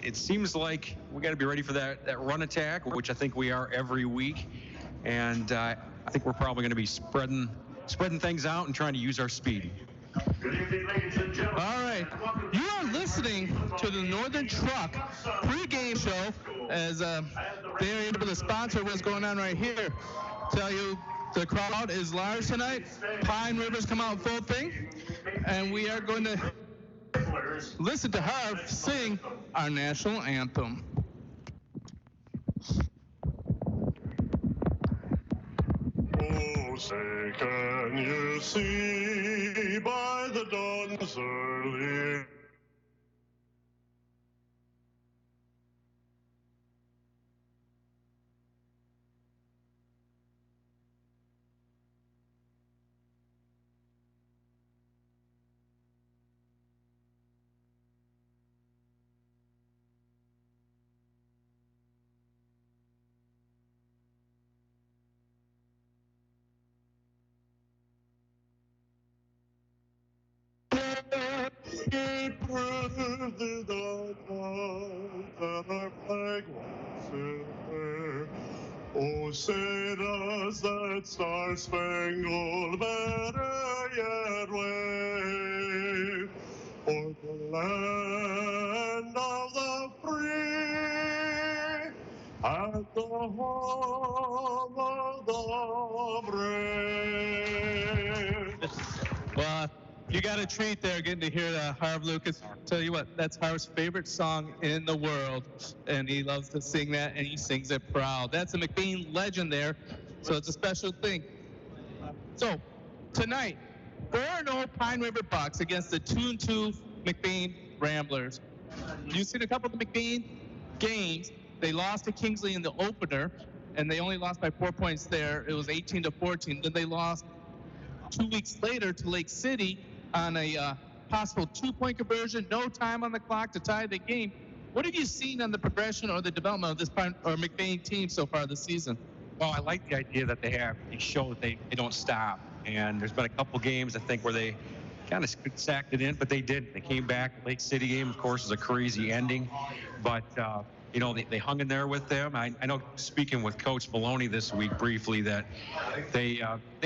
It seems like we got to be ready for that run attack, which I think we are every week. And I think we're probably going to be spreading things out and trying to use our speed. Good evening, ladies and gentlemen. All right. You are listening to the Northern Truck pregame show as they're able to sponsor what's going on right here. Tell you the crowd is large tonight. Pine River's come out full thing. And we are going to listen to Harv sing our national anthem. Oh, say, can you see by the dawn's early it proved the dawn that our flag was there. Oh, say does that star-spangled banner yet wave for the land of the free and the home of the brave. Well, you got a treat there getting to hear Harv Lucas. Tell you what, that's Harv's favorite song in the world, and he loves to sing that, and he sings it proud. That's a McBain legend there, so it's a special thing. So, tonight, 4-0 Pine River Bucks against the 2-2 McBain Ramblers. You've seen a couple of the McBain games. They lost to Kingsley in the opener, and they only lost by 4 points there. It was 18-14. Then they lost 2 weeks later to Lake City on a possible 2-point conversion, no time on the clock to tie the game. What have you seen on the progression or the development of this McBain team so far this season? Well, I like the idea that they show that they don't stop. And there's been a couple games, I think, where they kind of sacked it in, but they did. They came back. Lake City game, of course, was a crazy ending. But, they hung in there with them. I know, speaking with Coach Maloney this week briefly, that they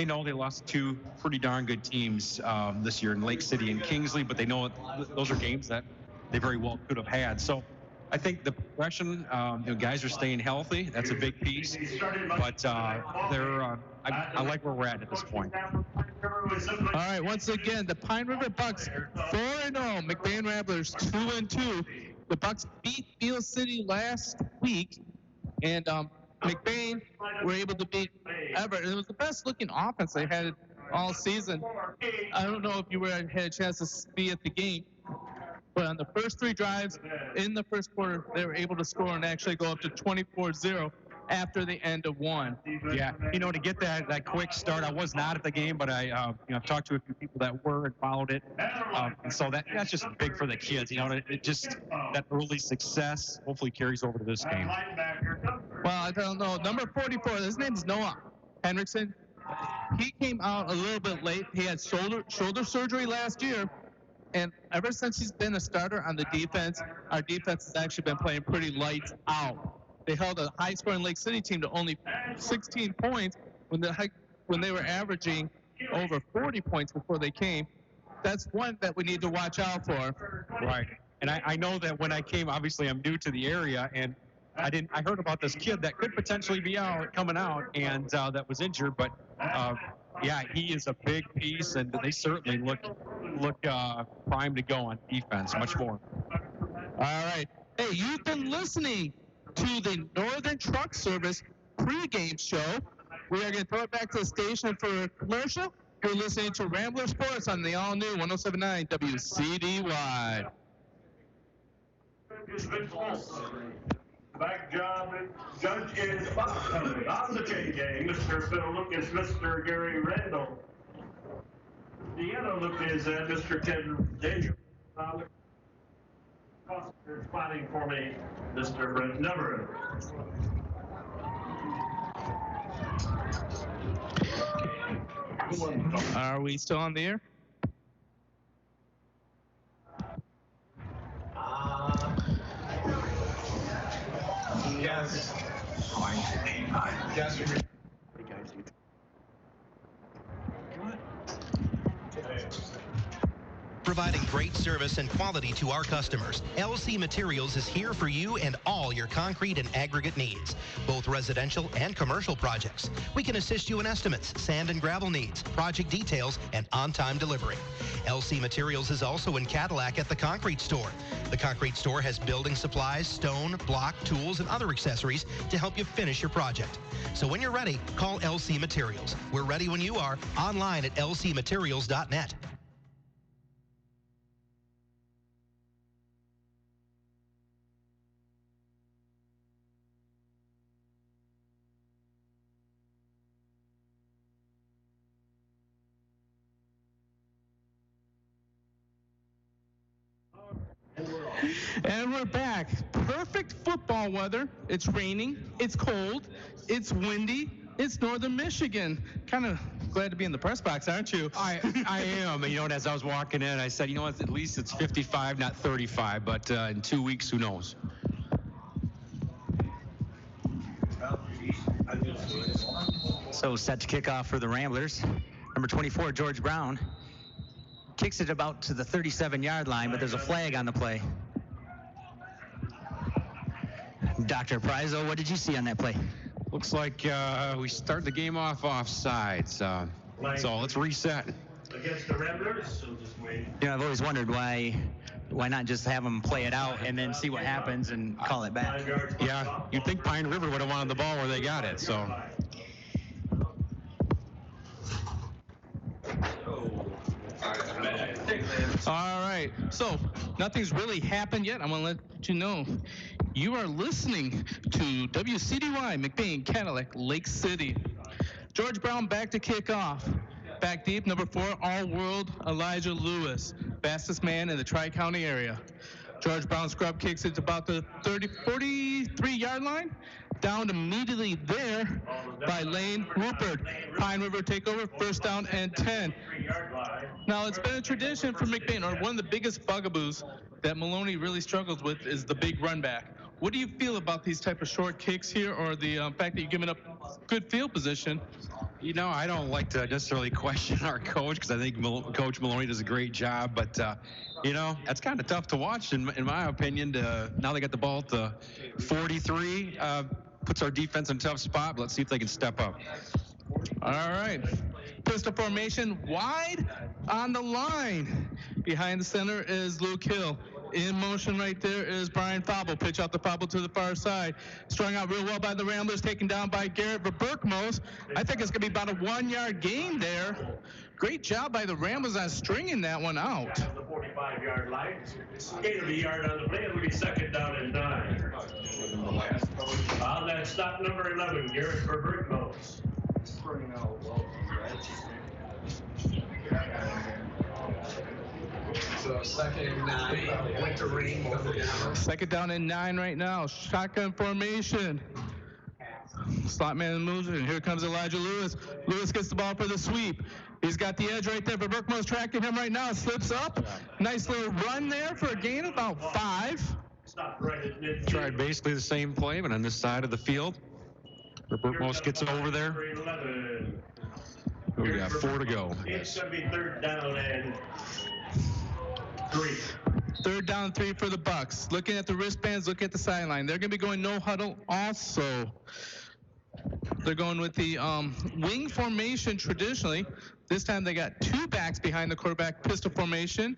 know they lost two pretty darn good teams this year in Lake City and Kingsley, but they know those are games that they very well could have had. So I think the progression, guys are staying healthy. That's a big piece. But I like where we're at this point. All right, once again, the Pine River Bucks 4-0, McBain Ramblers 2-2. The Bucks beat Beale City last week, and McBain were able to beat Everett. It was the best-looking offense they had all season. I don't know if you had a chance to be at the game, but on the first three drives in the first quarter, they were able to score and actually go up to 24-0 after the end of one. Yeah, to get that quick start, I was not at the game, but I talked to a few people that were and followed it. And so that's just big for the kids. It just, that early success hopefully carries over to this game. Well, I don't know. Number 44, his name's Noah Henriksen. He came out a little bit late. He had shoulder surgery last year. And ever since he's been a starter on the defense, our defense has actually been playing pretty lights out. They held a high-scoring Lake City team to only 16 points when they were averaging over 40 points before they came. That's one that we need to watch out for. Right. And I know that when I came, obviously I'm new to the area, and I heard about this kid that could potentially be coming out, and that was injured. But yeah, he is a big piece, and they certainly look primed to go on defense much more. All right. Hey, you've been listening to the Northern Truck Service pregame show. We are going to throw it back to the station for a commercial. You're listening to Rambler Sports on the all-new 107.9 WCDY. Back judge is on the J game. Mr. Phil Look is Mr. Gary Randall. The yellow look is Mr. Ken Daniel. Spotting for me, Mr. Brent Never. Are we still on the air? Providing great service and quality to our customers, LC Materials is here for you and all your concrete and aggregate needs, both residential and commercial projects. We can assist you in estimates, sand and gravel needs, project details, and on-time delivery. LC Materials is also in Cadillac at the Concrete Store. The Concrete Store has building supplies, stone, block, tools, and other accessories to help you finish your project. So when you're ready, call LC Materials. We're ready when you are, online at lcmaterials.net. And we're back. Perfect football weather. It's raining, it's cold, it's windy, it's northern Michigan. Kind of glad to be in the press box, aren't you? I am. You know, and as I was walking in, I said, you know what, at least it's 55, not 35, but in 2 weeks, who knows? So set to kick off for the Ramblers. Number 24, George Brown, kicks it about to the 37-yard line, but there's a flag on the play. Dr. Prizzo, what did you see on that play? Looks like we start the game off offsides. So let's reset. Against the Ramblers, so just wait. You know, I've always wondered why not just have them play it out and then see what happens and call it back. Yeah, you'd think Pine River would have wanted the ball where they got it, so. All right. So nothing's really happened yet. I'm going to let you know. You are listening to WCDY, McBain, Cadillac, Lake City. George Brown back to kick off. Back deep, number 4, All-World Elijah Lewis, fastest man in the Tri-County area. George Brown scrub kicks it about the 43-yard line. Down immediately there by Lane Rupert. Pine River takeover, first down and 10. Now, it's been a tradition for McBain, or one of the biggest bugaboos that Maloney really struggles with is the big run back. What do you feel about these type of short kicks here, or the fact that you're giving up good field position? You know, I don't like to necessarily question our coach because I think Coach Maloney does a great job, but you know, that's kind of tough to watch in my opinion. Now they got the ball to 43, puts our defense in a tough spot, but let's see if they can step up. All right. Pistol formation wide on the line. Behind the center is Luke Hill. In motion right there is Brian Fabel. Pitch out the Fabel to the far side. Strung out real well by the Ramblers, taken down by Garrett Verberkmos. I think it's going to be about a 1-yard gain there. Great job by the Ramblers on stringing that one out. The 45-yard line. Gain of a yard on the play. It'll be second down and 9. On that stop, number 11, Garrett Verberkmos. So second and 9, winter rain coming down. Second down and 9 right now. Shotgun formation. Slot man moves, and here comes Elijah Lewis. Lewis gets the ball for the sweep. He's got the edge right there. Verberkmos tracking him right now. Slips up. Nice little run there for a gain of about 5. Stop right at midfield. Tried basically the same play, but on this side of the field. Verberkmos gets it over there. 11. We got 4 to go. It's going to be third down and 3. Third down and 3 for the Bucks. Looking at the wristbands, looking at the sideline. They're going to be going no huddle also. They're going with the wing formation traditionally. This time they got 2 backs behind the quarterback, pistol formation.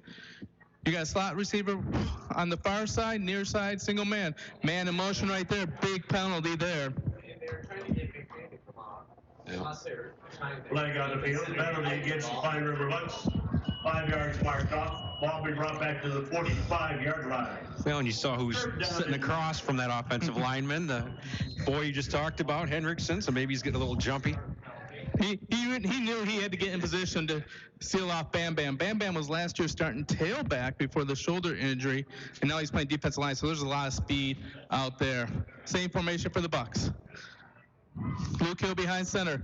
You got a slot receiver on the far side, near side, single man. Man in motion right there. Big penalty there. Flag on the field. Penalty against the Pine River Bucks. 5 yards marked off. Ball be brought back to the 45-yard line. Well, and you saw who's sitting across from that offensive lineman, the boy you just talked about, Hendrickson, so maybe he's getting a little jumpy. He knew he had to get in position to seal off Bam Bam. Bam Bam was last year starting tailback before the shoulder injury, and now he's playing defensive line, so there's a lot of speed out there. Same formation for the Bucks. Luke Hill behind center.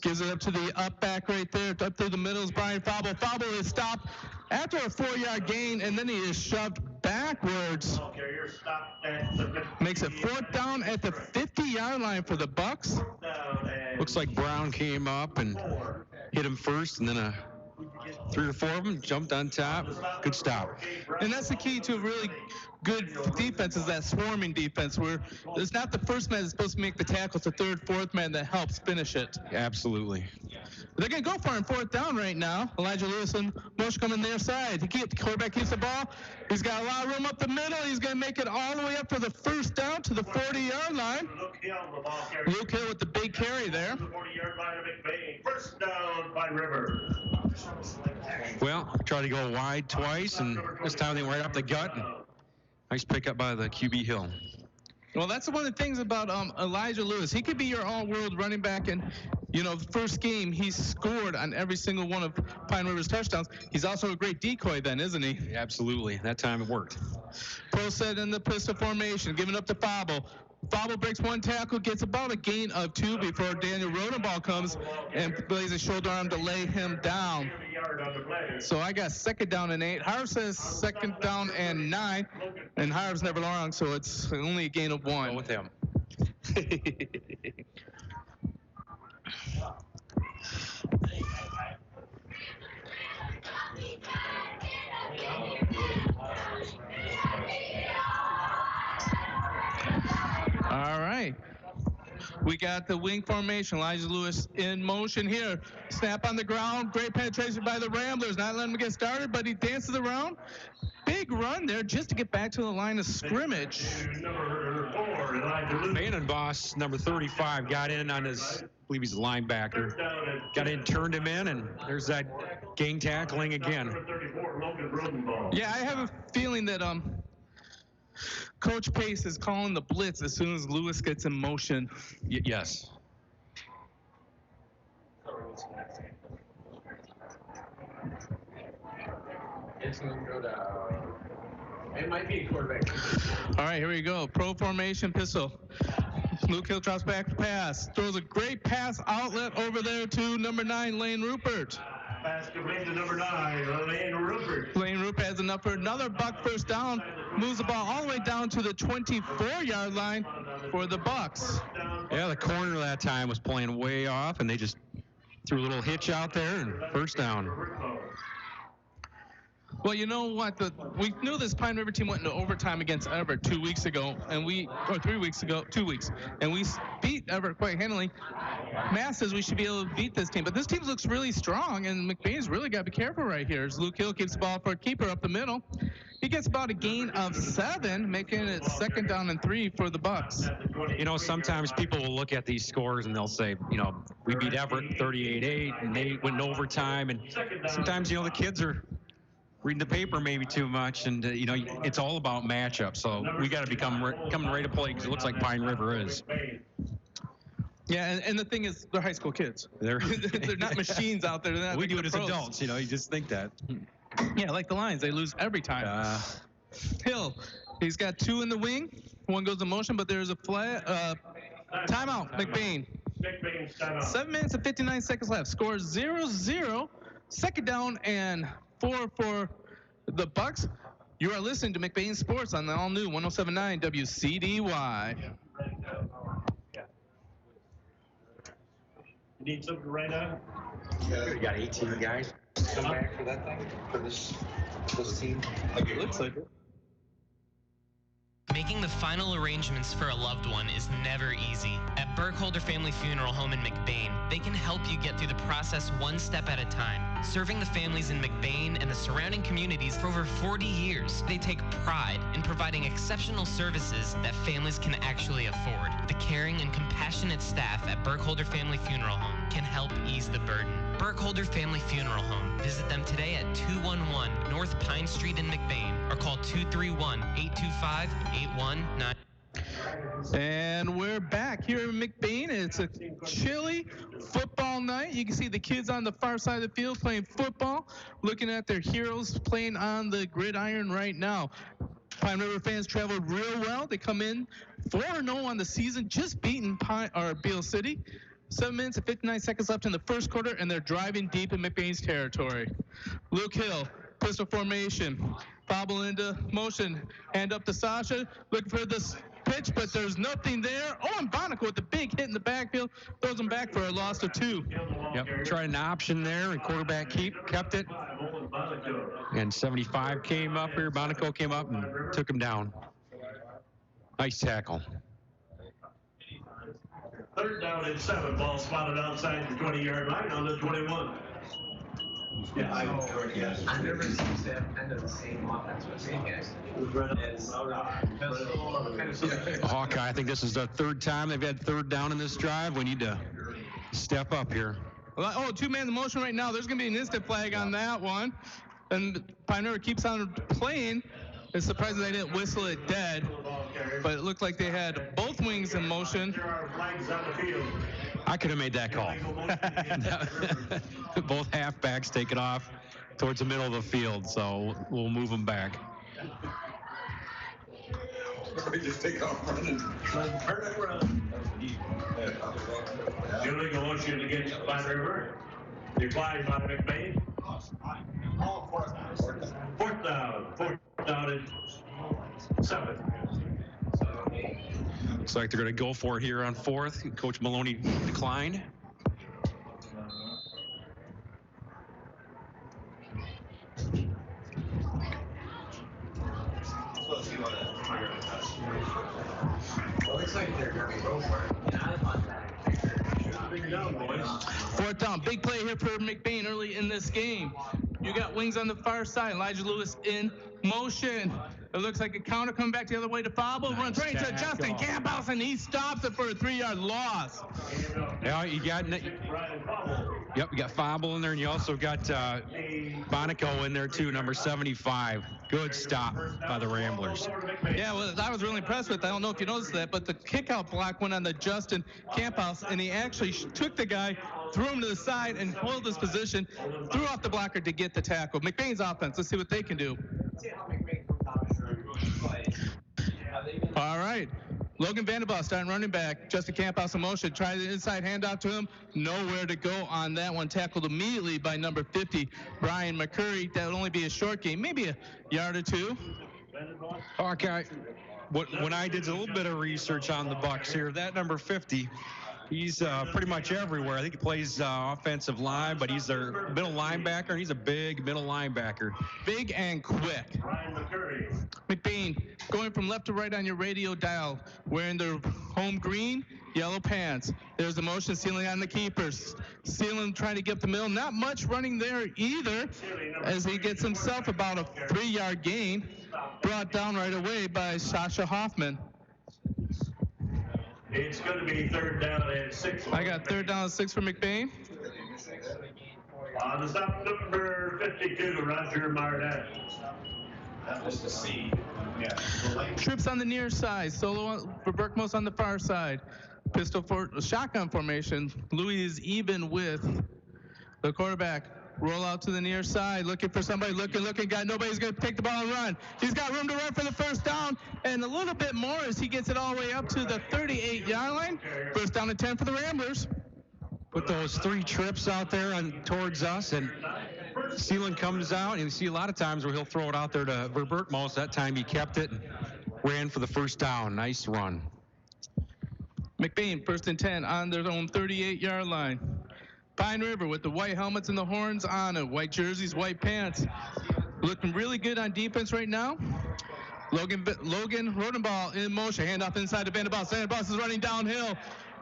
Gives it up to the up back right there. Up through the middle is Brian Fabel. Fabel is stopped after a 4-yard gain, and then he is shoved backwards. Carrier stopped at the 50. Makes it 4th down at the 50-yard line for the Bucks. Down and Looks like Brown came up and hit him first, and then 3 or 4 of them jumped on top. Good stop. And that's the key to a really good defense, is that swarming defense, where it's not the first man that's supposed to make the tackle, it's the third, fourth man that helps finish it. Absolutely. They're going to go for him 4th down right now. Elijah Lewis and Bush coming their side. The quarterback keeps the ball. He's got a lot of room up the middle. He's going to make it all the way up for the 1st down to the 40-yard line. Luke Hill with the big carry there. The 40-yard line of McBain. 1st down by River. Well, tried to go wide twice, and this time they went right up the gut. And nice pickup by the QB Hill. Well, that's one of the things about Elijah Lewis. He could be your all-world running back, and the first game he scored on every single one of Pine River's touchdowns. He's also a great decoy then, isn't he? Absolutely. That time it worked. Pro set in the pistol formation, giving up to Fable. Fable breaks 1 tackle, gets about a gain of 2 before Daniel Rodenball comes and plays a shoulder arm to lay him down. So I got 2nd down and 8. Harv says 2nd down and 9, and Harv's never wrong, so it's only a gain of 1. Go with him. All right. We got the wing formation. Elijah Lewis in motion here. Snap on the ground. Great penetration by the Ramblers. Not letting him get started, but he dances around. Big run there just to get back to the line of scrimmage. Boss, number 35, got in on his, I believe he's a linebacker. Got in, turned him in, and there's that gang tackling again. Yeah, I have a feeling that Coach Pace is calling the blitz as soon as Lewis gets in motion. Yes. It's going to go to... It might be a quarterback. All right, here we go. Pro formation pistol. Luke Hill drops back to pass. Throws a great pass outlet over there to number 9, Lane Rupert. Pass complete to number 9, Lane Rupert. Lane Rupert has enough for another Buck 1st down. Moves the ball all the way down to the 24-yard line for the Bucks. Yeah, the corner that time was playing way off, and they just threw a little hitch out there, and 1st down. Well, you know what? We knew this Pine River team went into overtime against Everett 2 weeks ago, or 3 weeks ago, 2 weeks, and we beat Everett quite handily. Matt says we should be able to beat this team, but this team looks really strong, and McBain's really got to be careful right here. As Luke Hill keeps the ball for a keeper up the middle. He gets about a gain of 7, making it 2nd down and 3 for the Bucks. Sometimes people will look at these scores and they'll say, we beat Everett 38-8, and they went in overtime, and sometimes, the kids are reading the paper maybe too much, and it's all about matchups. So we got to become coming ready to play, because it looks like Pine River is. Yeah, and the thing is, they're high school kids. They're not machines out there. They're not we do it as pros. adults, you just think that. Yeah, like the Lions, they lose every time. Hill, he's got 2 in the wing. 1 goes in motion, but there's a flat timeout. McBain. 7 minutes and 59 seconds left. Score 0-0. 2nd down and 4 for the Bucks. You are listening to McBain Sports on the all-new 107.9 WCDY. You need something right now? You got 18 guys come back for that thing? For this team? It looks like it. Making the final arrangements for a loved one is never easy. At Burkholder Family Funeral Home in McBain, they can help you get through the process one step at a time. Serving the families in McBain and the surrounding communities for over 40 years, they take pride in providing exceptional services that families can actually afford. The caring and compassionate staff at Burkholder Family Funeral Home can help ease the burden. Burkholder Family Funeral Home. Visit them today at 211 North Pine Street in McBain or call 231-825-8199. And we're back here in McBain. It's a chilly football night. You can see the kids on the far side of the field playing football, looking at their heroes playing on the gridiron right now. Pine River fans traveled real well. They come in 4-0 on the season, just beating Beale City. 7 minutes and 59 seconds left in the first quarter, and they're driving deep in McBain's territory. Luke Hill Pistol formation. Bobble into motion. Hand up to Sasha. Looking for this pitch, but there's nothing there. Oh, and Bonica with the big hit in the backfield. Throws him back for a loss of 2. Yep, tried an option there, and quarterback kept it. And 75 came up here. Monaco came up and took him down. Nice tackle. 3rd down and 7. Ball spotted outside the 20-yard line on the 21. Yeah, I've never seen them kind of the same offense with same guys. Hawkeye, I think this is the 3rd time they've had 3rd down in this drive. We need to step up here. Oh, 2-man in motion right now. There's going to be an instant flag on that one. And Pioneer keeps on playing. It's surprising they didn't whistle it dead. But it looked like they had both wings in motion. I could have made that call. Both halfbacks take it off towards the middle of the field, so we'll move them back. We just take off running. Illegal motion against Flat River. Declined by McBain. 4th down. 4th down and 7. Looks like they're going to go for it here on 4th. Coach Maloney declined. Looks like they're going to go for it. 4th down. Big play here for McBain early in this game. You got wings on the far side. Elijah Lewis in motion. It looks like a counter coming back the other way to Fabo. Nice Runs right into tackle. Justin Camphouse, and he stops it for a 3-yard loss. Yeah, you got Fable in there, and you also got Bonico in there too, number 75. Good stop by the Ramblers. Yeah, well, I was really impressed with. I don't know if you noticed that, but the kickout block went on the Justin Camphouse, and he actually took the guy, threw him to the side, and held his position, threw off the blocker to get the tackle. McBain's offense. Let's see what they can do. All right. Logan Vanderbilt starting running back. Justin Camphouse in motion. Try the inside handoff to him. Nowhere to go on that one. Tackled immediately by number 50, Brian McCurry. That would only be a short game, maybe a yard or 2. Okay. When I did a little bit of research on the Bucks here, that number 50, he's pretty much everywhere. I think he plays offensive line, but he's their middle linebacker, and he's a big middle linebacker. Big and quick. McBain going from left to right on your radio dial, wearing their home green, yellow pants. There's the motion ceiling on the keepers. Ceiling trying to get up the middle. Not much running there either, as he gets himself about a 3-yard gain. Brought down right away by Sasha Hoffman. It's going to be 3rd down and 6. I got 3rd down and 6 for McBain. On the stop, number 52, Roger Mardet. That was the C. Yeah. Trips on the near side. Solo for Berkmos on the far side. Pistol for shotgun formation. Louis is even with the quarterback. Roll out to the near side, looking for somebody, looking, got nobody's going to take the ball and run. He's got room to run for the 1st down, and a little bit more as he gets it all the way up to the 38-yard line. 1st down and 10 for the Ramblers. Put those 3 trips out there towards us, and Seelan comes out, and you see a lot of times where he'll throw it out there to Verbertmos. That time he kept it and ran for the 1st down. Nice run. McBain, 1st and 10 on their own 38-yard line. Pine River with the white helmets and the horns on it. White jerseys, white pants. Looking really good on defense right now. Logan Rodenball in motion. Handoff inside to Vanderbilt. Vanderbilt is running downhill.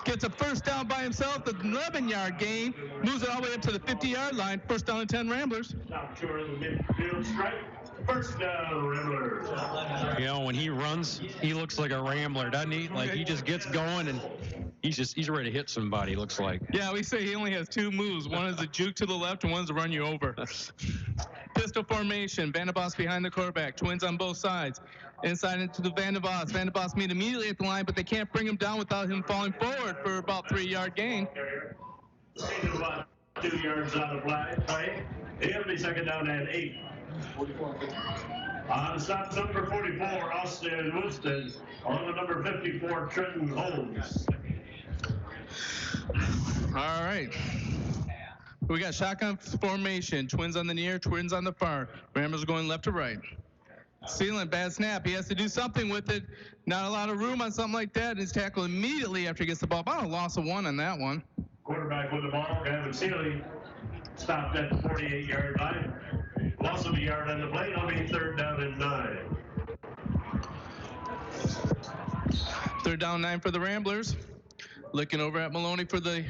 Gets a 1st down by himself. The 11-yard gain. Moves it all the way up to the 50-yard line. 1st down and 10 Ramblers. Stop short of the midfield strike. 1st down, Ramblers. You know, when he runs, he looks like a Rambler, doesn't he? Like, he just gets going, and he's ready to hit somebody, looks like. Yeah, we say he only has 2 moves. One is a juke to the left, and one's to run you over. Pistol formation. Vanderbilt behind the quarterback. Twins on both sides. Inside into the Vanderbilt. Vanderbilt meet immediately at the line, but they can't bring him down without him falling forward for about 3-yard gain. 2 yards on the play. It'll be 2nd down and 8. On stop number 44, Austin Woodston. On the number 54, Trenton Holmes. All right. We got shotgun formation. Twins on the near, twins on the far. Ramblers are going left to right. Sealant, bad snap. He has to do something with it. Not a lot of room on something like that. His tackle immediately after he gets the ball. About a loss of 1 on that one. Quarterback with the ball, Gavin Sealy, stopped at the 48-yard line. Loss of a yard on the play. It'll be 3rd down and 9. 3rd down 9 for the Ramblers. Looking over at Maloney for the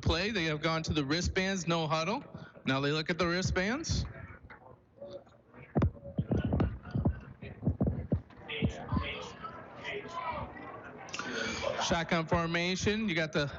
play. They have gone to the wristbands, no huddle. Now they look at the wristbands. Shotgun formation. You got the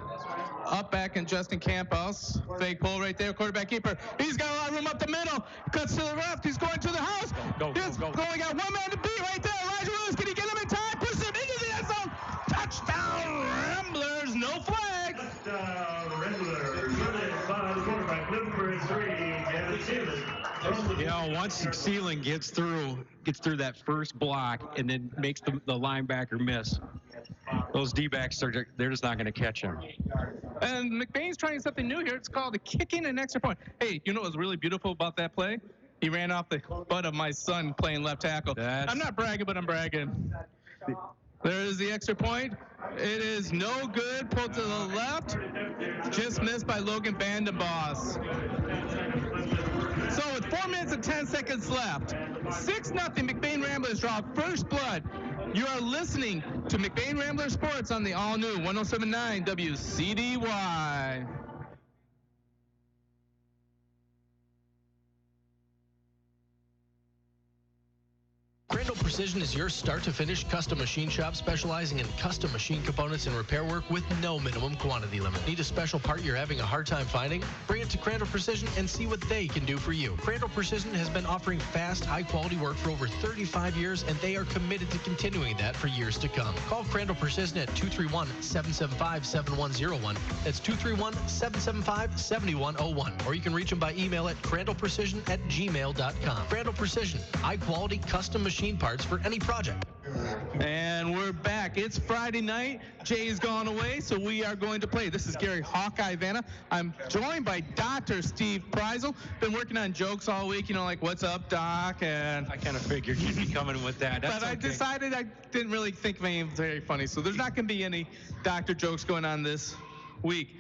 up back and Justin Campos. Fake pull right there. Quarterback keeper. He's got a lot of room up the middle. Cuts to the left. He's going to the house. Go. Only got 1 man to beat right there. Elijah Lewis. Can he get him in time? Push him into the end zone. Touchdown Ramblers. No flag. Touchdown Ramblers. By the quarterback, number 3, Gavin Sealy. You know, once Sealing gets through that first block and then makes the linebacker miss, those D-backs they're just not going to catch him. And McBain's trying something new here. It's called a kicking an extra point. Hey, you know what's really beautiful about that play? He ran off the butt of my son playing left tackle. I'm not bragging, but I'm bragging. There is the extra point. It is no good. Pulled to the left. Just missed by Logan Vandenboss. So with 4 minutes and 10 seconds left, 6-0 McBain Ramblers draw first blood. You are listening to McBain Rambler Sports on the all-new 107.9 WCDY. Crandall Precision is your start-to-finish custom machine shop specializing in custom machine components and repair work with no minimum quantity limit. Need a special part you're having a hard time finding? Bring it to Crandall Precision and see what they can do for you. Crandall Precision has been offering fast, high-quality work for over 35 years, and they are committed to continuing that for years to come. Call Crandall Precision at 231-775-7101. That's 231-775-7101. Or you can reach them by email at crandallprecision@gmail.com. Crandall Precision, high-quality custom machine parts for any project. And we're back. It's Friday night. Jay's gone away, so we are going to play. This is Gary Hawkeye Vanna. I'm joined by Dr. Steve Preisel. Been working on jokes all week, like, what's up, Doc? And I kind of figured you'd be coming with that. That's but I decided I didn't really think of anything very funny, so there's not going to be any doctor jokes going on this week.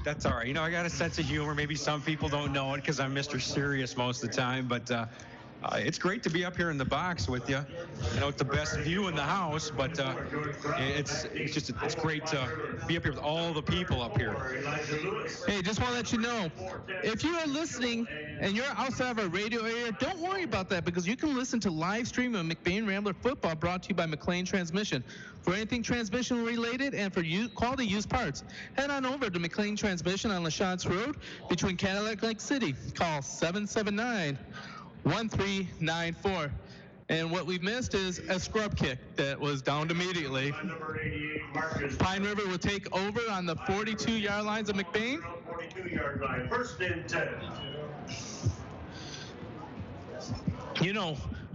That's all right. I got a sense of humor. Maybe some people don't know it because I'm Mr. Serious most of the time, but it's great to be up here in the box with you. It's the best view in the house, but it's great to be up here with all the people up here. Hey, just want to let you know, if you are listening and you're outside of our radio area, don't worry about that because you can listen to live stream of McBain Rambler football brought to you by McLean Transmission. For anything transmission related and for quality used parts, head on over to McLean Transmission on LaChance Road between Cadillac Lake City. Call 779-1394. And what we've missed is a scrub kick that was downed immediately. Pine River will take over on the 42-yard lines of McBain. 42-yard line, 1st and 10.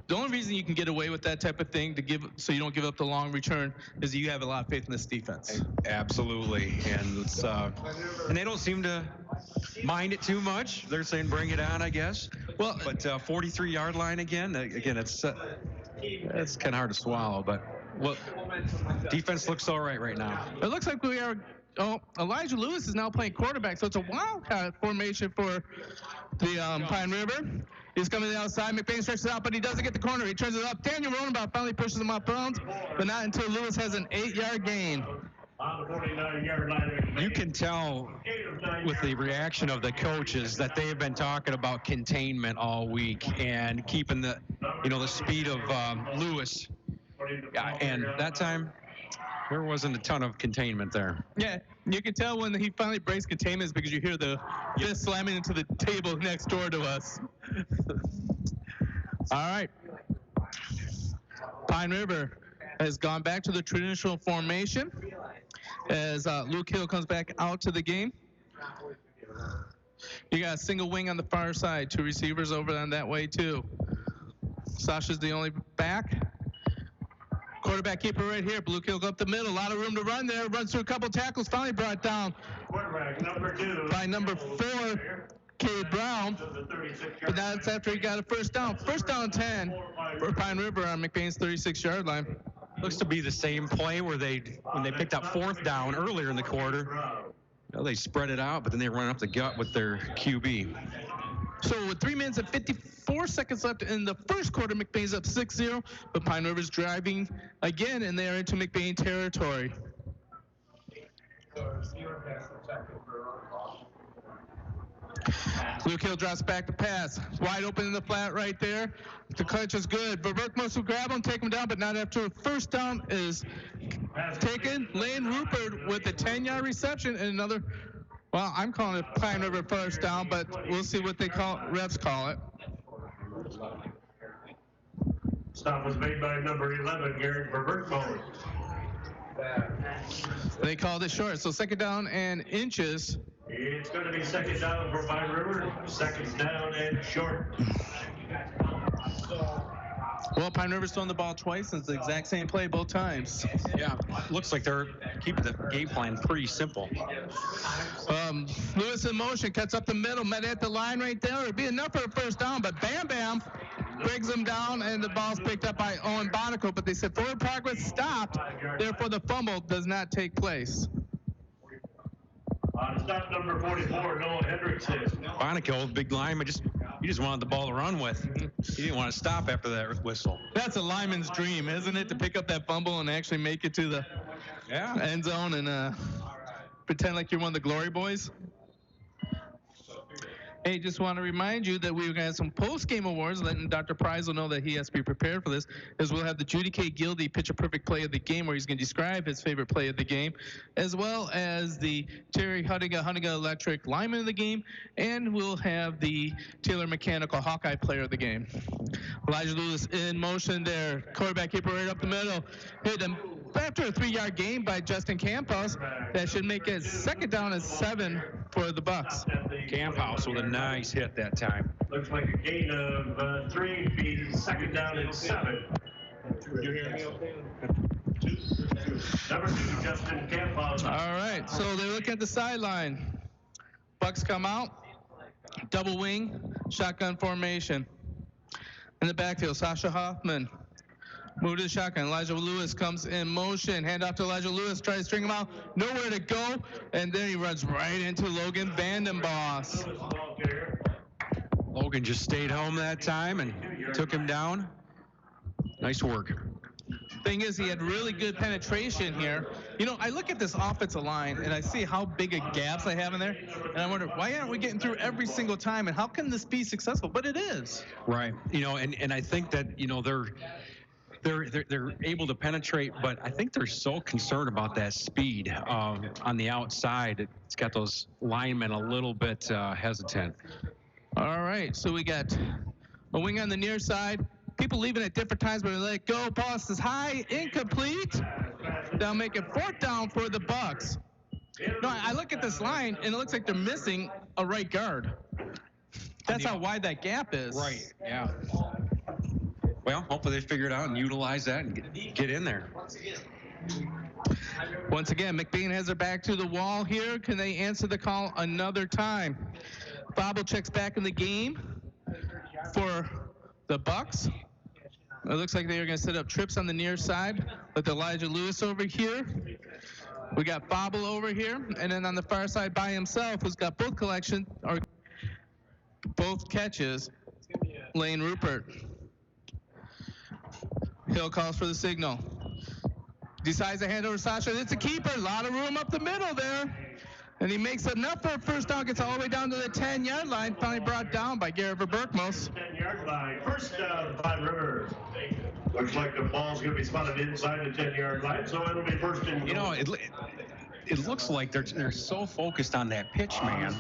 The only reason you can get away with that type of thing so you don't give up the long return is you have a lot of faith in this defense. Absolutely, and and they don't seem to mind it too much. They're saying bring it on, I guess. Well, but 43-yard line again. It's kind of hard to swallow, but defense looks all right now. It looks like we are. Oh, Elijah Lewis is now playing quarterback, so it's a wildcat formation for the Pine River. He's coming to the outside. McBain stretches out, but he doesn't get the corner. He turns it up. Daniel Rodenbaugh finally pushes him off bounds, but not until Lewis has an 8-yard gain. On the 49-yard line. You can tell with the reaction of the coaches that they have been talking about containment all week and keeping the speed of Lewis. And that time, there wasn't a ton of containment there. Yeah, you can tell when he finally breaks containment because you hear the fist slamming into the table next door to us. All right. Pine River has gone back to the traditional formation as Luke Hill comes back out to the game. You got a single wing on the far side, 2 receivers over on that way too. Sasha's the only back. Quarterback keeper right here. Blue Kill up the middle. A lot of room to run there. Runs through a couple tackles. Finally brought down Quarterback number 2. by number 4, Cade Brown. But that's after he got a first down. First down 10 for Pine River on McBain's 36-yard line. Looks to be the same play where when they picked up 4th down earlier in the quarter. They spread it out, but then they run up the gut with their QB. So with 3 minutes and 54 seconds left in the first quarter, McBain's up 6-0, but Pine River's driving again, and they are into McBain territory. Luke Hill drops back to pass. Wide open in the flat right there. The clutch is good. Burke must will grab him, take him down, but not after a first down is taken. Lane Rupert with a 10-yard reception and another. Well, I'm calling it Pine River first down, but we'll see what refs call it. Stop was made by number 11, Garrett Burke. They called it short, so second down and inches. It's going to be second down for Pine River. Second down and short. Well, Pine River's thrown the ball twice. It's the exact same play both times. Yeah, looks like they're keeping the game plan pretty simple. Lewis in motion, cuts up the middle, met at the line right there. It'd be enough for a first down, but Bam Bam brings him down, and the ball's picked up by Owen Bonico. But they said forward progress stopped, therefore the fumble does not take place. Stop number 44, Noah Hendrickson. Bonico, big lineman, he just wanted the ball to run with. He didn't want to stop after that whistle. That's a lineman's dream, isn't it, to pick up that fumble and actually make it to the end zone and pretend like you're one of the Glory Boys? Hey, just want to remind you that we're going to have some post-game awards, letting Dr. Price will know that he has to be prepared for this, as we'll have the Judy K. Gildy picture-perfect play of the game, where he's going to describe his favorite play of the game, as well as the Terry Hunniga Electric lineman of the game, and we'll have the Taylor Mechanical Hawkeye player of the game. Elijah Lewis in motion there. Quarterback keeper right up the middle. Hit him after a 3-yard gain by Justin Camphouse. That should make it second down and 7 for the Bucks. Camphouse with a nice hit that time. Looks like a gain of 3, be second down and 7. Did you hear me okay? Number 2, Justin Camphouse. All right, so they look at the sideline. Bucks come out, double wing, shotgun formation. In the backfield, Sasha Hoffman. Move to the shotgun. Elijah Lewis comes in motion. Hand off to Elijah Lewis. Tries to string him out. Nowhere to go. And then he runs right into Logan Vandenboss. Logan just stayed home that time and took him down. Nice work. Thing is, he had really good penetration here. You know, I look at this offensive line and I see how big of gaps I have in there, and I wonder, why aren't we getting through every single time, and how can this be successful? But it is. Right. You know, and I think that, you know, they're able to penetrate, but I think they're so concerned about that speed on the outside. It's got those linemen a little bit hesitant. All right, so we got a wing on the near side. People leaving at different times, but we let it go. Pass is high, incomplete. They'll make it fourth down for the Bucks. No, I look at this line, and it looks like they're missing a right guard. That's how wide that gap is. Right, yeah. Well, hopefully they figure it out and utilize that and get in there. Once again, McBain has their back to the wall here. Can they answer the call another time? Bobble checks back in the game for the Bucks. It looks like they're going to set up trips on the near side with Elijah Lewis over here. We got Bobble over here, and then on the far side by himself, who's got both catches, Lane Rupert. Hill calls for the signal. Decides to hand over to Sasha. It's a keeper. A lot of room up the middle there. And he makes enough for a first down. Gets all the way down to the 10-yard line. Finally brought down by Garrett Verberkmos. 10-yard line. First down, Pine River. Looks like the ball's going to be spotted inside the 10-yard line, so it'll be first and goal. You know, it looks like they're so focused on that pitch, man.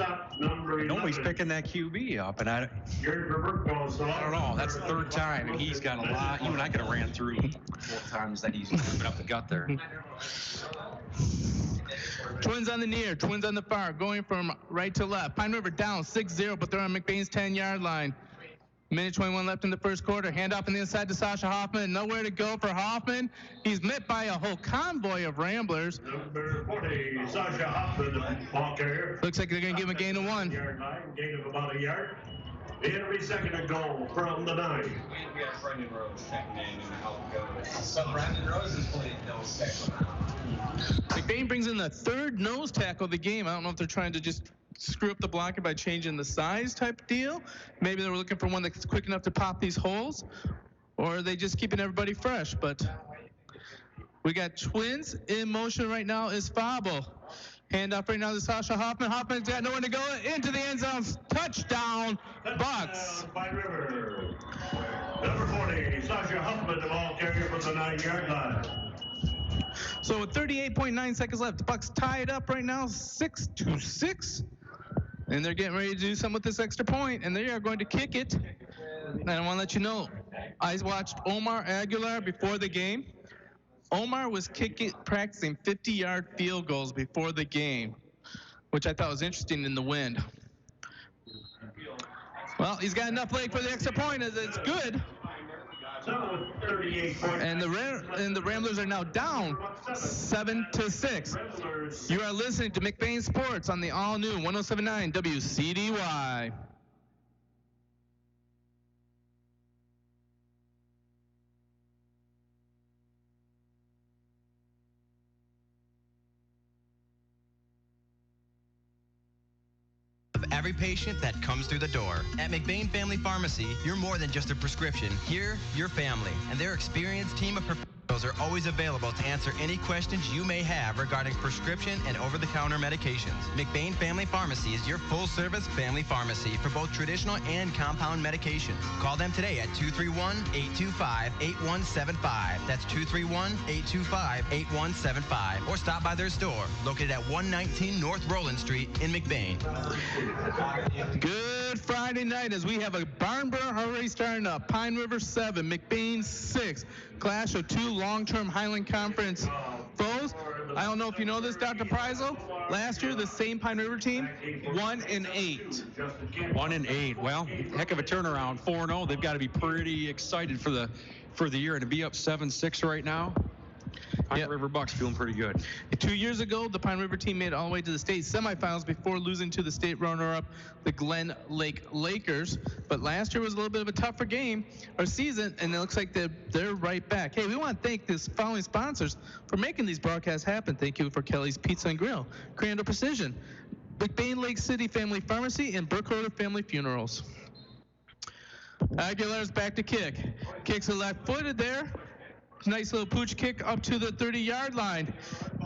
Nobody's picking that QB up, and I don't know. That's the third time, and he's got a lot. You and I could have ran through both times that he's ripping up the gut there. Twins on the near, twins on the far, going from right to left. Pine River down 6-0, but they're on McBain's 10-yard line. Minute 21 left in the first quarter. Handoff on the inside to Sasha Hoffman. Nowhere to go for Hoffman. He's met by a whole convoy of Ramblers. Number 40, Sasha Hoffman, the ball carrier. Looks like they're going to give him a gain of 1. Yard line, gain of about a yard. Every second a goal from the 9. We have Brendan Rose checking in and how it goes. So Brendan Rose is playing nose tackle now. McBain brings in the third nose tackle of the game. I don't know if they're trying to just screw up the blocker by changing the size type deal. Maybe they were looking for one that's quick enough to pop these holes, or are they just keeping everybody fresh? But we got Twins in motion right now is Fable. Hand off right now to Sasha Hoffman. Hoffman's got nowhere to go into the end zone. Touchdown, Bucks. By River. Number 40, Sasha Hoffman, the ball carrier from the 9-yard line. So with 38.9 seconds left, the Bucks tie it up right now, 6-6. And they're getting ready to do something with this extra point, and they are going to kick it. And I want to let you know, I watched Omar Aguilar before the game. Omar was practicing 50-yard field goals before the game, which I thought was interesting in the wind. Well, he's got enough leg for the extra point, as it's good. And the Ramblers are now down 7-6. You are listening to McBain Sports on the all-new 107.9 WCDY. Every patient that comes through the door. At McBain Family Pharmacy, you're more than just a prescription. Here, you're family, and their experienced team of professionals are always available to answer any questions you may have regarding prescription and over-the-counter medications. McBain Family Pharmacy is your full-service family pharmacy for both traditional and compound medications. Call them today at 231-825-8175. That's 231-825-8175. Or stop by their store, located at 119 North Roland Street in McBain. Good Friday night as we have a barn burner already starting up. Pine River 7, McBain 6. Clash of two long-term Highland Conference foes. I don't know if you know this, Dr. Pryzel. Last year, the same Pine River team, 1-8. 1-8. Well, heck of a turnaround. 4-0. They've got to be pretty excited for the year, and to be up 7-6 right now. Pine River Bucks feeling pretty good. 2 years ago, the Pine River team made it all the way to the state semifinals before losing to the state runner-up, the Glen Lake Lakers. But last year was a little bit of a tougher game or season, and it looks like they're right back. Hey, we want to thank this following sponsors for making these broadcasts happen. Thank you for Kelly's Pizza and Grill, Crandall Precision, McBain Lake City Family Pharmacy, and Burkholder Family Funerals. Aguilar's back to kick. Kicks it left-footed there. Nice little pooch kick up to the 30-yard line.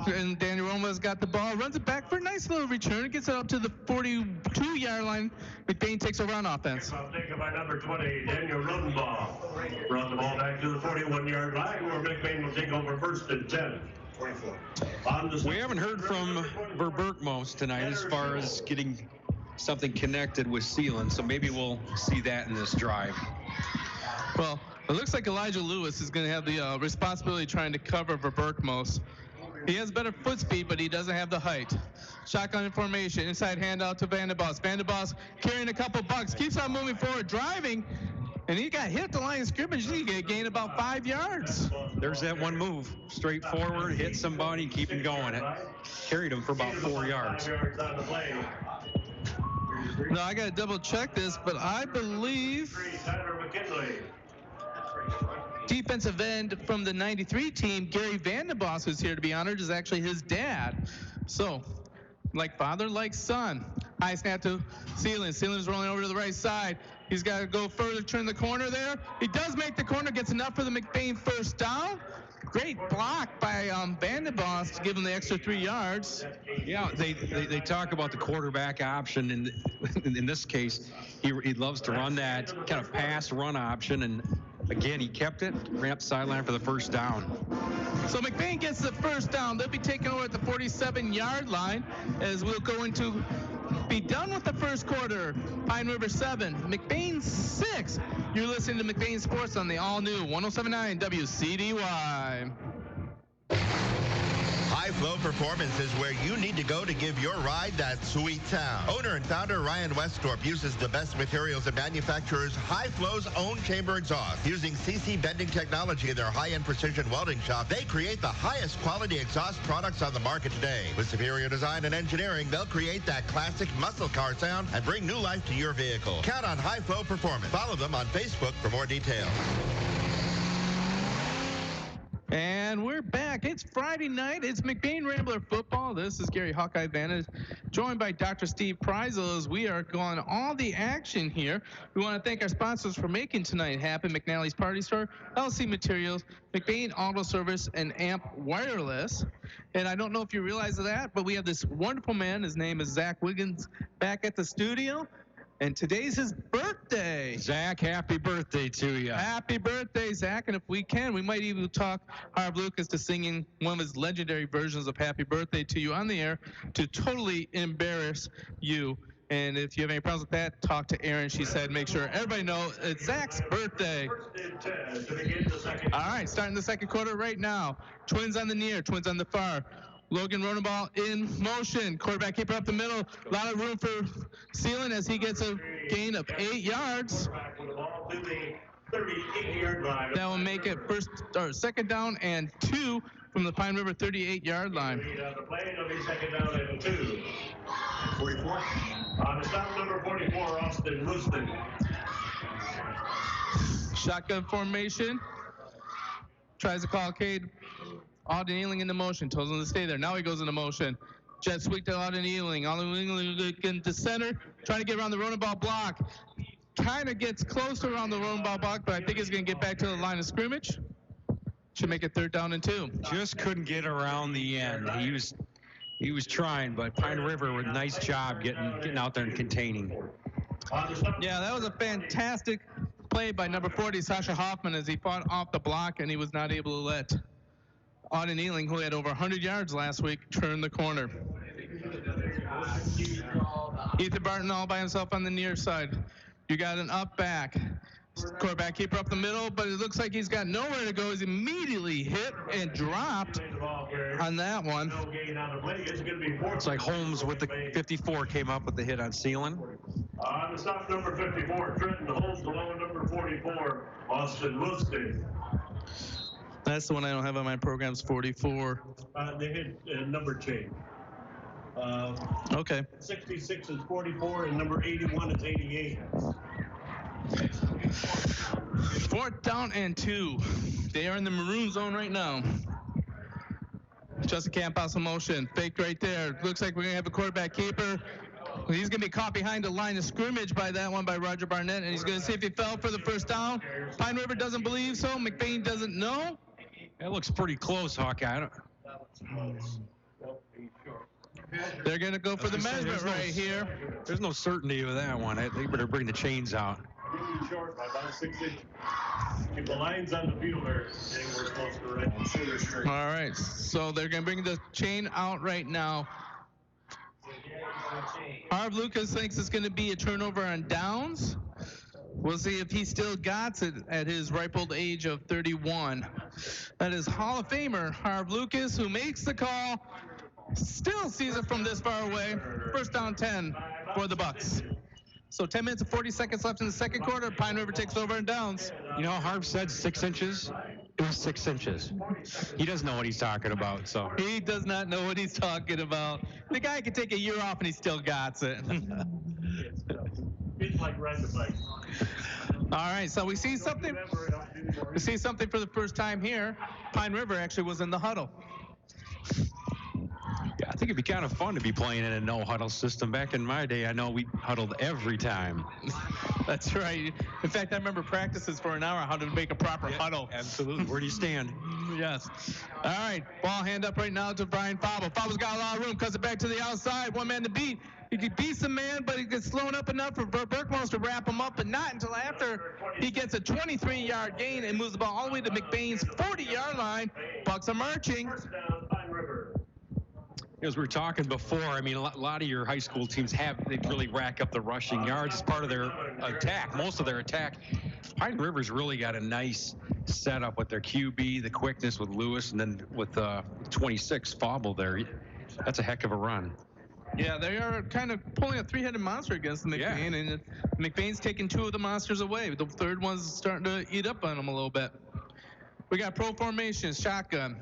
And Daniel Roma's got the ball, runs it back for a nice little return. It gets it up to the 42-yard line. McBain takes a run offense. Taken by number 20, Daniel Rodenbaugh. Brought the ball back to the 41-yard line where McBain will take over first and 10. 24. We haven't heard from Verberkmos tonight as far as getting something connected with Sealand, so maybe we'll see that in this drive. Well, it looks like Elijah Lewis is going to have the responsibility trying to cover for Verberkmos. He has better foot speed, but he doesn't have the height. Shotgun formation, inside handout to Vanderboss. Vanderboss carrying a couple bucks, keeps on moving forward, driving, and he got hit at the line of scrimmage. He gained about 5 yards. There's that one move, straight forward, hit somebody, keep him going. It carried him for about 4 yards. No, I got to double check this, but I believe defensive end from the 93 team, Gary Vandenboss, who's here to be honored, is actually his dad. So, like father, like son. High snap to Sealand. Sealand's rolling over to the right side. He's got to go further, turn the corner there. He does make the corner, gets enough for the McBain first down. Great block by Vandenboss to give him the extra 3 yards. Yeah, they talk about the quarterback option, and in this case, he loves to run that kind of pass-run option, and again, he kept it, ran up the sideline for the first down. So McBain gets the first down. They'll be taking over at the 47-yard line as we'll go into be done with the first quarter. Pine River 7, McBain 6. You're listening to McBain Sports on the all-new 107.9 WCDY. High Flow Performance is where you need to go to give your ride that sweet sound. Owner and founder Ryan Westorp uses the best materials and manufacturers High Flow's own chamber exhaust. Using CC bending technology in their high-end precision welding shop, they create the highest quality exhaust products on the market today. With superior design and engineering, they'll create that classic muscle car sound and bring new life to your vehicle. Count on High Flow Performance. Follow them on Facebook for more details. And we're back. It's Friday night. It's McBain Rambler football. This is Gary Hawkeye Vantage, joined by Dr. Steve Preisel as we are going all the action here. We want to thank our sponsors for making tonight happen: McNally's Party Store, LC Materials, McBain Auto Service, and AMP Wireless. And I don't know if you realize that, but we have this wonderful man. His name is Zach Wiggins back at the studio. And today's his birthday. Zach, happy birthday to you. Happy birthday, Zach. And if we can, we might even talk Harv Lucas to singing one of his legendary versions of Happy Birthday to you on the air to totally embarrass you. And if you have any problems with that, talk to Erin. She said make sure everybody knows it's Zach's birthday. All right, starting the second quarter right now. Twins on the near, Twins on the far. Logan Ronenball in motion. Quarterback keeper up the middle. A lot of room for Sealand as he gets a gain of 8 yards. That will make it second down and 2 from the Pine River 38-yard line. The play will be second down and 2. 44. On the stop, number 44, Austin Woodson. Shotgun formation. Tries to call Cade. Auden Ealing into motion. Tells him to stay there. Now he goes into motion. Jet sweep to Auden Ealing. Auden Ealing into center. Trying to get around the Ronenball block. Kind of gets closer around the Ronenball block, but I think he's going to get back to the line of scrimmage. Should make it 3rd down and 2. Just couldn't get around the end. He was trying, but Pine River with a nice job getting out there and containing. Yeah, that was a fantastic play by number 40, Sasha Hoffman, as he fought off the block, and he was not able to let Auden Ealing, who had over 100 yards last week, turn the corner. Ethan Barton all by himself on the near side. You got an up back. Quarterback keeper up the middle, but it looks like he's got nowhere to go. He's immediately hit and dropped on that one. It's like Holmes with the 54 came up with the hit on Sealand. On the stop, number 54, Trenton Holmes, along number 44, Austin Woodson. That's the one I don't have on my program's 44. They hit number change. Okay. 66 is 44, and number 81 is 88. 4th down and 2. They are in the maroon zone right now. Justin Campos in motion. Faked right there. Looks like we're going to have a quarterback keeper. He's going to be caught behind the line of scrimmage by that one by Roger Barnett, and he's going to see if he fell for the 1st down. Pine River doesn't believe so. McBain doesn't know. That looks pretty close, Hawkeye. They're going to go for the measurement right here. There's no certainty with that one. They better bring the chains out. Really short by about 6 inches. If the lines on the field are anywhere close to right. All right, so they're going to bring the chain out right now. Harv Lucas thinks it's going to be a turnover on downs. We'll see if he still got it at his ripe old age of 31. That is Hall of Famer Harv Lucas, who makes the call. Still sees it from this far away. 1st down 10 for the Bucks. So 10 minutes and 40 seconds left in the second quarter. Pine River takes over and downs. You know, Harv said 6 inches. It was 6 inches. He doesn't know what he's talking about. So he does not know what he's talking about. The guy could take a year off and he still got it. It's like riding a bike. All right, so we see something. We see something for the first time here. Pine River actually was in the huddle. Yeah, I think it'd be kind of fun to be playing in a no-huddle system. Back in my day, I know we huddled every time. That's right. In fact, I remember practices for an hour how to make a proper huddle. Absolutely. Where do you stand? Yes. All right, ball hand up right now to Brian Fable. Fable's got a lot of room, cuts it back to the outside. One man to beat. He could beat some man, but he gets slowed up enough for Berkmos to wrap him up, but not until after he gets a 23-yard gain and moves the ball all the way to McBain's 40-yard line. Bucks are marching. As we were talking before, I mean, a lot of your high school teams they really rack up the rushing yards as part of their attack, most of their attack. Pine River's really got a nice setup with their QB, the quickness with Lewis, and then with 26 Fauble there. That's a heck of a run. Yeah, they are kind of pulling a three-headed monster against the McBain, and McBain's taking two of the monsters away. The third one's starting to eat up on them a little bit. We got pro formation, shotgun.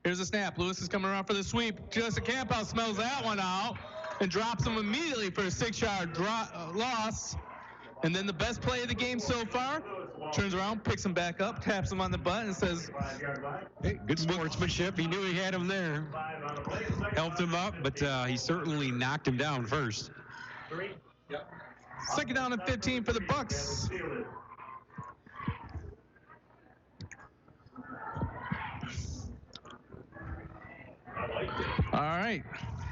Here's a snap. Lewis is coming around for the sweep. Justin Campout smells that one out and drops him immediately for a 6-yard loss. And then the best play of the game so far, turns around, picks him back up, taps him on the butt, and says, hey, good sportsmanship. He knew he had him there. Helped him up, but he certainly knocked him down first. Second down and 15 for the Bucks. All right,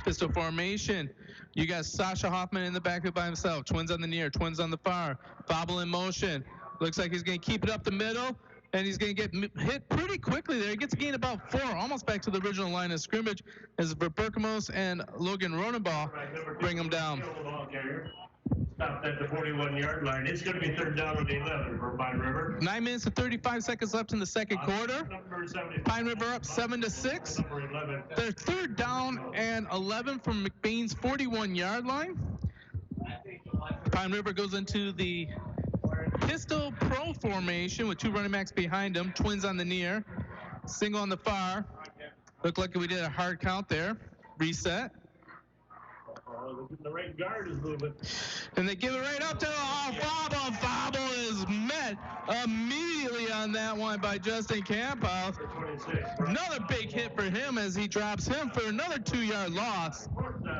pistol formation. You got Sasha Hoffman in the backfield by himself. Twins on the near, twins on the far. Fauble in motion. Looks like he's going to keep it up the middle, and he's going to get hit pretty quickly there. He gets a gain about 4, almost back to the original line of scrimmage, as Verberkamos and Logan Ronenbaugh bring him down. Stopped at the 41-yard line. It's going to be third down and 11 for Pine River. 9 minutes and 35 seconds left in the second quarter. Pine River up 7-6. They're third down and 11 from McBain's 41-yard line. Pine River goes into the pistol pro formation with 2 running backs behind them. Twins on the near, single on the far. Looked like we did a hard count there. Reset. The right guard is moving. And they give it right up to Fauble. Fauble is met immediately on that one by Justin Campout. Another big hit for him as he drops him for another 2-yard loss.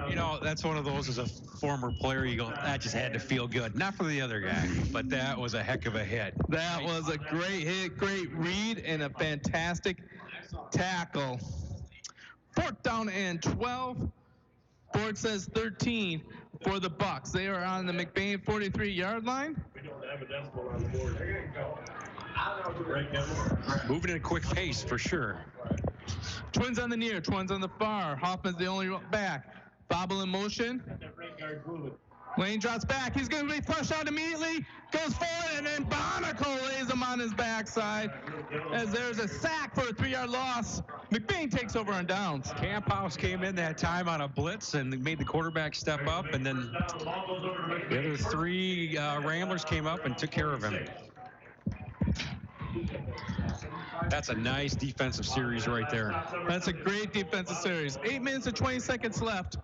You know, that's one of those as a former player, you go, that just had to feel good. Not for the other guy, but that was a heck of a hit. That was a great hit, great read, and a fantastic tackle. Fourth down and 12. Board says 13 for the Bucks. They are on the McBain 43-yard line. We don't have a decimal on the board. There you go. Moving at a quick pace for sure. Twins on the near, twins on the far. Hoffman's the only back. Fauble in motion. Lane drops back. He's going to be pushed out immediately. Goes forward, and then Barnacle lays him on his backside as there's a sack for a 3-yard loss. McBain takes over on downs. Camphouse came in that time on a blitz and made the quarterback step up, and then the other 3 Ramblers came up and took care of him. That's a nice defensive series right there. That's a great defensive series. 8 minutes and 20 seconds left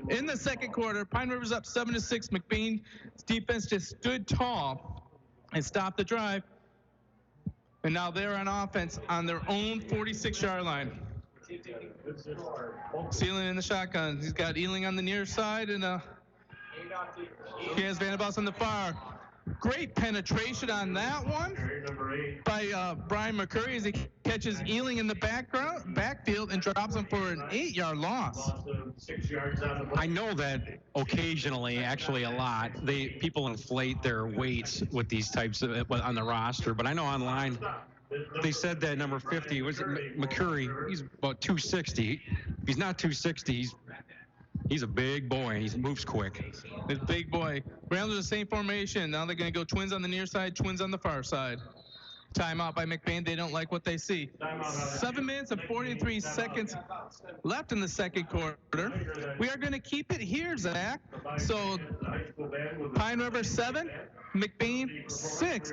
in the second quarter. Pine River's up 7-6. McBain's defense just stood tall and stopped the drive. And now they're on offense on their own 46-yard line. Sealing in the shotgun. He's got Ealing on the near side, and he has Vanderbilt on the far. Great penetration on that one by Brian McCurry as he catches Ealing in the backfield and drops him for an 8-yard loss. I know that occasionally, actually a lot, people inflate their weights with these types of on the roster, but I know online they said that number 50 was McCurry. He's about 260. He's not 260. He's a big boy, and he moves quick. This big boy. Ramblers the same formation. Now they're going to go twins on the near side, twins on the far side. Timeout by McBain. They don't like what they see. 7 minutes and 43 seconds left in the second quarter. We are going to keep it here, Zach. So Pine River 7, McBain 6.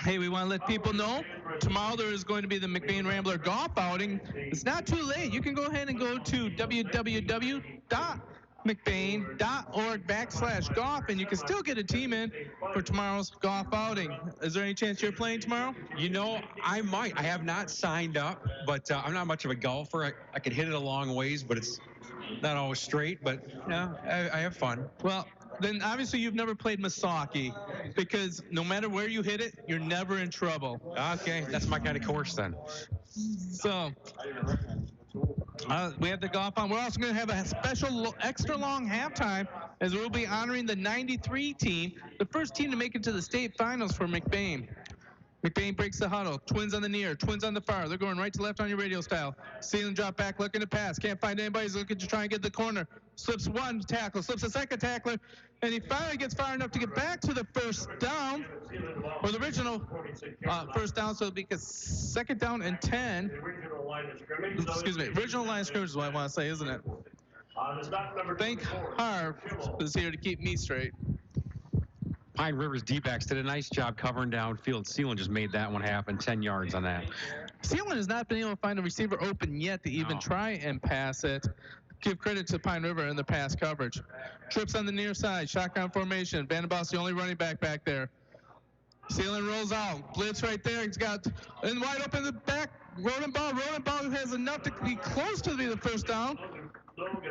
Hey, we want to let people know tomorrow there is going to be the McBain Rambler golf outing. It's not too late. You can go ahead and go to www.mcbain.org/golf, and you can still get a team in for tomorrow's golf outing. Is there any chance you're playing tomorrow? You know, I might. I have not signed up, but I'm not much of a golfer. I could hit it a long ways, but it's not always straight. But yeah, I have fun. Well, then obviously you've never played Misaki, because no matter where you hit it, you're never in trouble. Okay, that's my kind of course then. So we have the golf on. We're also going to have a special extra long halftime as we'll be honoring the 93 team, the first team to make it to the state finals for McBain. McBain breaks the huddle. Twins on the near, twins on the far. They're going right to left on your radio style. Ceiling drop back, looking to pass. Can't find anybody. He's looking to try and get the corner. Slips one tackle, slips a second tackler, and he finally gets far enough to get back to the first down, or the original first down, so it'll be a second down and 10. Excuse me, original line of scrimmage is what I want to say, isn't it? Thank Harv is here to keep me straight. Pine River's D-backs did a nice job covering downfield. Sealand just made that one happen, 10 yards on that. Sealand has not been able to find a receiver open yet to even try and pass it. Give credit to Pine River in the pass coverage. Trips on the near side, shotgun formation. Vandenbosch the only running back there. Sealand rolls out, blitz right there. He's got in wide open in the back. Rolling ball has enough to be close to be the first down.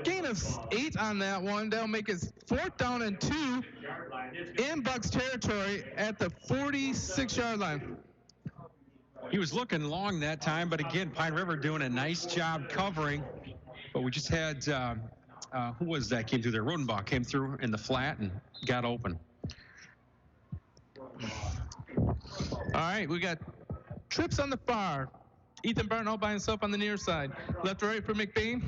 Gain of 8 on that one. That'll make it 4th down and 2 in Bucks territory at the 46-yard line. He was looking long that time, but again, Pine River doing a nice job covering. But we just had, who was that came through there? Rodenbach came through in the flat and got open. All right, we got trips on the far. Ethan Barton all by himself on the near side. Left to right for McBain.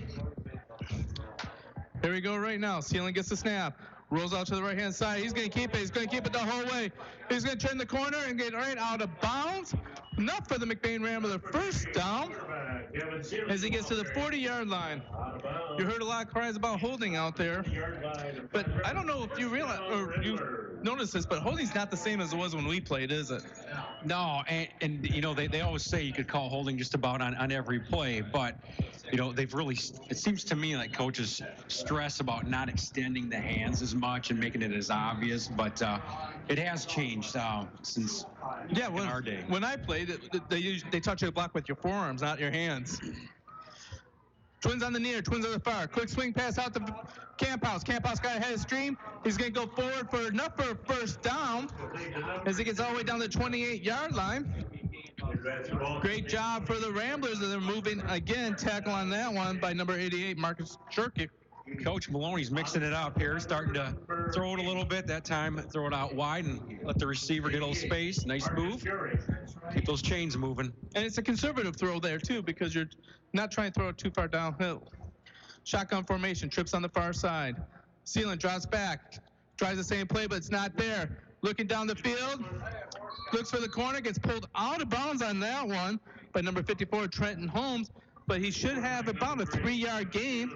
Here we go right now. Sealing gets the snap. Rolls out to the right-hand side. He's going to keep it. He's going to keep it the whole way. He's going to turn the corner and get right out of bounds. Enough for the McBain Rambler. First down as he gets to the 40-yard line. You heard a lot of cries about holding out there. But I don't know if you realize or you noticed this, but holding's not the same as it was when we played, is it? No, and you know, they always say you could call holding just about on every play, but you know, they've really, it seems to me like coaches stress about not extending the hands as much and making it as obvious, but it has changed since in our day. When I played, they touch your block with your forearms, not your hands. Twins on the near, twins on the far. Quick swing pass out to Camphouse. Camphouse got ahead of stream. He's going to go forward for enough for a first down as he gets all the way down the 28-yard line. Great job for the Ramblers, and they're moving again. Tackle on that one by number 88, Marcus Shurkick. Coach Maloney's mixing it up here, starting to throw it a little bit. That time, throw it out wide and let the receiver get a little space. Nice move. Keep those chains moving. And it's a conservative throw there, too, because you're not trying to throw it too far downhill. Shotgun formation, trips on the far side. Sealand drops back, tries the same play, but it's not there. Looking down the field, looks for the corner, gets pulled out of bounds on that one by number 54, Trenton Holmes, but he should have about a 3-yard gain.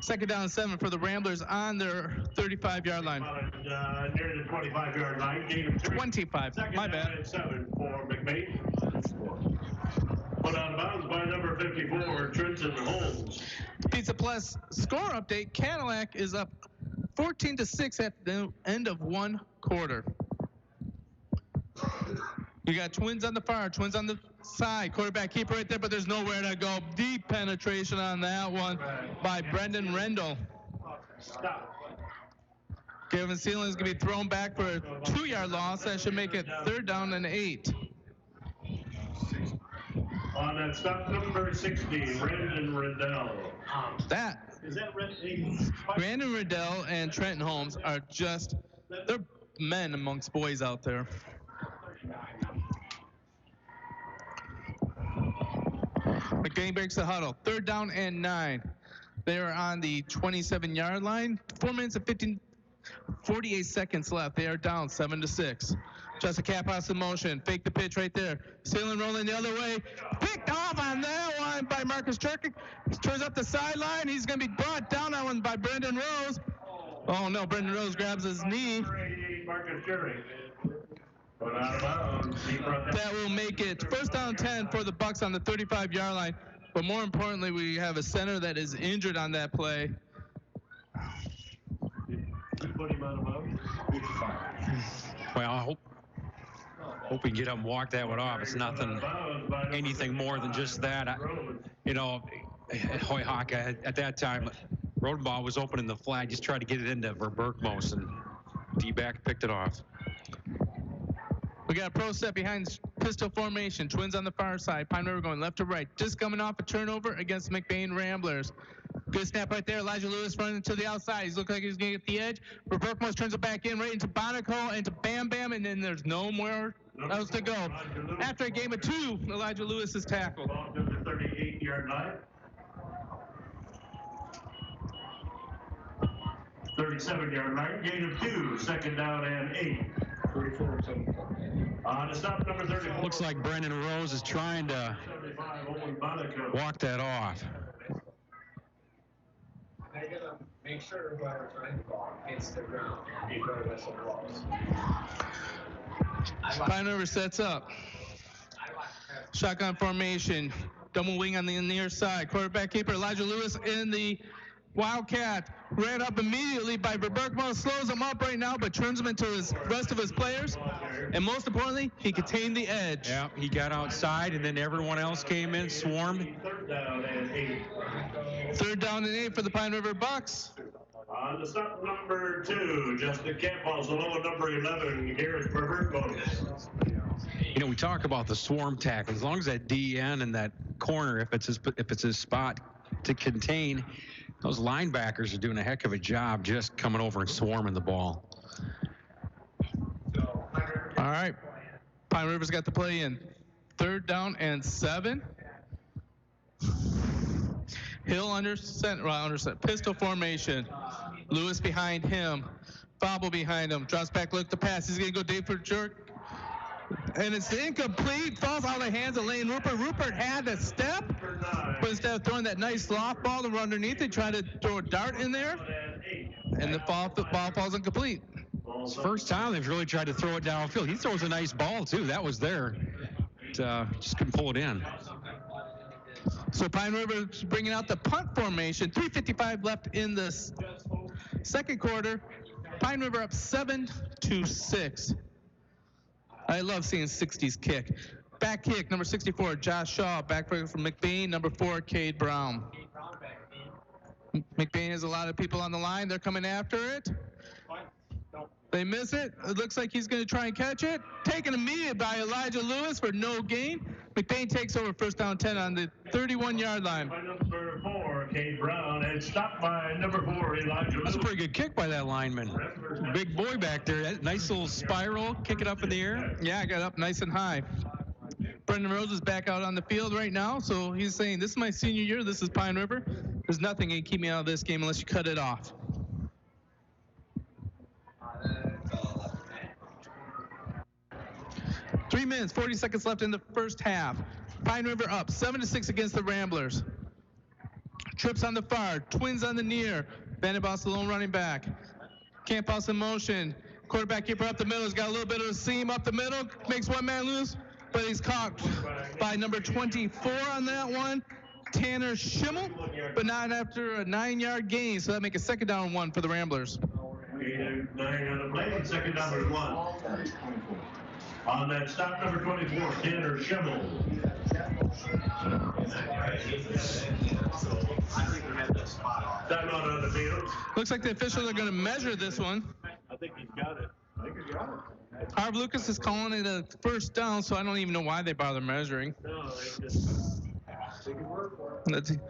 Second down and 7 for the Ramblers on their 35-yard line. Near the 25-yard line, gain of 3. 25, my bad. Second down and 7 for McBain. Put out of bounds by number 54, Trenton Holmes. Pizza Plus score update. Cadillac is up 14-6 at the end of one quarter. You got twins on the far, twins on the side. Quarterback keeper right there, but there's nowhere to go. Deep penetration on that one by Brendan Rendell. Kevin Sealand is going to be thrown back for a 2-yard loss. That should make it 3rd down and 8. On that stop, number 60, Brandon Riddell. Is that Brandon Riddell and Trenton Holmes are just, they're men amongst boys out there. McBain breaks the huddle. 3rd down and 9. They are on the 27-yard line. 4 minutes and 48 seconds left. They are down 7-6. Just a cap house in motion. Fake the pitch right there. Sealand rolling the other way. Picked off on that one by Marcus Turkic. Turns up the sideline. He's going to be brought down on one by Brendan Rose. Oh, no. Brendan Rose grabs his knee. Marcus Turkic. Put out of bounds. That will make it 1st down 10 for the Bucks on the 35-yard line. But more importantly, we have a center that is injured on that play. Put him out of bounds. Well, I hope we can get up and walk that one off. It's nothing, anything more than just that. You know, Hoy Haka at that time, Rodenbaugh was opening the flag, just tried to get it into Verberkmos, and D-back picked it off. We got a pro set behind pistol formation. Twins on the far side. Pine River going left to right. Just coming off a turnover against McBain Ramblers. Good snap right there. Elijah Lewis running to the outside. He's looking like he's going to get the edge. Berkmos turns it back in right into Bonico, into Bam Bam, and then there's no more else to go. After a game of 2, Elijah Lewis is tackled. Ball to the 38-yard line. 37-yard line, gain of 2, second down and 8. On the stop, number 34. Looks like Brendan Rose is trying to walk that off. They gotta make sure whoever's running the ball hits the ground before the whistle blows. Pine River sets up. Shotgun formation. Double wing on the near side. Quarterback keeper Elijah Lewis in the Wildcat. Ran up immediately by Berkmo. Slows him up right now, but turns him into his rest of his players. And most importantly, he contained the edge. Yeah, he got outside, and then everyone else came in, swarmed. Third down and 8. 3rd down and 8 for the Pine River Bucks. On the stop, number 2, Justin Campbell's alone, number 11, Garrett Berkmo. You know, we talk about the swarm tackle. As long as that DN and that corner, if it's his spot to contain, those linebackers are doing a heck of a job just coming over and swarming the ball. All right. Pine River's got the play in. 3rd down and 7. Hill under center, pistol formation. Lewis behind him. Fobble behind him. Drops back, look the pass. He's going to go deep for jerk. And it's incomplete. Falls out of the hands of Lane Rupert. Rupert had to step, but instead of throwing that nice loft ball to run underneath, they tried to throw a dart in there, and the ball falls incomplete. It's the first time they've really tried to throw it downfield. He throws a nice ball, too. That was there. Just couldn't pull it in. So Pine River's bringing out the punt formation. 3:55 left in the second quarter. Pine River up 7-6. I love seeing 60s kick. Back kick, number 64, Josh Shaw. Back from McBain, number 4, Cade Brown. McBain has a lot of people on the line. They're coming after it. They miss it. It looks like he's going to try and catch it. Taken immediately by Elijah Lewis for no gain. McBain takes over 1st down 10 on the 31-yard line. By number 4, Cade Brown, and stopped by number 4, Elijah Lewis. That's a pretty good kick by that lineman. Big boy back there. That nice little spiral, kick it up in the air. Yeah, got up nice and high. Brendan Rose is back out on the field right now, so he's saying, this is my senior year. This is Pine River. There's nothing that can keep me out of this game unless you cut it off. Three minutes, 40 seconds left in the first half. Pine River up 7-6 against the Ramblers. Trips on the far, Twins on the near. Vandenbos the lone running back. Campos in motion. Quarterback keeper up the middle. He's got a little bit of a seam up the middle. Makes one man loose, but he's caught by number 24 on that one. Tanner Schimmel, but not after a 9-yard gain. So that make a 2nd down and 1 for the Ramblers. 9 on the play, 2nd down and 1. On that stop, number 24, Tanner Schimmel. Timeout on the field. Looks like the officials are going to measure this one. I think he's got it. Harv Lucas is calling it a 1st down, so I don't even know why they bother measuring. No, they just take your word for it.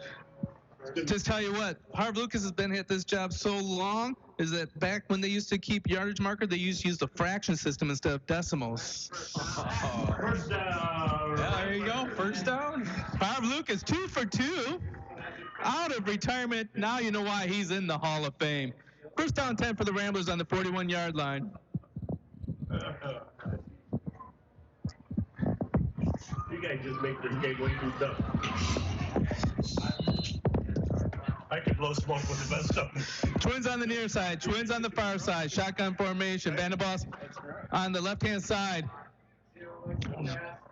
Just tell you what, Harv Lucas has been at this job so long, is that back when they used to keep yardage marker, they used to use the fraction system instead of decimals. First down. Yeah, there you go. 1st down. Harv Lucas, 2 for 2. Out of retirement. Now you know why he's in the Hall of Fame. 1st down 10 for the Ramblers on the 41-yard line. You guys just make this game way too tough. I could blow smoke with the best of them. Twins on the near side, Twins on the far side. Shotgun formation. Vandenbos on the left-hand side.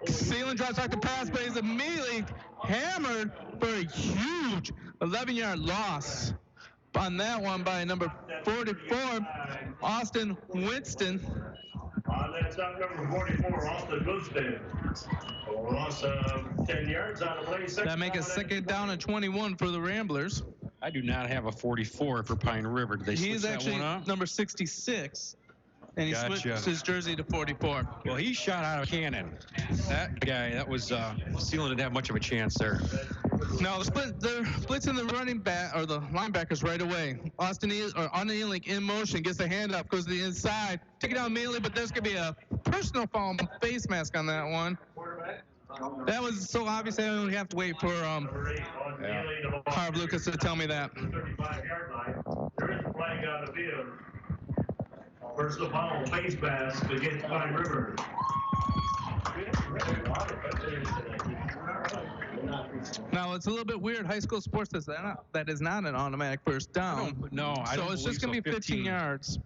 Sealand drops back to pass, but he's immediately hammered for a huge 11-yard loss on that one by number 44, Austin Winston. On that stop, number 44, Austin Winston. Loss of 10 yards on the play. That make a 2nd down and 21 for the Ramblers. I do not have a 44 for Pine River. Did they switch He's that actually one up? number 66, and he switched his jersey to 44. Well, he shot out of a cannon. That guy, that was Sealand didn't have much of a chance there. Now they're blitzing the running back or the linebackers right away. Austin Ealing in motion, gets the hand up, goes to the inside, take it down immediately, but there's gonna be a personal foul on face mask on that one. That was so obvious. I don't have to wait for Harv Lucas to tell me that. 35-yard line. There is a flag on the field. Personal foul, face mask against Pine River. Now it's a little bit weird. High school sports says that is not an automatic first down. I don't So it's just believe going to be 15 yards.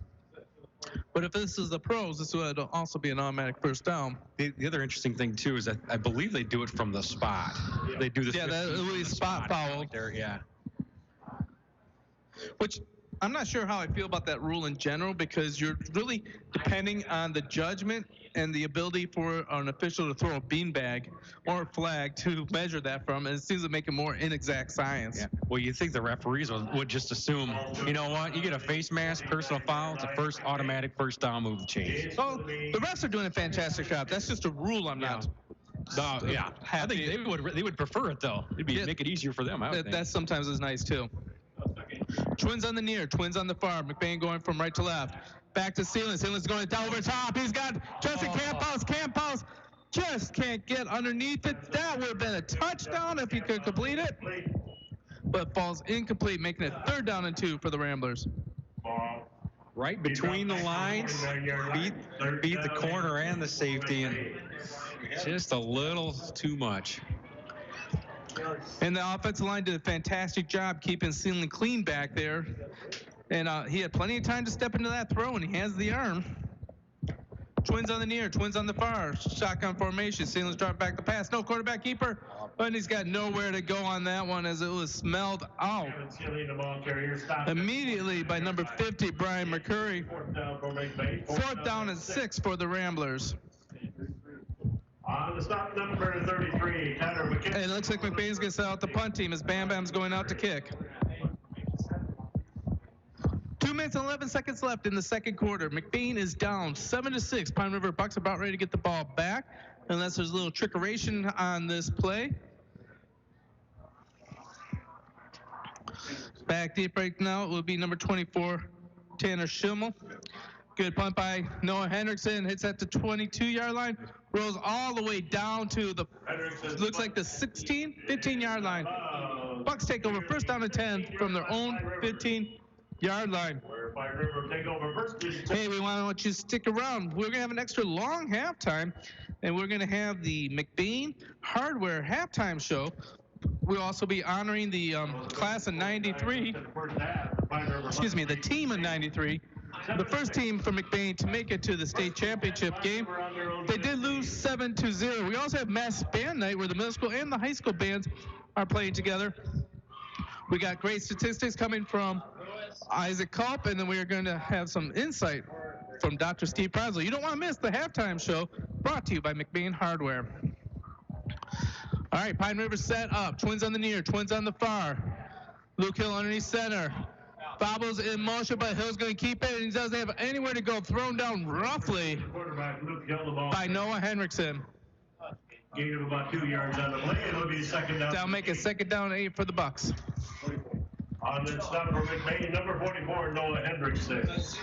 But if this is the pros, this would also be an automatic first down. The other interesting thing too is that I believe they do it from the spot. They do this. Yeah, that will be spot foul. There, yeah. Which I'm not sure how I feel about that rule in general, because you're really depending on the judgment and the ability for an official to throw a beanbag or a flag to measure that from, and it seems to make it more inexact science. Yeah. Well, you think the referees would just assume, you know what, you get a face mask, personal foul, it's a first automatic first down move change. So the refs are doing a fantastic job. That's just a rule I'm not. Yeah, I think they would prefer it though. It'd make it easier for them. That sometimes is nice too. Twins on the near, twins on the far. McBain going from right to left. Back to Sealand. Sealand's going down over top. He's got Justin Campos. Campos just can't get underneath it. That would have been a touchdown if he could complete it. But falls incomplete, making it 3rd down and 2 for the Ramblers. Right between the lines, beat the corner and the safety, and just a little too much. And the offensive line did a fantastic job keeping Sealand clean back there. And he had plenty of time to step into that throw, and he has the arm. Twins on the near, twins on the far. Shotgun formation. Sealand's dropped back the pass. No quarterback keeper. But he's got nowhere to go on that one as it was smelled out immediately by number 50, Brian McCurry. 4th down and 6 for the Ramblers. On the stop number 33, Tanner McKinnon. And it looks like McBain's going to set out the punt team as Bam Bam's going out to kick. 2 minutes and 11 seconds left in the second quarter. McBain is down 7-6. Pine River Bucks about ready to get the ball back, unless there's a little trickeration on this play. Back deep right now, it will be number 24, Tanner Schimmel. Good punt by Noah Hendrickson. Hits at the 22-yard line. Rolls all the way down to the, looks like the 15-yard line. Bucks take over 1st down and 10 from their own 15-yard line. Hey, we want you to stick around. We're going to have an extra long halftime, and we're going to have the McBain Hardware halftime show. We'll also be honoring the class of 93, the team of 93. The first team from McBain to make it to the state championship game. They did lose 7-0. We also have mass band night where the middle school and the high school bands are playing together. We got great statistics coming from Isaac Culp, and then we are going to have some insight from Dr. Steve Presley. You don't want to miss the halftime show, brought to you by McBain Hardware. All right, Pine River set up. Twins on the near, twins on the far. Luke Hill underneath center. Bobbles in motion, but Hill's going to keep it, and he doesn't have anywhere to go. Thrown down roughly by Noah Hendrickson. Gain of about 2 yards on the play. It'll be 2nd down. That'll make it 2nd down and 8 for the Bucks. On the stop for McBain, number 44, Noah Hendrickson.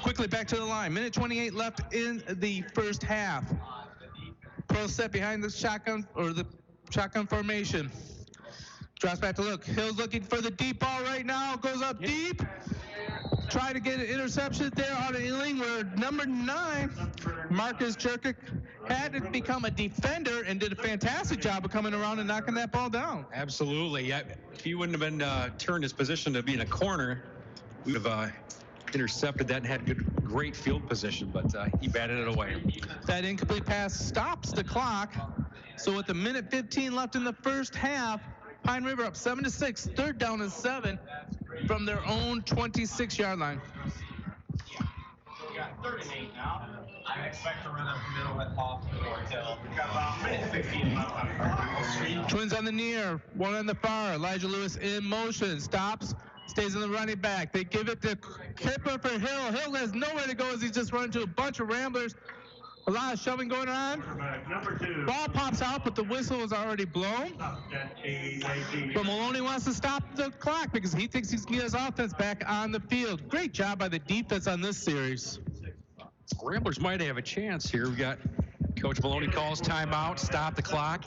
Quickly back to the line. Minute 28 left in the first half. Pro set behind the shotgun formation. Drops back to look. Hill's looking for the deep ball right now. Goes up deep. Try to get an interception there on an Ealing where number 9, Marcus Jerkic, had to become a defender and did a fantastic job of coming around and knocking that ball down. Absolutely. Yeah, if he wouldn't have been turned his position to be in a corner, we would have intercepted that and had great field position, but he batted it away. That incomplete pass stops the clock. So with a minute 15 left in the first half, Pine River up 7-6, 3rd down and 7 from their own 26-yard line. So we got 38 now. I expect to run up the middle at off the North Hill. We've got about a minute 15 left on the clock. Twins on the near, one on the far. Elijah Lewis in motion, stops, stays in the running back. They give it to Kipper for Hill. Hill has nowhere to go as he's just run into a bunch of Ramblers. A lot of shoving going on. Quarterback number 2. Ball pops out, but the whistle is already blown. But Maloney wants to stop the clock because he thinks he's getting his offense back on the field. Great job by the defense on this series. Ramblers might have a chance here. We got Coach Maloney calls timeout, stop the clock.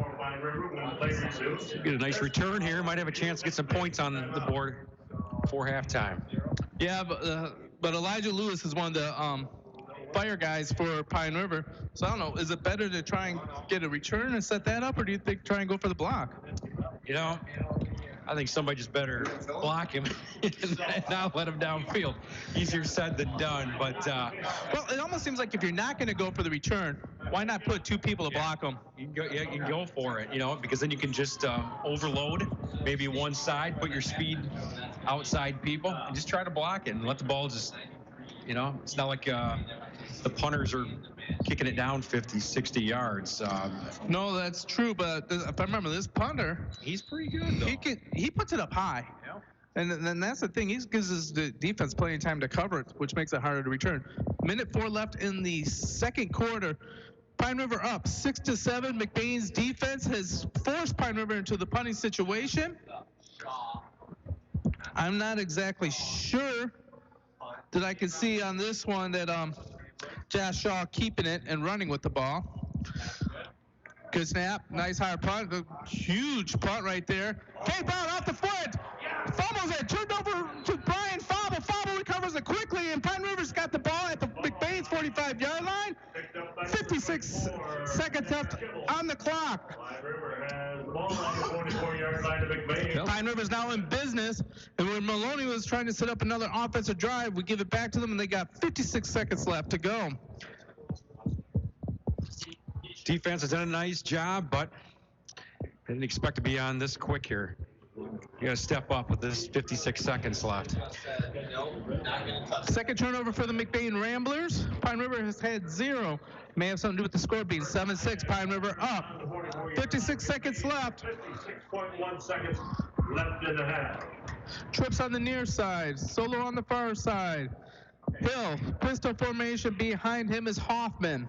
Get a nice return here. Might have a chance to get some points on the board before halftime. Yeah, but Elijah Lewis is one of the fire guys for Pine River. So I don't know, is it better to try and get a return and set that up, or do you think try and go for the block? You know, I think somebody just better block him and not let him downfield. Easier said than done, but... well, it almost seems like if you're not going to go for the return, why not put 2 people to block them? You can go for it, you know, because then you can just overload maybe one side, put your speed outside people, and just try to block it and let the ball just, you know, it's not like the punters are kicking it down 50, 60 yards. No, that's true, but if I remember this punter, he's pretty good, though. He puts it up high. Yeah. And then that's the thing. He gives his defense plenty of time to cover it, which makes it harder to return. Minute 4 left in the second quarter. Pine River up 6-7. McBain's defense has forced Pine River into the punting situation. I'm not exactly sure that I can see on this one that Josh Shaw keeping it and running with the ball. Good snap, nice high punt, huge punt right there. K. Brown off the foot, fumbles it, turned over to Brian Fable. Fable recovers it quickly, and Pine River's got the ball at the McBain's 45-yard line. 56 seconds left on the clock. Pine River's now in business, and when Maloney was trying to set up another offensive drive, we give it back to them, and they got 56 seconds left to go. Defense has done a nice job, but didn't expect to be on this quick here. You got to step up with this 56 seconds left. Second turnover for the McBain Ramblers. Pine River has had 0. May have something to do with the score being 7-6. Pine River up. 56 seconds left. 56.1 seconds left in the half. Trips on the near side. Solo on the far side. Hill, pistol formation. Behind him is Hoffman.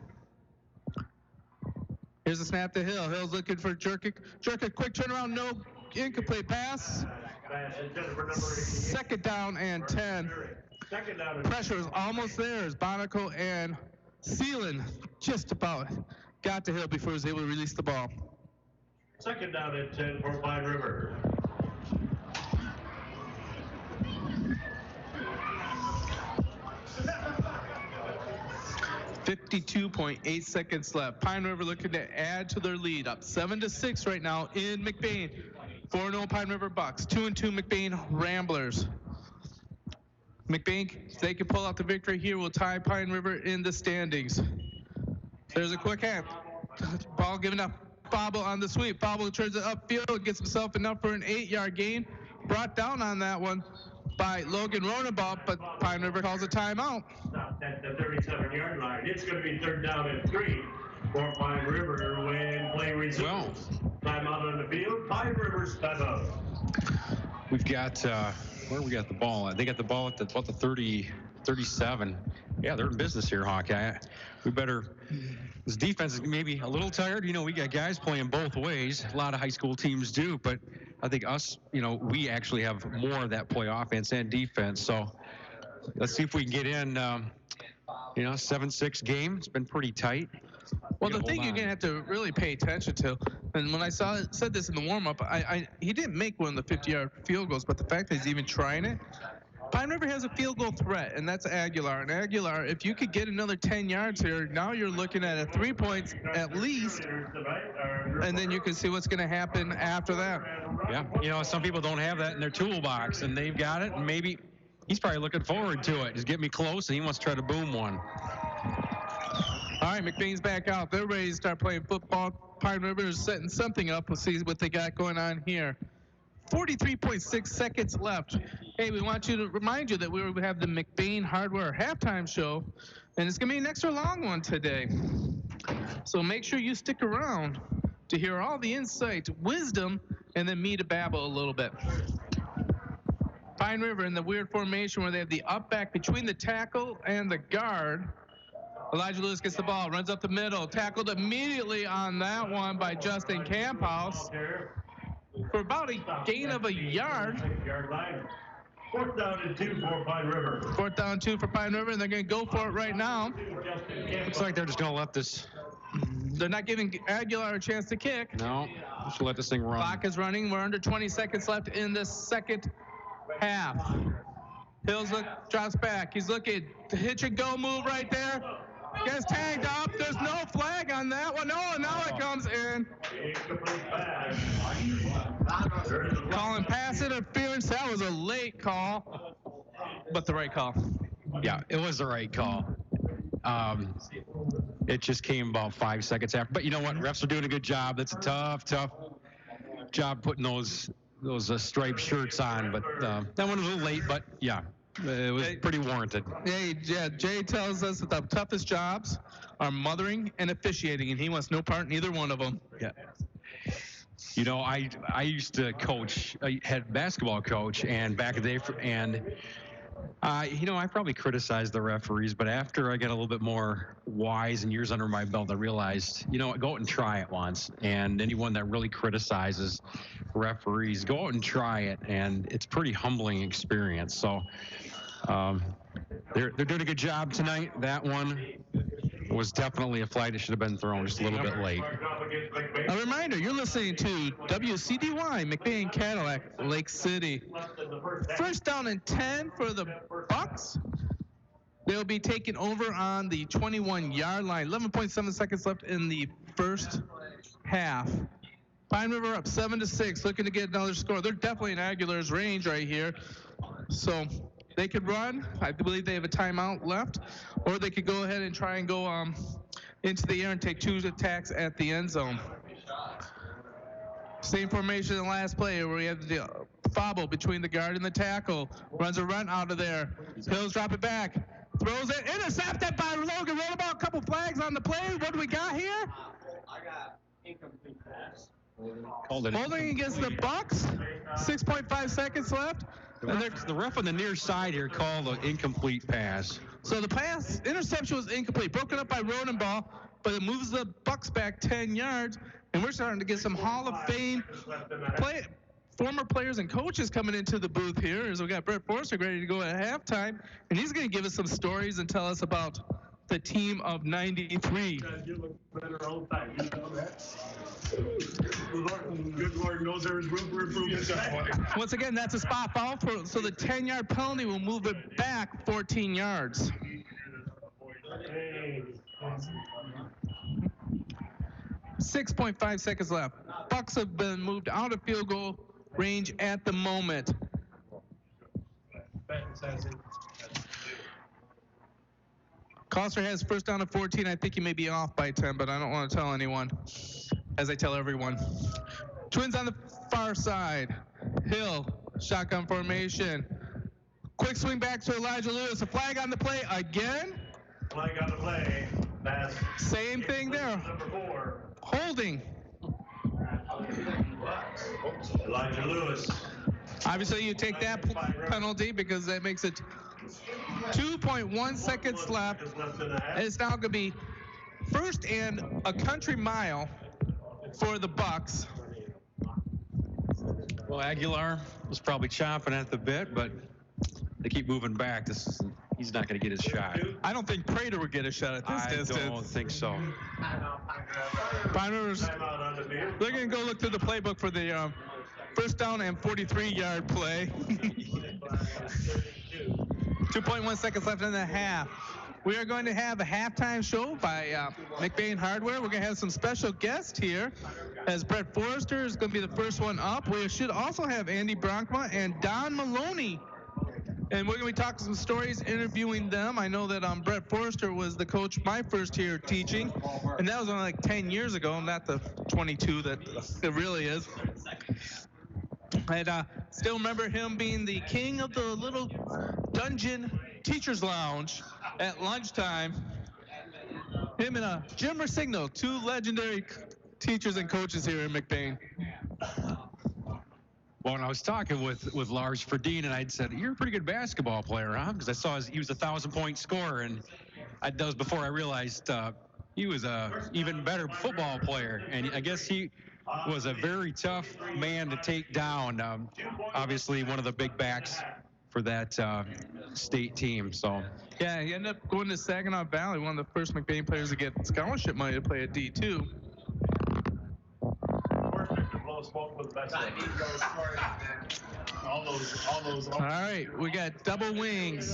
Here's a snap to Hill. Hill's looking for Jerkic. Jerkic, quick turnaround, no incomplete pass. Second down and 10. Pressure is almost there as Bonico and Seelan just about got to Hill before he was able to release the ball. Second down and 10 for Pine River. .8 seconds left. Pine River looking to add to their lead, up 7-6 right now in McBain. 4-0 Pine River Bucks, 2-2 McBain Ramblers. McBain, if they can pull out the victory here, will tie Pine River in the standings. There's a quick hand. Ball given up. Fable on the sweep. Fable turns it upfield, gets himself enough for an 8-yard gain. Brought down on that one by Logan Ronabaugh, but Pine River calls a timeout. Stopped at the 37-yard line. It's going to be third down and 3 for Pine River when play resumes. Timeout on the field. Pine River's timeout. We've got, where we got the ball at? They got the ball at about the 37. Yeah, they're in business here, Hawkeye. We better, this defense is maybe a little tired. You know, we got guys playing both ways. A lot of high school teams do, but I think us, you know, we actually have more of that play offense and defense. So let's see if we can get in, 7-6 game. It's been pretty tight. Well, the thing you're going to have to really pay attention to, and when I said this in the warm-up, he didn't make one of the 50-yard field goals, but the fact that he's even trying it, Pine River has a field goal threat, and that's Aguilar. And Aguilar, if you could get another 10 yards here, now you're looking at a 3 points at least, and then you can see what's going to happen after that. Yeah, you know, some people don't have that in their toolbox, and they've got it, and maybe he's probably looking forward to it. Just get me close, and he wants to try to boom one. All right, McBain's back out. They're ready to start playing football. Pine River is setting something up. We'll see what they got going on here. 43.6 seconds left. Hey, we want you to remind you that we have the McBain Hardware halftime show, and it's going to be an extra long one today. So make sure you stick around to hear all the insight, wisdom, and then me to babble a little bit. Pine River in the weird formation where they have the up back between the tackle and the guard. Elijah Lewis gets the ball, runs up the middle, tackled immediately on that one by Justin Camphouse for about a gain of a yard. 4th down and 2 for Pine River. 4th down 2 for Pine River, and they're going to go for it right now. Looks like they're just going to let this. They're not giving Aguilar a chance to kick. No, just let this thing run. Clock is running. We're under 20 seconds left in the second half. Hills drops back. He's looking to hitch and go move right there. Gets tagged up. There's no flag on that one. No, now it comes in. Calling pass interference. That was a late call, but the right call. Yeah, it was the right call. It just came about 5 seconds after. But you know what? Refs are doing a good job. That's a tough job putting those striped shirts on. But that one was a little late. But yeah, it was pretty warranted. Yeah, Jay tells us that the toughest jobs are mothering and officiating, and he wants no part in either one of them. Yeah. You know, I used to coach, head basketball coach, and back in the day, you know, I probably criticized the referees, but after I got a little bit more wise and years under my belt, I realized, you know, go out and try it once. And anyone that really criticizes referees, go out and try it, and it's a pretty humbling experience. So they're doing a good job tonight. That one was definitely a flag that should have been thrown just a little bit late. A reminder, you're listening to WCDY, McBain Cadillac, Lake City. 1st down and 10 for the Bucks. They'll be taken over on the 21-yard line. 11.7 seconds left in the first half. Pine River up 7-6, looking to get another score. They're definitely in Aguilar's range right here. So they could run. I believe they have a timeout left. Or they could go ahead and try and go into the air and take 2 attacks at the end zone. Same formation in the last play where we have the fobble between the guard and the tackle. Runs a run out of there. Hills drop it back. Throws it. Intercepted by Logan. Roll about a couple flags on the play. What do we got here? I got incomplete pass. Holding against the Bucks. 6.5 seconds left. The ref on the near side here called an incomplete pass. So the pass interception was incomplete, broken up by Rodenbaugh, but it moves the Bucks back 10 yards, and we're starting to get some Hall of Fame former players and coaches coming into the booth here. As we got Brett Forster ready to go at halftime, and he's going to give us some stories and tell us about the team of '93. You look better all the time. You know that? Good Lord knows there's room for improvement. Once again, that's a spot foul, so the 10-yard penalty will move it back 14 yards. 6.5 seconds left. Bucks have been moved out of field goal range at the moment. Coster has 1st down at 14. I think he may be off by 10, but I don't want to tell anyone, as I tell everyone. Twins on the far side. Hill, shotgun formation. Quick swing back to Elijah Lewis. A flag on the play again. Flag on the play. Pass. Same thing there. Number 4. Holding. Elijah Lewis. Obviously, you take that penalty because that makes it 2.1 seconds left. It's now going to be 1st and a country mile for the Bucks. Well, Aguilar was probably chomping at the bit, but they keep moving back. He's not going to get his shot. I don't think Prater would get a shot at this distance. I don't think so. Pine River's, they're going to go look through the playbook for the 1st down and 43-yard play. 2.1 seconds left in the half. We are going to have a halftime show by McBain Hardware. We're going to have some special guests here, as Brett Forrester is going to be the first one up. We should also have Andy Bronkma and Don Maloney. And we're going to be talking some stories, interviewing them. I know that Brett Forrester was the coach my first year teaching, and that was only like 10 years ago, not the 22 that it really is. I still remember him being the king of the little dungeon teacher's lounge at lunchtime. Him and Jim Rosignol, 2 legendary teachers and coaches here in McBain. Well, when I was talking with Lars Ferdine, and I'd said, "You're a pretty good basketball player, huh?" Because I saw he was a 1,000-point scorer, and that was before I realized he was a even better football player, and I guess he was a very tough man to take down. Obviously, one of the big backs for that state team. So yeah, he ended up going to Saginaw Valley, one of the first McBain players to get scholarship money to play at D2. All right, we got double wings,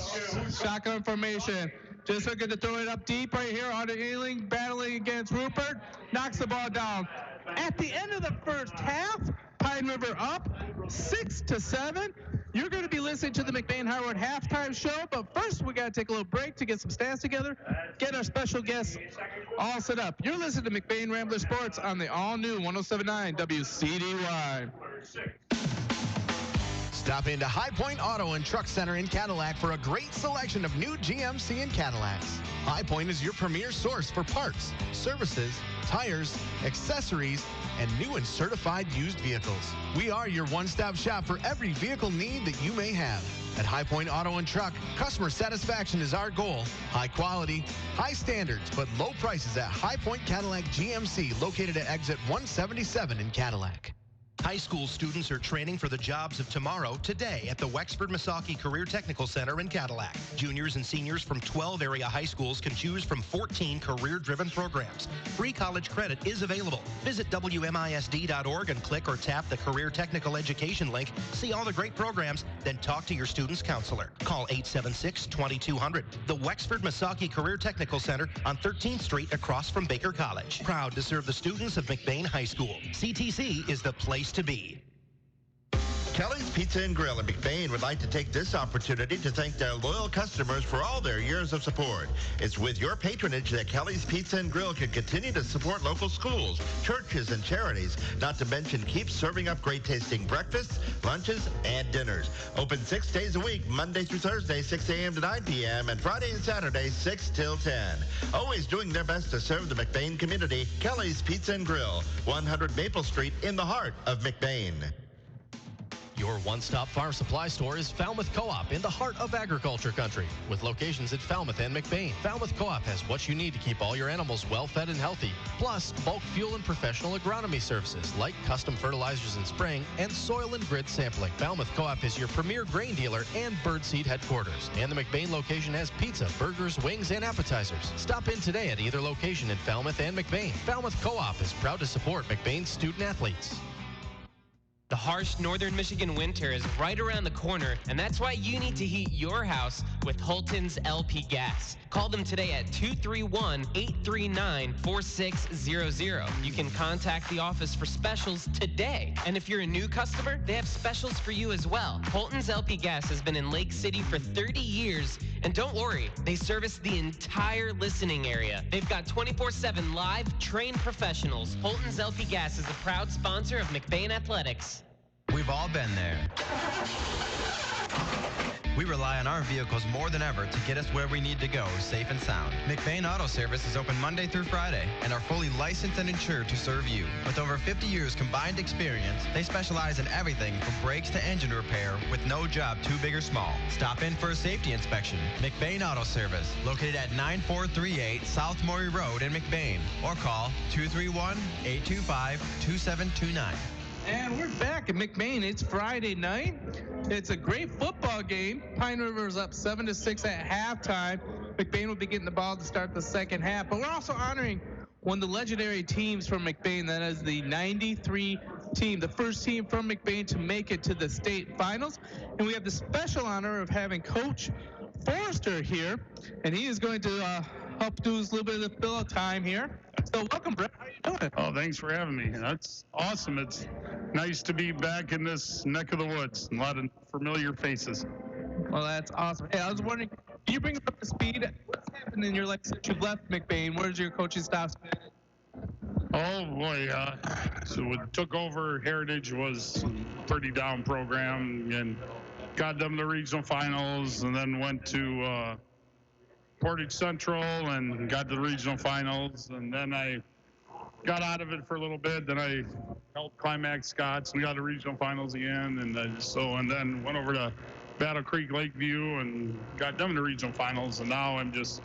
shotgun formation. Just looking to throw it up deep right here. Otter Ealing battling against Rupert, knocks the ball down. At the end of the first half, Pine River up 6-7. You're going to be listening to the McBain Harvard halftime show, but first we got to take a little break to get some stats together, get our special guests all set up. You're listening to McBain Rambler Sports on the all-new 107.9 Wcdy. Stop into High Point Auto and Truck Center in Cadillac for a great selection of new GMC and Cadillacs. High Point is your premier source for parts, services, tires, accessories, and new and certified used vehicles. We are your one-stop shop for every vehicle need that you may have. At High Point Auto and Truck, customer satisfaction is our goal. High quality, high standards, but low prices at High Point Cadillac GMC, located at exit 177 in Cadillac. High school students are training for the jobs of tomorrow today at the Wexford-Missaukee Career Technical Center in Cadillac. Juniors and seniors from 12 area high schools can choose from 14 career-driven programs. Free college credit is available. Visit WMISD.org and click or tap the Career Technical Education link. See all the great programs, then talk to your student's counselor. Call 876-2200. The Wexford-Missaukee Career Technical Center on 13th Street across from Baker College. Proud to serve the students of McBain High School. CTC is the place to be. Kelly's Pizza and Grill in McBain would like to take this opportunity to thank their loyal customers for all their years of support. It's with your patronage that Kelly's Pizza and Grill can continue to support local schools, churches, and charities, not to mention keep serving up great tasting breakfasts, lunches, and dinners. Open 6 days a week, Monday through Thursday, 6 a.m. to 9 p.m., and Friday and Saturday, 6 till 10. Always doing their best to serve the McBain community, Kelly's Pizza and Grill, 100 Maple Street in the heart of McBain. Your one-stop farm supply store is Falmouth Co-op in the heart of agriculture country. With locations at Falmouth and McBain, Falmouth Co-op has what you need to keep all your animals well-fed and healthy, plus bulk fuel and professional agronomy services like custom fertilizers and spraying and soil and grid sampling. Falmouth Co-op is your premier grain dealer and birdseed headquarters. And the McBain location has pizza, burgers, wings, and appetizers. Stop in today at either location in Falmouth and McBain. Falmouth Co-op is proud to support McBain's student athletes. The harsh northern Michigan winter is right around the corner, and that's why you need to heat your house with Holton's LP Gas. Call them today at 231-839-4600. You can contact the office for specials today. And if you're a new customer, they have specials for you as well. Holton's LP Gas has been in Lake City for 30 years, and don't worry, they service the entire listening area. They've got 24/7 live, trained professionals. Holton's LP Gas is a proud sponsor of McBain Athletics. We've all been there. We rely on our vehicles more than ever to get us where we need to go, safe and sound. McBain Auto Service is open Monday through Friday and are fully licensed and insured to serve you. With over 50 years combined experience, they specialize in everything from brakes to engine repair with no job too big or small. Stop in for a safety inspection. McBain Auto Service, located at 9438 South Maury Road in McBain, or call 231-825-2729. And we're back at McBain. It's Friday night. It's a great football game. Pine River is up 7-6 at halftime. McBain will be getting the ball to start the second half. But we're also honoring one of the legendary teams from McBain. That is the 93 team, the first team from McBain to make it to the state finals. And we have the special honor of having Coach Forrester here. And he is going to help do a little bit of the fill-out time here. So welcome, Brett. How are you doing? Oh, thanks for having me. That's awesome. It's nice to be back in this neck of the woods. A lot of familiar faces. Well, that's awesome. Hey, I was wondering, can you bring us up to speed? What's happened in your life since you've left McBain? Where's your coaching staff been? Oh, boy. So what took over Heritage was a pretty down program and got them to the regional finals, and then went to Portage Central and got to the regional finals, and then I got out of it for a little bit. Then I helped Climax Scots and got to regional finals again, and then went over to Battle Creek Lakeview and got them to regional finals, and now I'm just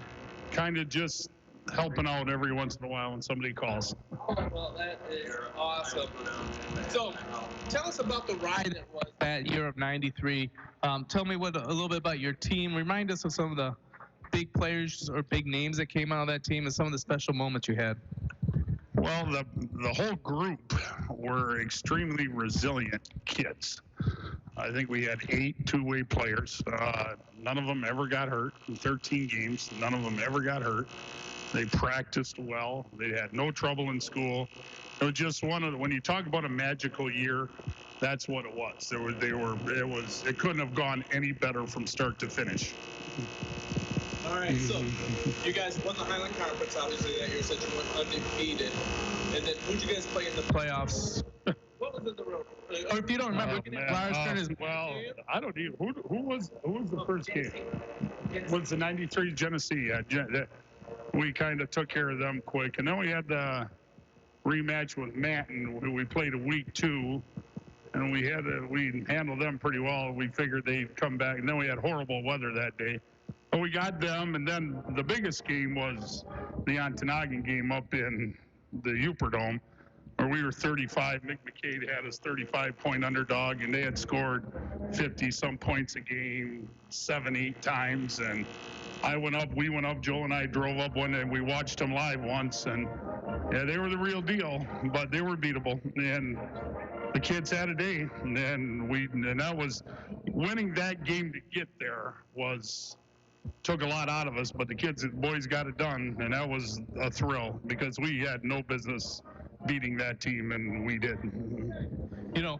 kind of just helping out every once in a while when somebody calls. Well, that is awesome. So, tell us about the ride that was that year of '93. Tell me a little bit about your team. Remind us of some of the big players or big names that came out of that team and some of the special moments you had. Well, the whole group were extremely resilient kids. I think we had 8 two-way players. None of them ever got hurt in 13 games. None of them ever got hurt. They practiced well. They had no trouble in school. It was just when you talk about a magical year, that's what it was. It couldn't have gone any better from start to finish. All right, so you guys won the Highland Conference, obviously, that year, so you went undefeated. And then who'd you guys play in the playoffs? What was in the road? Or if you don't remember, well, I don't even. Who was the first game? Was the '93 Genesee? We kind of took care of them quick, and then we had the rematch with Manton, who we played a week 2, and we handled them pretty well. We figured they'd come back, and then we had horrible weather that day. But we got them, and then the biggest game was the Ontonagon game up in the Uperdome, where we were 35. Mick McCade had us 35-point underdog, and they had scored 50-some points a game 7-8 times. And we went up, Joel and I drove up one day, and we watched them live once, and yeah, they were the real deal, but they were beatable. And the kids had a day, and that was winning that game to get there took a lot out of us, but the boys got it done, and that was a thrill because we had no business beating that team, and we did. You know,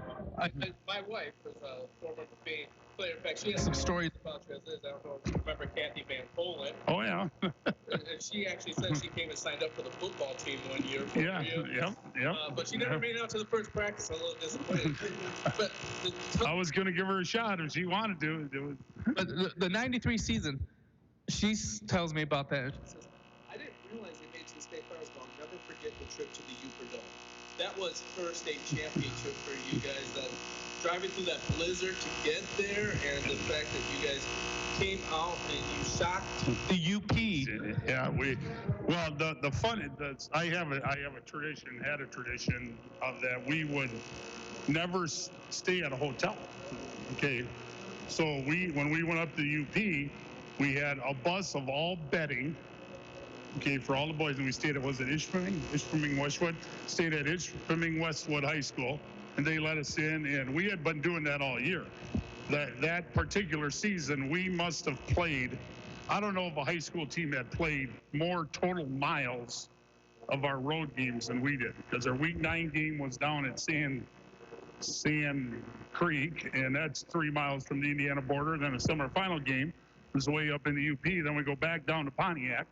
my wife was a former McBain player. In fact, she has some stories about you as is. I don't know if you remember Kathy Van Polen. Oh, yeah. And she actually said she came and signed up for the football team one year. Yeah. But she never made it out to the first practice. I'm a little disappointed. But I was going to give her a shot if she wanted to. But the '93 season, she tells me about that. She says, I didn't realize they made it to the state finals, but I'll never forget the trip to the Uperdome. That was her state championship for you guys. That driving through that blizzard to get there, and the fact that you guys came out and you shocked the UP. Yeah, the fun. I have a tradition. Had a tradition of that we would never stay at a hotel. Okay, so when we went up to the UP, we had a bus of all bedding, okay, for all the boys, and we stayed at, was it Ishpeming Westwood? Stayed at Ishpeming Westwood High School, and they let us in, and we had been doing that all year. That particular season, we must have played, I don't know if a high school team had played more total miles of our road games than we did, because our week 9 game was down at Sand Creek, and that's 3 miles from the Indiana border. Then a semifinal game was way up in the UP. Then we go back down to Pontiac.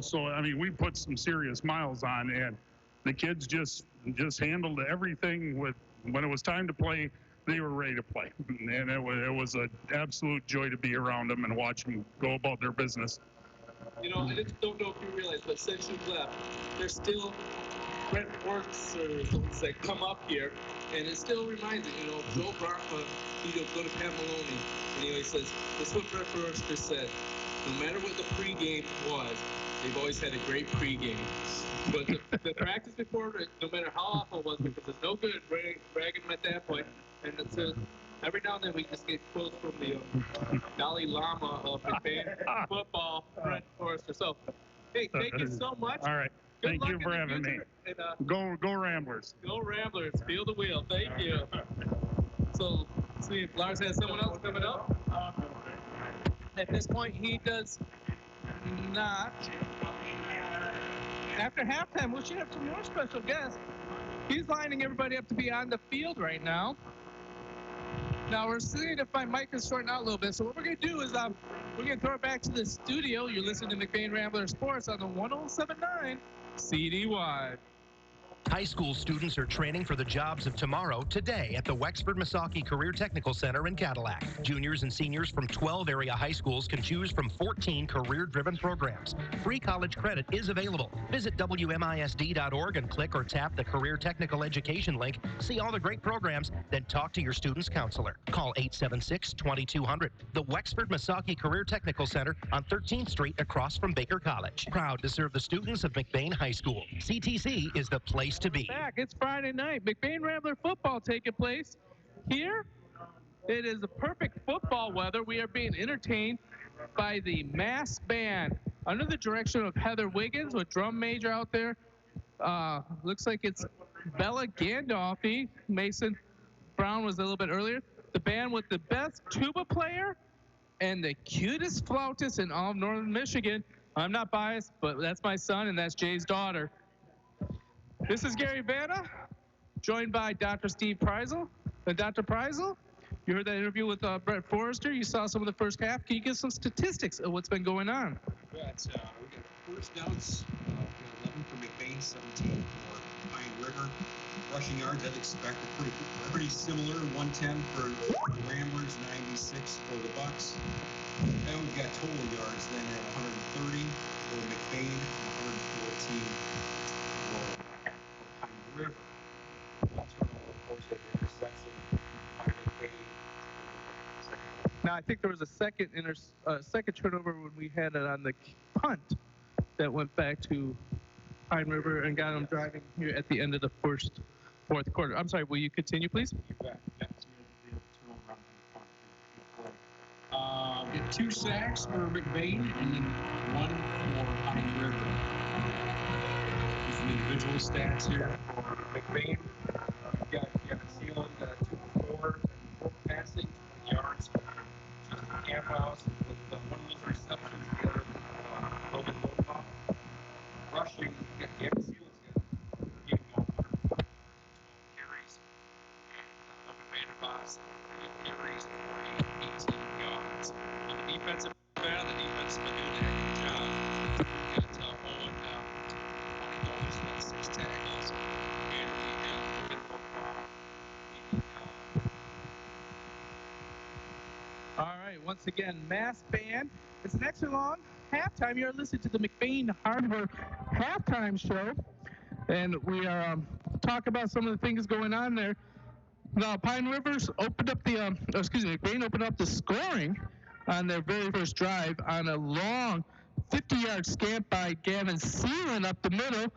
So I mean, we put some serious miles on, and the kids just handled everything when it was time to play. They were ready to play, and it was an absolute joy to be around them and watch them go about their business. I just don't know if you realize, but since you left, there's still Brent Works or things that come up here, and it still reminds me, Joe Barfa, he'd go to Pat Maloney, and he always says, this is what Brent Works just said, no matter what the pregame was, they've always had a great pregame. But the practice before, no matter how awful it was, because it's no good bragging them at that point, and so every now and then we just get quotes from the Dalai Lama of McBain football, Brent Forrester. So, hey, thank you so much. All right. Thank you for having me. And, go Ramblers. Go Ramblers. Feel the wheel. Thank you. So, see if Lars has someone else coming up. At this point, he does not. After halftime, we should have some more special guests. He's lining everybody up to be on the field right now. Now, we're seeing if my mic is shorting out a little bit. So what we're going to do is we're going to throw it back to the studio. You're listening to McBain Rambler Sports on the 107.9 CDY. High school students are training for the jobs of tomorrow today at the Wexford Misaki Career Technical Center in Cadillac. Juniors and seniors from 12 area high schools can choose from 14 career-driven programs. Free college credit is available. Visit WMISD.org and click or tap the Career Technical Education link. See all the great programs, then talk to your student's counselor. Call 876-2200. The Wexford Misaki Career Technical Center on 13th Street across from Baker College. Proud to serve the students of McBain High School. CTC is the place to be. Back. It's Friday night. McBain Rambler football taking place here. It is a perfect football weather. We are being entertained by the mass band under the direction of Heather Wiggins with drum major out there. Looks like it's Bella Gandolfi. Mason Brown was a little bit earlier. The band with the best tuba player and the cutest flautist in all of Northern Michigan. I'm not biased, but that's my son and that's Jay's daughter. This is Gary Vanna, joined by Dr. Steve Preisel. Dr. Preisel, you heard that interview with Brett Forrester. You saw some of the first half. Can you give some statistics of what's been going on? We got first downs. We got 11 for McBain, 17 for Pine River. Rushing yards, I'd expect a pretty similar. 110 for the Ramblers, 96 for the Bucks. Then we've got total yards then at 130 for McBain, 114 for River. Now, I think there was a second turnover when we had it on the punt that went back to Pine River and got them driving here at the end of the fourth quarter. I'm sorry, will you continue, please? We had 2 sacks for McBain and then 1 for Pine River. Some individual stats here for McBain. You got Sealand 2 for 4 passing, 20 yards. Just Camp House with one of those receptions together. Logan Lokoff. Rushing, you got Gavin Sealand's got 12 carries. And Logan Vanderboss, 3 carries for 18 yards. On the defensive end, the defense has been doing a heck of a job. We got Owen 20 goals, 6 tackles, and we have Logan Lokoff. All right, once again, mass band. It's an extra long halftime. You're listening to the McBain Hardware halftime show, and we are talking about some of the things going on there. Now, Pine Rivers opened up McBain opened up the scoring on their very first drive on a long 50-yard scamp by Gavin Sealand up the middle,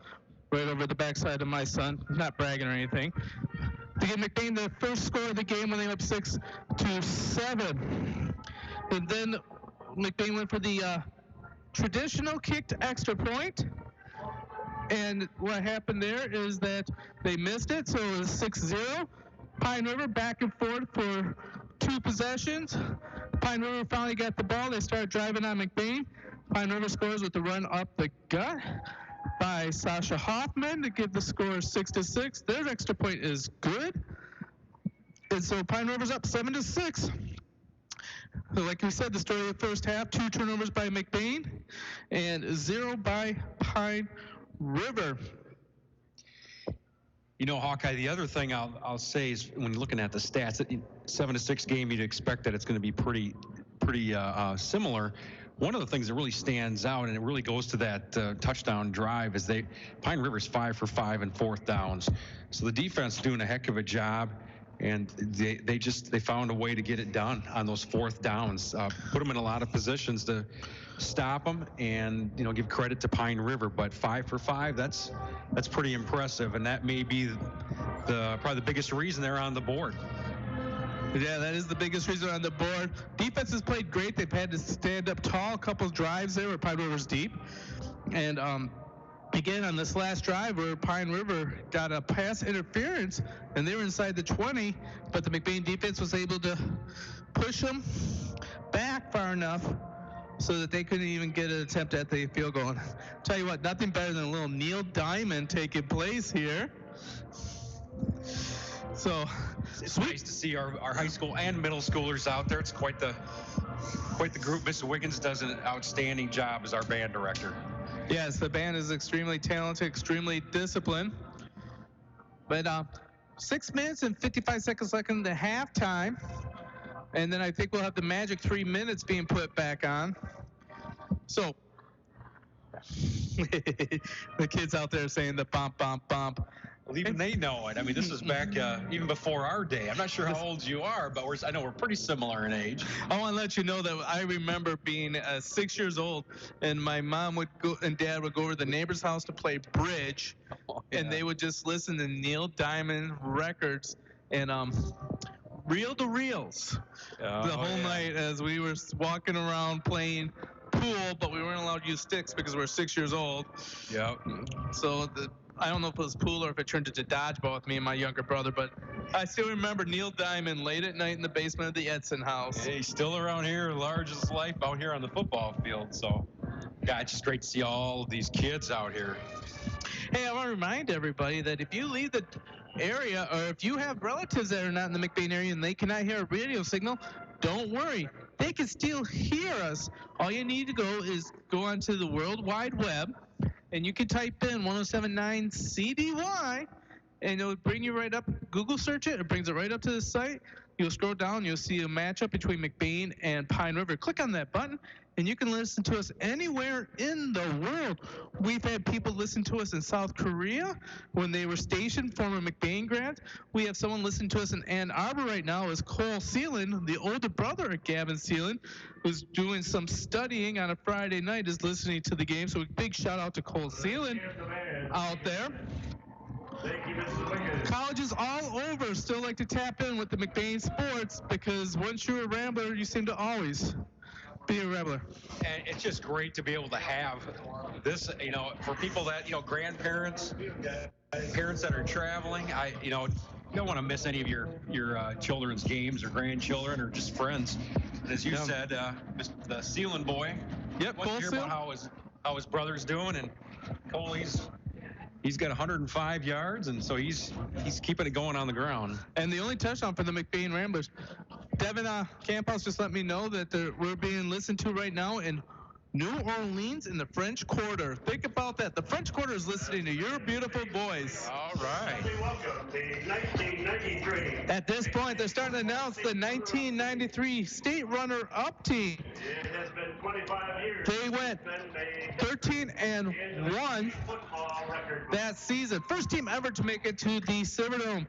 right over the backside of my son. Not bragging or anything. To give McBain the first score of the game when they went up 6-7. And then McBain went for the traditional kicked extra point. And what happened there is that they missed it, so it was 6-0. Pine River back and forth for 2 possessions. Pine River finally got the ball. They started driving on McBain. Pine River scores with the run up the gut by Sasha Hoffman to give the score 6-6. Their extra point is good. And so Pine River's up 7-6. So like we said, the story of the first half, 2 turnovers by McBain and 0 by Pine River. You know, Hawkeye, the other thing I'll say is when you're looking at the stats, 7-6 game, you'd expect that it's going to be pretty similar. One of the things that really stands out, and it really goes to that touchdown drive, is Pine River's 5 for 5 in 4th downs. So the defense is doing a heck of a job, and they found a way to get it done on those 4th downs. Put them in a lot of positions to stop them, and give credit to Pine River. But 5 for 5, that's pretty impressive, and that may be probably the biggest reason they're on the board. Yeah, that is the biggest reason on the board. Defense has played great. They've had to stand up tall. A couple of drives there where Pine River's deep. And again, on this last drive where Pine River got a pass interference, and they were inside the 20, but the McBain defense was able to push them back far enough so that they couldn't even get an attempt at the field goal. Tell you what, nothing better than a little Neil Diamond taking place here. So it's nice to see our high school and middle schoolers out there. It's quite the group. Mr. Wiggins does an outstanding job as our band director. Yes, the band is extremely talented, extremely disciplined. But 6 minutes and 55 seconds left in the halftime. And then I think we'll have the magic 3 minutes being put back on. So the kids out there saying the bump, bump, bump. Well, even they know it. I mean, this is back even before our day. I'm not sure how old you are, but I know we're pretty similar in age. I want to let you know that I remember being 6 years old, and my mom would go and dad would go over to the neighbor's house to play bridge, and they would just listen to Neil Diamond records and reel to reels the whole night as we were walking around playing pool, but we weren't allowed to use sticks because we were 6 years old. Yep. So I don't know if it was pool or if it turned into dodgeball with me and my younger brother, but I still remember Neil Diamond late at night in the basement of the Edson house. Hey, he's still around here, large as life out here on the football field. So, yeah, it's just great to see all of these kids out here. Hey, I want to remind everybody that if you leave the area or if you have relatives that are not in the McBain area and they cannot hear a radio signal, don't worry. They can still hear us. All you need to go is go onto the World Wide Web, and you can type in 107.9 CDY, and it'll bring you right up. Google search it. It brings it right up to the site. You'll scroll down. You'll see a matchup between McBain and Pine River. Click on that button, and you can listen to us anywhere in the world. We've had people listen to us in South Korea when they were stationed, former McBain grads. We have someone listen to us in Ann Arbor right now is Cole Seelan, the older brother of Gavin Seelan, who's doing some studying on a Friday night, is listening to the game. So a big shout out to Cole Seelan out there. Colleges all over still like to tap in with the McBain sports because once you're a Rambler, you seem to always be a Rambler. And it's just great to be able to have this, for people that, grandparents, parents that are traveling, you don't want to miss any of your children's games or grandchildren or just friends. And as you said, the Sealand boy. Yep, Cole hear about how his brother's doing, and Cole, he's got 105 yards, and so he's keeping it going on the ground. And the only touchdown for the McBain Ramblers. Devin Camphouse just let me know that we're being listened to right now in New Orleans in the French Quarter. Think about that. The French Quarter is listening to your beautiful voice. All right. Welcome to 1993. At this point, they're starting to announce the 1993 state runner-up team. It has been 25 years. They went 13-1 that season. First team ever to make it to the Silverdome.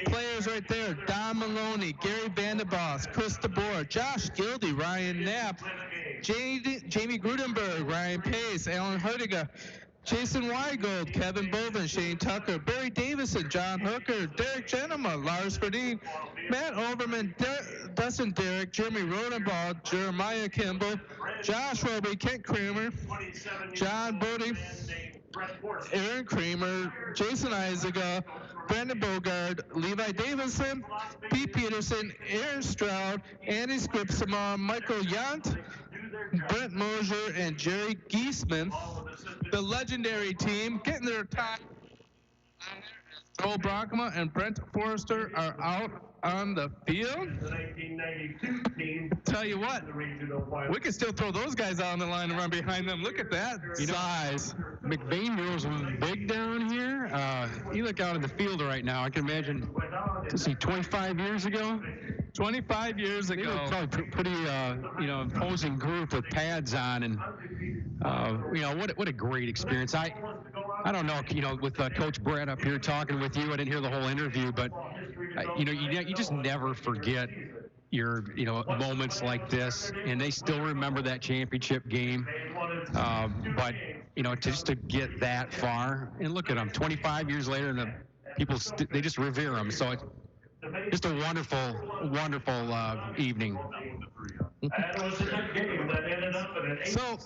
Players right there: Don Maloney, Gary Vanderboss, Chris DeBoer, Josh Gildy, Ryan Knapp, Jamie Grudenberg, Ryan Pace, Alan Hertiga, Jason Weigold, Kevin Bovin, Shane Tucker, Barry Davison, John Hooker, Derek Genema, Lars Verdeen, Matt Overman, Dustin Derrick, Jeremy Rodenbaugh, Jeremiah Kimball, Josh Roby, Kent Kramer, John Bodie, Aaron Kramer, Jason Isaga, Brandon Bogard, Levi Davidson, Pete Peterson, Aaron Stroud, Andy Scripsama, Michael Yant, Brent Mosier, and Jerry Giesman. The legendary team getting their time. Joel Brockma and Brent Forrester are out on the field. The 1992 team. Tell you what, we can still throw those guys out on the line and run behind them. Look at that size. McBain was big down here. You look out in the field right now, I can imagine, 25 years ago? 25 years ago. They were probably pretty, imposing group with pads on, and what a great experience. I don't know, with Coach Brett up here talking with you, I didn't hear the whole interview, but you just never forget your moments like this, and they still remember that championship game. But just to get that far, and look at them, 25 years later, and the people they just revere them. So it's just a wonderful, wonderful evening. So,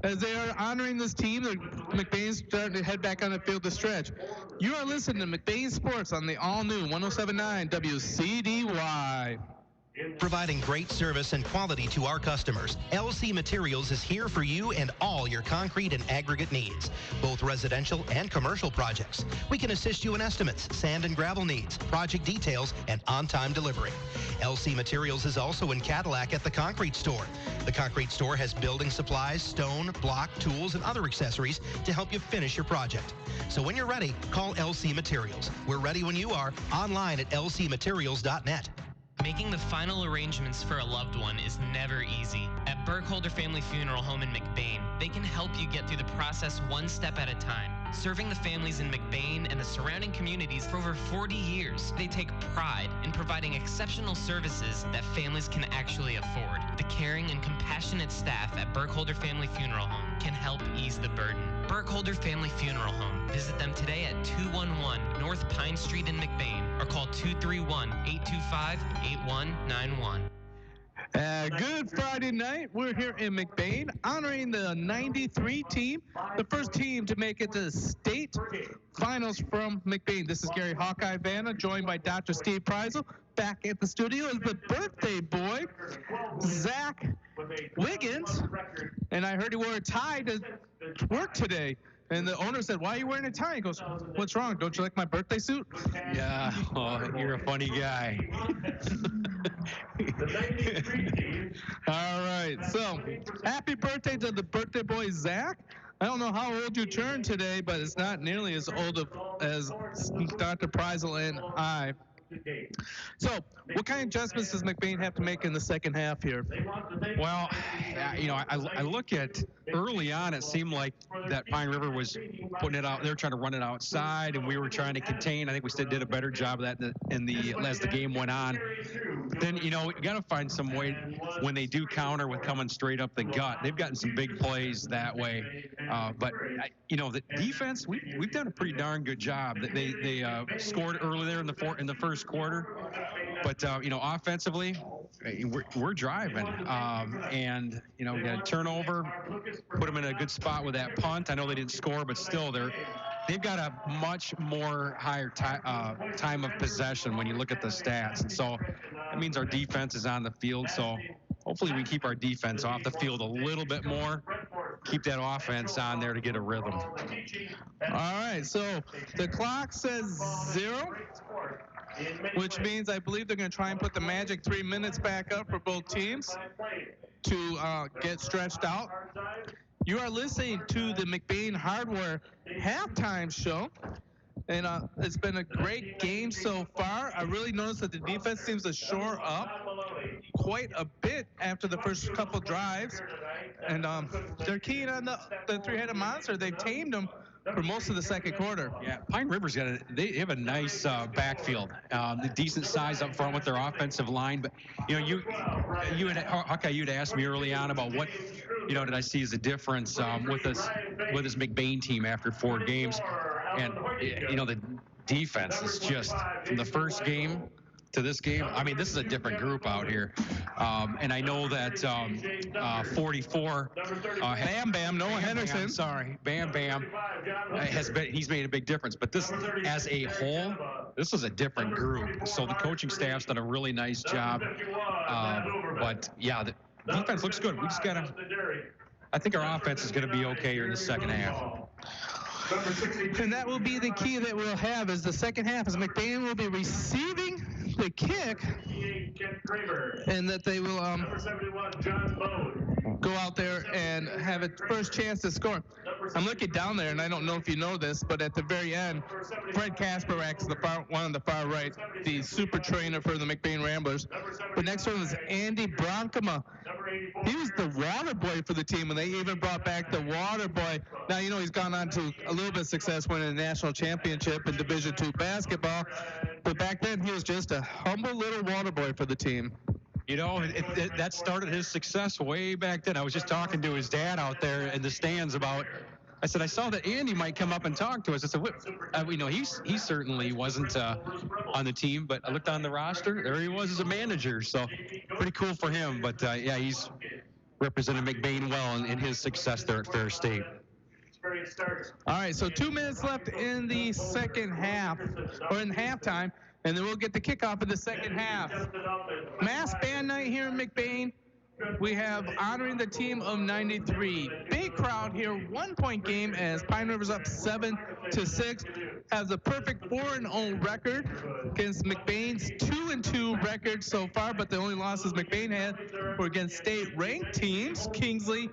as they are honoring this team, the McBain's starting to head back on the field to stretch. You are listening to McBain Sports on the all-new 107.9 WCDY. Providing great service and quality to our customers, LC Materials is here for you and all your concrete and aggregate needs, both residential and commercial projects. We can assist you in estimates, sand and gravel needs, project details, and on-time delivery. LC Materials is also in Cadillac at the Concrete Store. The Concrete Store has building supplies, stone, block, tools, and other accessories to help you finish your project. So when you're ready, call LC Materials. We're ready when you are, online at lcmaterials.net. Making the final arrangements for a loved one is never easy. At Burkholder Family Funeral Home in McBain, they can help you get through the process one step at a time. Serving the families in McBain and the surrounding communities for over 40 years, they take pride in providing exceptional services that families can actually afford. The caring and compassionate staff at Burkholder Family Funeral Home can help ease the burden. Burkholder Family Funeral Home. Visit them today at 211 North Pine Street in McBain or call 231-825-8191. Good Friday night. We're here in McBain honoring the 93 team, the first team to make it to the state finals from McBain. This is Gary Hawkeye Vanna, joined by Dr. Steve Preisel. Back at the studio is the birthday boy, Zach Wiggins. And I heard he wore a tie to work today. And the owner said, "Why are you wearing a tie?" He goes, "What's wrong? Don't you like my birthday suit?" Yeah, well, you're a funny guy. All right, so happy birthday to the birthday boy, Zach. I don't know how old you turned today, but it's not nearly as old as Dr. Preisel and I. So, what kind of adjustments does McBain have to make in the second half here? Well, I look at early on, it seemed like that Pine River was putting it out. They were trying to run it outside, and we were trying to contain. I think we still did a better job of that as the game went on. But then, we got to find some way when they do counter with coming straight up the gut. They've gotten some big plays that way. But the defense, we've done a pretty darn good job. They scored early there in the first quarter. But offensively, we're driving, and we got a turnover, put them in a good spot with that punt. I know they didn't score, but still they've got a much more higher time of possession when you look at the stats, and so that means our defense is on the field. So hopefully we keep our defense off the field a little bit more, keep that offense on there to get a rhythm. All right, so the clock says 0. Which means I believe they're going to try and put the magic 3 minutes back up for both teams to get stretched out. You are listening to the McBain Hardware halftime show. And it's been a great game so far. I really noticed that the defense seems to shore up quite a bit after the first couple drives. And they're keying on the three-headed monster. They've tamed them for most of the second quarter. Yeah, Pine River's they have a nice backfield, the decent size up front with their offensive line. But you had asked me early on about what did I see as a difference with this McBain team after 4 games, and the defense is just from the first game to this game. I mean, this is a different group out here. And I know that 44. Bam Bam, Noah Henderson. I'm sorry, Bam Bam he's made a big difference. But this, as a whole, this is a different group. So the coaching staff's done a really nice job. But yeah, the defense looks good. We just I think our offense is going to be okay here in the second half. And that will be the key that we'll have is the second half, as McBain will be receiving the kick, and that they will go out there and have a first chance to score. I'm looking down there, and I don't know if you know this, but at the very end, Fred Kasparak is one on the far right, the super trainer for the McBain Ramblers. But next to him is Andy Bronkema. He was the water boy for the team, and they even brought back the water boy. Now, he's gone on to a little bit of success winning a national championship in Division II basketball. But back then, he was just a humble little water boy for the team. That started his success way back then. I was just talking to his dad out there in the stands I said, I saw that Andy might come up and talk to us. I said, he certainly wasn't on the team, but I looked on the roster. There he was as a manager. So pretty cool for him. But he's represented McBain well in his success there at Fair State. All right, so 2 minutes left in the second half, or in halftime. And then we'll get the kickoff of the second half. Mass band night here in McBain. We have honoring the team of 93. Big crowd here, 1-point game as Pine River's up 7-6. Has a perfect 4-0 record against McBain's 2-2 record so far, but the only losses McBain had were against state-ranked teams, Kingsley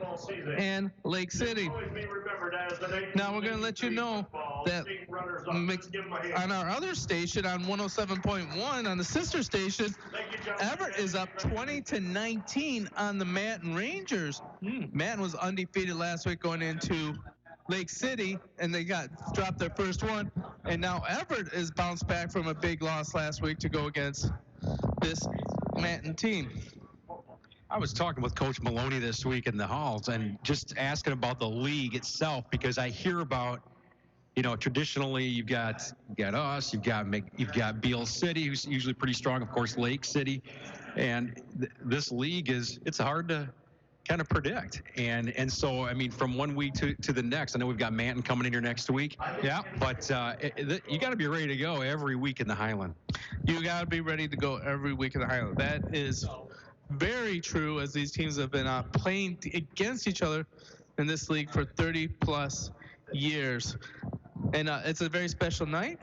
and Lake City. Now we're going to let you know that on our other station, on 107.1, on the sister station, Everett is up 20-19 on the Manton Rangers. Manton was undefeated last week going into Lake City, and they dropped their first one. And now Everett is bounced back from a big loss last week to go against this Manton team. I was talking with Coach Maloney this week in the halls and just asking about the league itself, because I hear about, traditionally you've got us, you've got Beale City, who's usually pretty strong, of course, Lake City, and this league it's hard to kind of predict. And so, I mean, from one week to the next, I know we've got Manton coming in here next week. Yeah. But you got to be ready to go every week in the Highland. You got to be ready to go every week in the Highland. That is very true, as these teams have been playing against each other in this league for 30-plus years. And it's a very special night.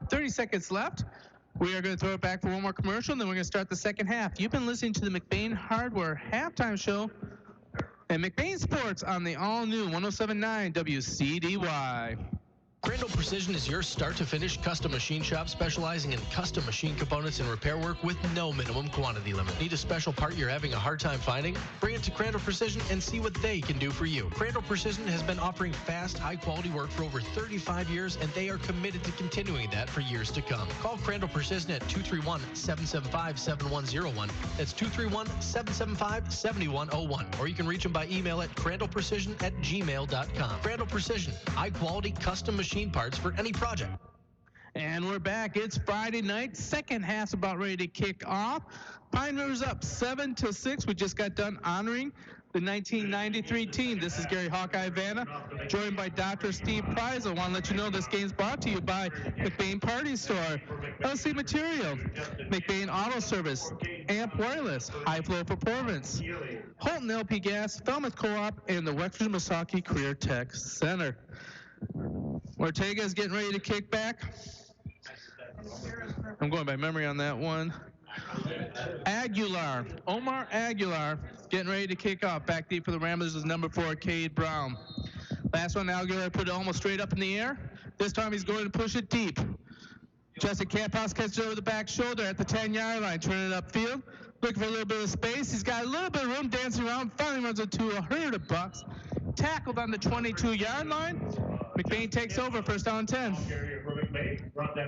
30 seconds left. We are going to throw it back for one more commercial, and then we're going to start the second half. You've been listening to the McBain Hardware Halftime Show and McBain Sports on the all-new 107.9 Wcdy. Crandall Precision is your start-to-finish custom machine shop specializing in custom machine components and repair work with no minimum quantity limit. Need a special part you're having a hard time finding? Bring it to Crandall Precision and see what they can do for you. Crandall Precision has been offering fast, high-quality work for over 35 years, and they are committed to continuing that for years to come. Call Crandall Precision at 231-775-7101. That's 231-775-7101. Or you can reach them by email at crandallprecision@gmail.com. Crandall Precision, high-quality custom machine parts for any project. And we're back. It's Friday night. Second half's about ready to kick off. Pine River's up 7-6. We just got done honoring the 1993 team. This is Gary Hawkeye Vanna, joined by Dr. Steve Price. I want to let you know this game's brought to you by McBain Party Store, LC Material, McBain Auto Service, Amp Wireless, High Flow Performance, Holton LP Gas, Falmouth Co-op, and the Wexford Misaki Career Tech Center. Ortega's getting ready to kick back. I'm going by memory on that one. Omar Aguilar, getting ready to kick off. Back deep for the Ramblers is number 4, Cade Brown. Last one, Aguilar put it almost straight up in the air. This time he's going to push it deep. Justin Camphouse catches it over the back shoulder at the 10-yard line, turning it upfield. Looking for a little bit of space. He's got a little bit of room dancing around. Finally runs into a herd of bucks. Tackled on the 22-yard line. McBain takes over, first down 10.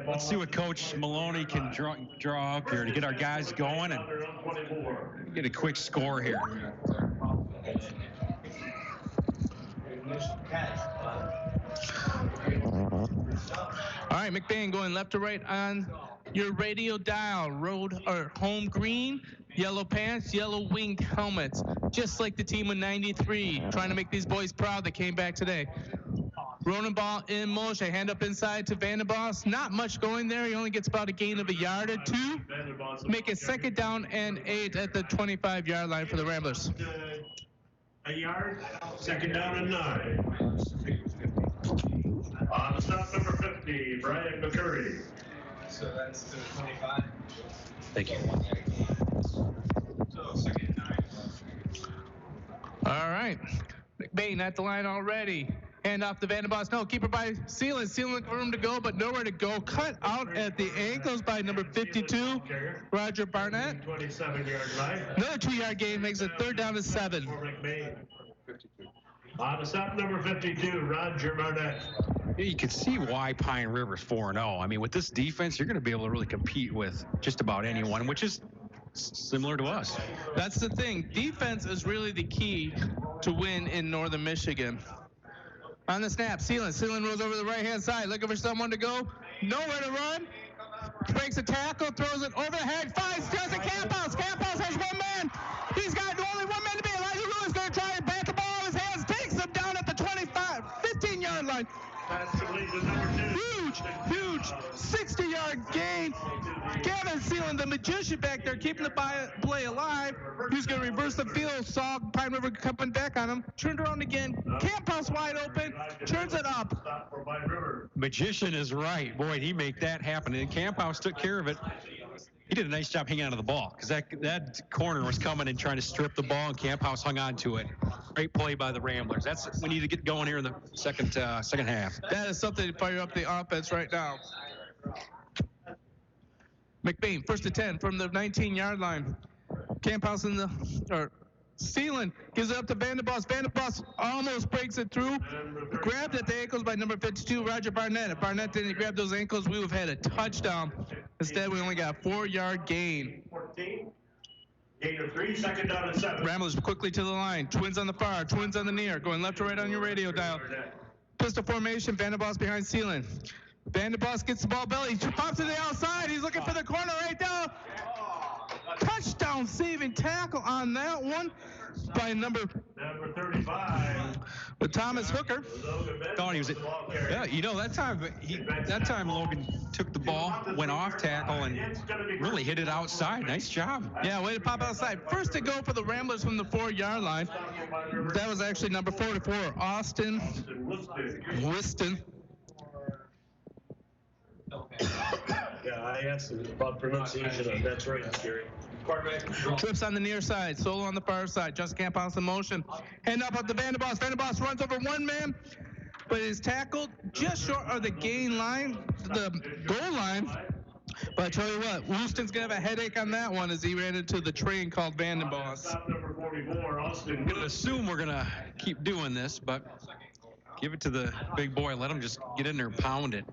Let's see what Coach Maloney can draw up here to get our guys going and get a quick score here. All right, McBain going left to right on your radio dial. Road or home green, yellow pants, yellow winged helmets, just like the team with 93. Trying to make these boys proud. They came back today. Rolling ball in motion. Hand up inside to Vanderboss. Not much going there. He only gets about a gain of a yard or two. Make it second down and 8 at the 25-yard line for the Ramblers. A yard, second down and 9. On stop number 50, Brian McCurry. So that's to 25. Thank you. So second and 9. All right. McBain at the line already. Hand off to Vanderboss. No, keeper by Sealand. Sealand looking for room to go, but nowhere to go. Cut out at the ankles by number 52, Roger Barnett. 27-yard line. Another 2-yard gain makes it third down to 7. On the stop number 52, Roger Barnett. You can see why Pine River's 4-0. I mean, with this defense, you're going to be able to really compete with just about anyone, which is similar to us. That's the thing. Defense is really the key to win in Northern Michigan. On the snap, Sealand rolls over the right-hand side, looking for someone to go. Nowhere to run. Breaks a tackle, throws it overhead, finds Justin Camphouse. Camphouse has one man. He's got only one man to beat. Elijah Lewis going to try and bat the ball in his hands. Takes him down at the 15-yard line. Huge 60-yard 4-yard gain. Gavin Sealand, the magician back there, keeping the play alive. He's going to reverse the field. Saw Pine River coming back on him. Turned around again. Camp House wide open. Turns it up. Magician is right. Boy, he made that happen. And Camp House took care of it. He did a nice job hanging on to the ball because that corner was coming and trying to strip the ball, and Camp House hung on to it. Great play by the Ramblers. We need to get going here in the second half. That is something to fire up the offense right now. McBain, 1st and 10 from the 19-yard line. Camp House Sealand gives it up to Vanderboss. Vanderboss almost breaks it through. Grabbed at the ankles by number 52, Roger Barnett. If Barnett didn't grab those ankles, we would have had a touchdown. Instead, we only got a 4-yard gain. 14. Gain of 3, second down and 7. Ramblers quickly to the line. Twins on the far, twins on the near. Going left to right on your radio dial. Pistol formation, Vanderboss behind Sealand. Vanderboss gets the ball belly, pops to the outside. He's looking for the corner right now. Touchdown saving tackle on that one by number 35. With Thomas Hooker. Thought he was that time Logan took the ball, went off tackle, and really hit it outside. Nice job. Yeah, way to pop outside. First to go for the Ramblers from the 4-yard line. That was actually number 44, Austin Whiston. Yeah, I asked him about pronunciation on that's right, Gary. Trips on the near side, Solo on the far side. Just Camp House in motion. Hand up the Vanderboss. Vanderboss runs over one man, but is tackled just short of the gain line, the goal line. But I tell you what, Wooston's going to have a headache on that one as he ran into the train called Vanderboss. Number 44, Austin. I'm going to assume we're going to keep doing this, but give it to the big boy. Let him just get in there and pound it.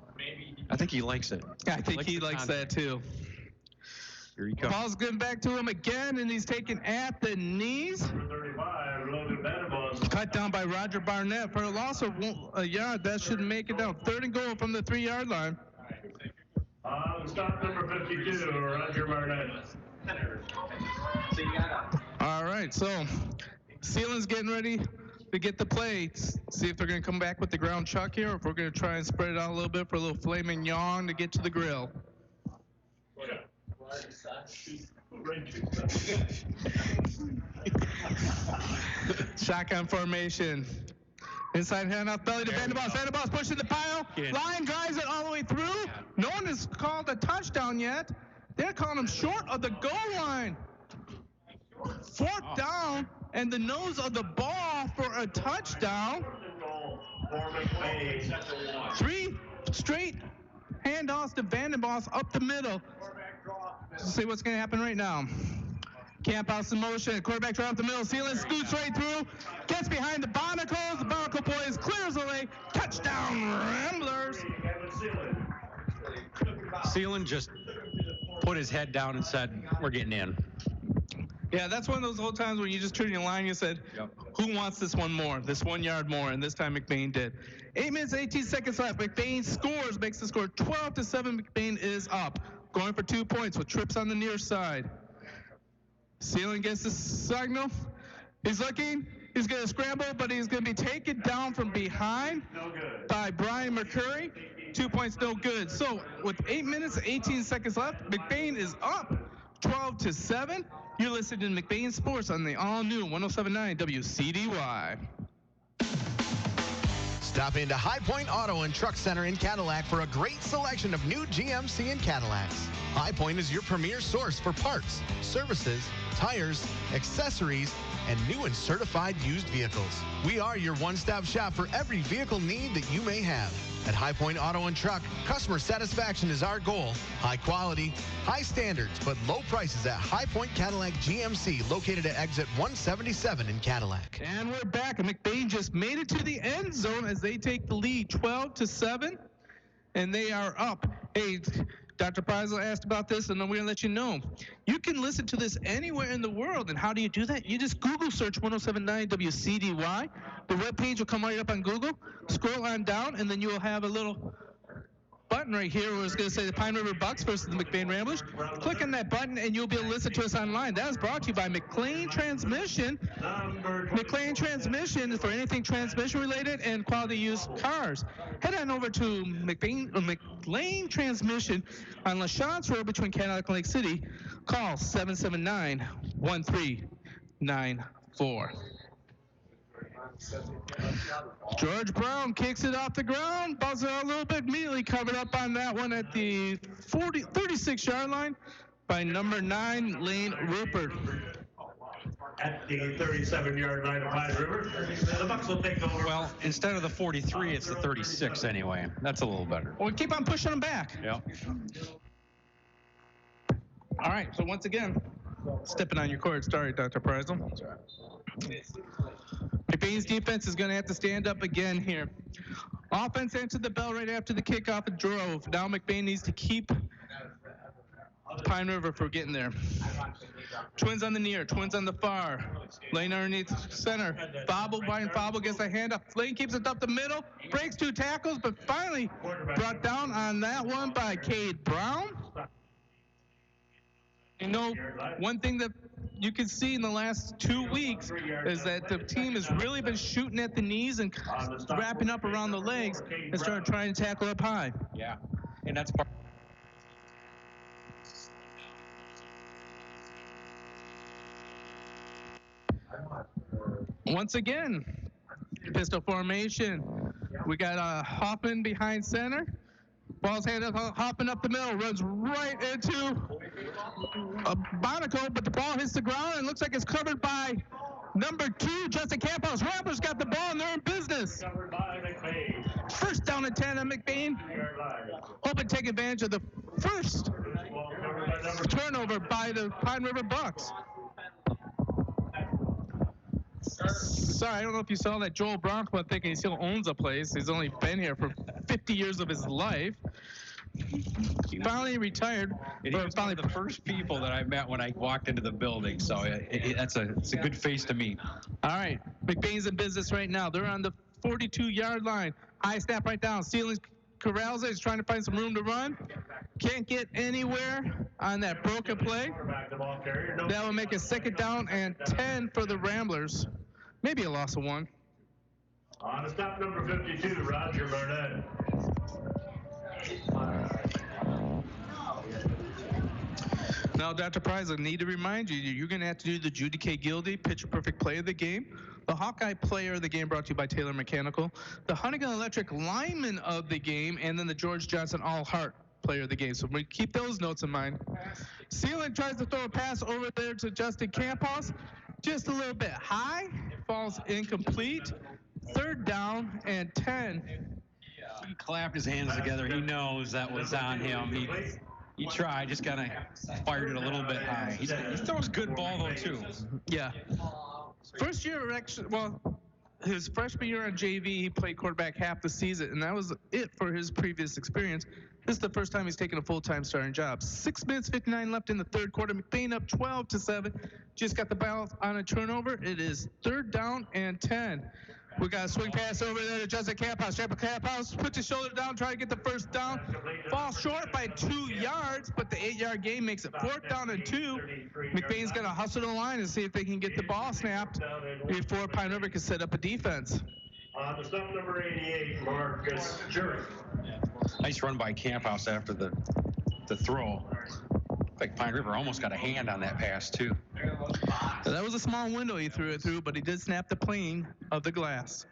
I think he likes it. I think he likes that too. Here he comes. Ball's going back to him again, and he's taken at the knees. Cut down by Roger Barnett for a loss of a yard. That should make it down. 3rd and goal from the 3-yard line. Stop number 52, Roger Barnett. All right, so Sealand's getting ready to get the play. See if they're going to come back with the ground chuck here, or if we're going to try and spread it out a little bit for a little filet mignon to get to the grill. Shotgun formation. Inside handoff belly to Vanderboss. Vanderboss pushing the pile. Line drives it all the way through. No one has called a touchdown yet. They're calling him short of the goal line. 4th down and the nose of the ball for a touchdown. 3 straight handoffs to Vanderboss up the middle. Let's see what's going to happen right now. Camp House in motion. Quarterback right up the middle. Sealand scoots right through. Gets behind the Barnacles. The Barnacle boys clears the way. Touchdown, Ramblers. Sealand just put his head down and said, we're getting in. Yeah, that's one of those old times when you just turned your line and you said, who wants this one more, this 1 yard more? And this time McBain did. 8 minutes, 18 seconds left. McBain scores, makes the score 12-7. McBain is up. Going for 2 points with trips on the near side. Sealand gets the signal. He's looking. He's going to scramble, but he's going to be taken down from behind by Brian McCurry. 2 points, no good. So with 8 minutes, 18 seconds left, McBain is up 12-7. You're listening to McBain Sports on the all-new 107.9 WCDY. Stop into High Point Auto and Truck Center in Cadillac for a great selection of new GMC and Cadillacs. High Point is your premier source for parts, services, tires, accessories, and new and certified used vehicles. We are your one-stop shop for every vehicle need that you may have. At High Point Auto and Truck, customer satisfaction is our goal. High quality, high standards, but low prices at High Point Cadillac GMC, located at exit 177 in Cadillac. And we're back, and McBain just made it to the end zone as they take the lead 12-7, and they are up. Hey, Dr. Preisel asked about this, and then we're going to let you know. You can listen to this anywhere in the world, and how do you do that? You just Google search 107.9 WCDY. The webpage will come right up on Google. Scroll on down, and then you will have a little button right here where it's going to say the Pine River Bucks versus the McBain Ramblers. Click on that button and you'll be able to listen to us online. That is brought to you by McLean Transmission. McLean Transmission is for anything transmission related and quality used cars. Head on over to McLean Transmission on LaChance Road between Cadillac and Lake City. Call 779-1394. George Brown kicks it off the ground, bounces it out a little bit, immediately covered up on that one at the 36-yard line by number 9, Lane Rupert. At the 37-yard line of Pine River, the Bucks will take over. Well, instead of the 43, it's the 36 anyway. That's a little better. Well, keep on pushing them back. Yep. All right, so once again, stepping on your cord. Sorry, Dr. Preisel. McBain's defense is going to have to stand up again here. Offense answered the bell right after the kickoff and drove. Now McBain needs to keep Pine River from getting there. Twins on the near, twins on the far. Lane underneath center. Fobble, Brian Fobble gets the handoff. Lane keeps it up the middle, breaks 2 tackles, but finally brought down on that one by Cade Brown. You know, one thing that you can see in the last 2 weeks is that the team has really been shooting at the knees and wrapping up around the legs and started trying to tackle up high. Yeah, and that's part. Once again, pistol formation. We got Hoffman behind center. Ball's handed Hoffman up the middle, runs right into Monaco, but the ball hits the ground and looks like it's covered by number 2, Justin Campos. Ramblers got the ball and they're in business. First down and 10 on McBain. Hoping to take advantage of the first turnover by the Pine River Bucks. Sorry, I don't know if you saw that Joel Bronco thinking he still owns a place. He's only been here for 50 years of his life. He finally retired. And he was one of the first people that I met when I walked into the building, so it's a good face to meet. All right, McBain's in business right now. They're on the 42-yard line. High snap right down. Stealing corrals it. He's trying to find some room to run. Can't get anywhere on that broken play. That will make it 2nd down and 10 for the Ramblers. Maybe a loss of 1. On the stop, number 52, Roger Burnett. Now, Dr. Price, I need to remind you, you're going to have to do the Judy K. Gildy Picture Perfect Play of the Game, the Hawkeye Player of the Game brought to you by Taylor Mechanical, the Huntington Electric Lineman of the Game, and then the George Johnson All Heart Player of the Game. So we keep those notes in mind. Sealand tries to throw a pass over there to Justin Campos, just a little bit high, falls incomplete. 3rd down and 10. He clapped his hands together. He knows that was on him. He tried, just kind of fired it a little bit high. He throws good ball, though, too. Yeah. First year, actually, well, his freshman year on JV, he played quarterback half the season, and that was it for his previous experience. This is the first time he's taken a full-time starting job. 6 minutes, 59 left in the 3rd quarter. McBain up 12-7. Just got the ball on a turnover. It is 3rd down and 10. We got a swing pass over there to Justin Campos. Campos puts his shoulder down, trying to get the 1st down. Falls short by 2 yards, but the 8-yard gain makes it 4th down and 2. McBain's going to hustle the line and see if they can get the ball snapped before Pine River can set up a defense. The stop, number 88, Marcus Jury. Nice run by Camphouse after the throw. Like Pine River almost got a hand on that pass, too. So that was a small window he threw it through, but he did snap the plane of the glass.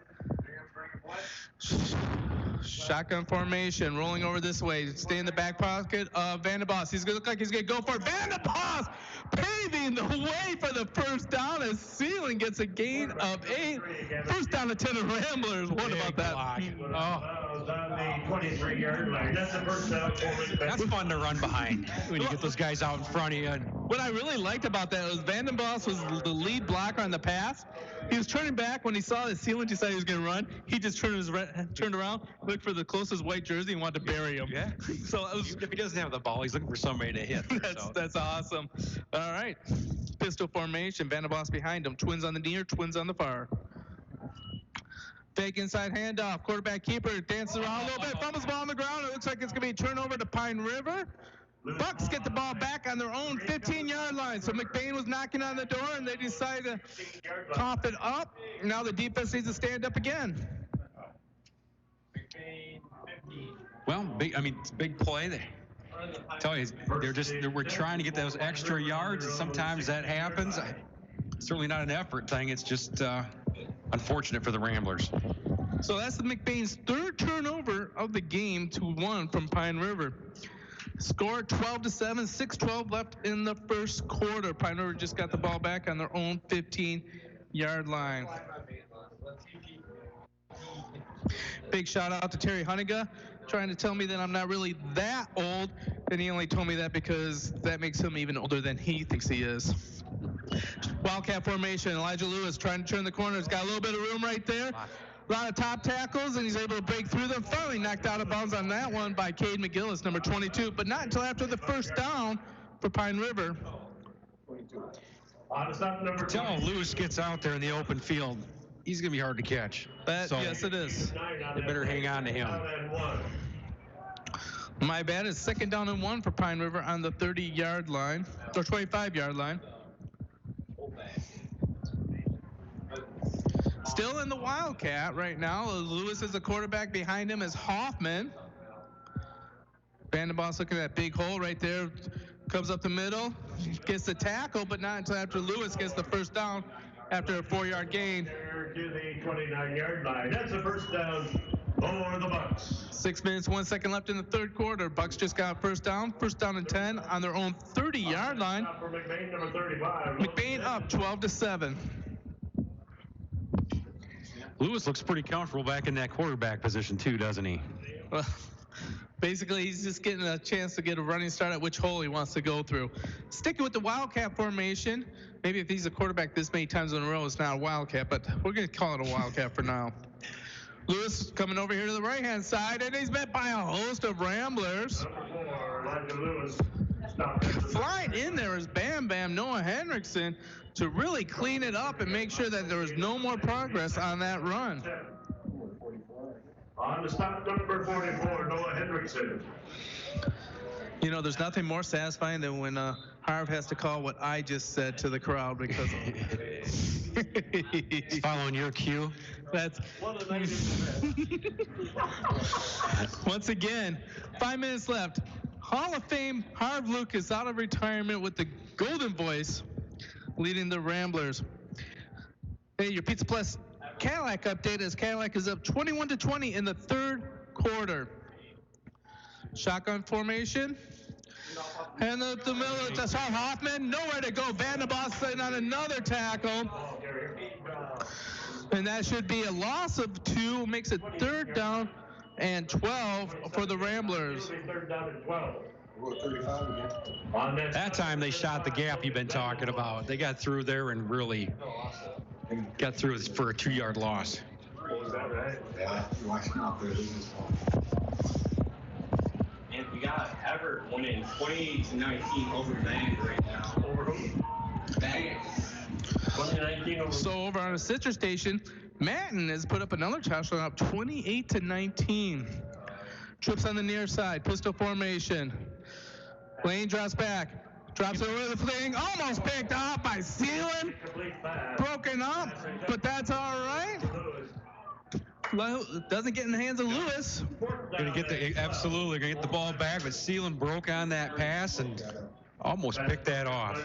Shotgun formation, rolling over this way. Stay in the back pocket of Vanderboss. He's going to look like he's going to go for it. Vanderboss paving the way for the 1st down as Sealand gets a gain of 8. 1st down to 10 of Ramblers. What about that? On the 23-yard line. That's the 1st down. That's fun to run behind when you get those guys out in front of you. What I really liked about that was Vandenboss was the lead blocker on the pass. He was turning back when he saw that Sealand decided he was going to run. He just turned around, looked for the closest white jersey, and wanted to bury him. Yeah. So it was, if he doesn't have the ball, he's looking for somebody to hit. That's awesome. All right. Pistol formation. Vandenboss behind him. Twins on the near, twins on the far. Fake inside handoff. Quarterback keeper dances around a little bit. Fumbles the ball on the ground. It looks like it's going to be a turnover to Pine River. Bucks get the ball back on their own 15-yard line. So McBain was knocking on the door, and they decided to cough it up. Now the defense needs to stand up again. Well, it's a big play. I tell you, we're trying to get those extra yards, and sometimes that happens. It's certainly not an effort thing. It's just unfortunate for the Ramblers. So that's the McBain's third turnover of the game to 1 from Pine River. Score 12-7, 6:12 left in the first quarter. Pine River just got the ball back on their own 15-yard line. Big shout out to Terry Honeyga, trying to tell me that I'm not really that old. And he only told me that because that makes him even older than he thinks he is. Wildcat formation. Elijah Lewis trying to turn the corner. He's got a little bit of room right there. A lot of top tackles, and he's able to break through them. Finally knocked out of bounds on that one by Cade McGillis, number 22, but not until after the first down for Pine River. Until Lewis gets out there in the open field, he's going to be hard to catch. Yes, it is. They better hang on to him. My bad. It's 2nd down and 1 for Pine River on the 30-yard line, or 25-yard line. Still in the Wildcat right now. Lewis is the quarterback. Behind him is Hoffman. Vandenboss looking at that big hole right there. Comes up the middle. Gets the tackle, but not until after Lewis gets the first down after a 4-yard gain. To the 29-yard line. That's the first down for the Bucks. 6 minutes, 1 second left in the third quarter. Bucks just got first down and 10 on their own 30-yard line. For McBain, number 35. McBain up 12-7. Lewis looks pretty comfortable back in that quarterback position too, doesn't he? Well, basically, he's just getting a chance to get a running start at which hole he wants to go through. Sticking with the Wildcat formation. Maybe if he's a quarterback this many times in a row, it's not a Wildcat, but we're going to call it a Wildcat for now. Lewis coming over here to the right-hand side, and he's met by a host of Ramblers. Flying in there is Bam Bam Noah Hendrickson to really clean it up and make sure that there was no more progress on that run. On the stop, number 44, Noah Hendrickson. You know, there's nothing more satisfying than when Harv has to call what I just said to the crowd because he's following your cue. That's once again, 5 minutes left. Hall of Fame Harv Lucas out of retirement with the golden voice, leading the Ramblers. Hey, your Pizza Plus Cadillac update is Cadillac is up 21-20 in the third quarter. Shotgun formation. And the middle to Sean Hoffman. Nowhere to go. Vandenboss sitting on another tackle. And that should be a loss of 2. Makes it 3rd down and 12 for the Ramblers. 3rd down and 12. That time they shot the gap you've been talking about. They got through there and really got through for a 2-yard loss. Was that right? Yeah, you're watching out there. And we got Everett winning 28-19 over Bang right now. Over who? Bang. 2019 over. So over on the sister station, Manton has put up another touchdown, up 28-19. Trips on the near side, pistol formation. Lane drops back, drops over the thing, almost picked off by Sealand. Broken up, but that's all right. Doesn't get in the hands of Lewis. Absolutely gonna get the ball back, but Sealand broke on that pass and almost picked that off.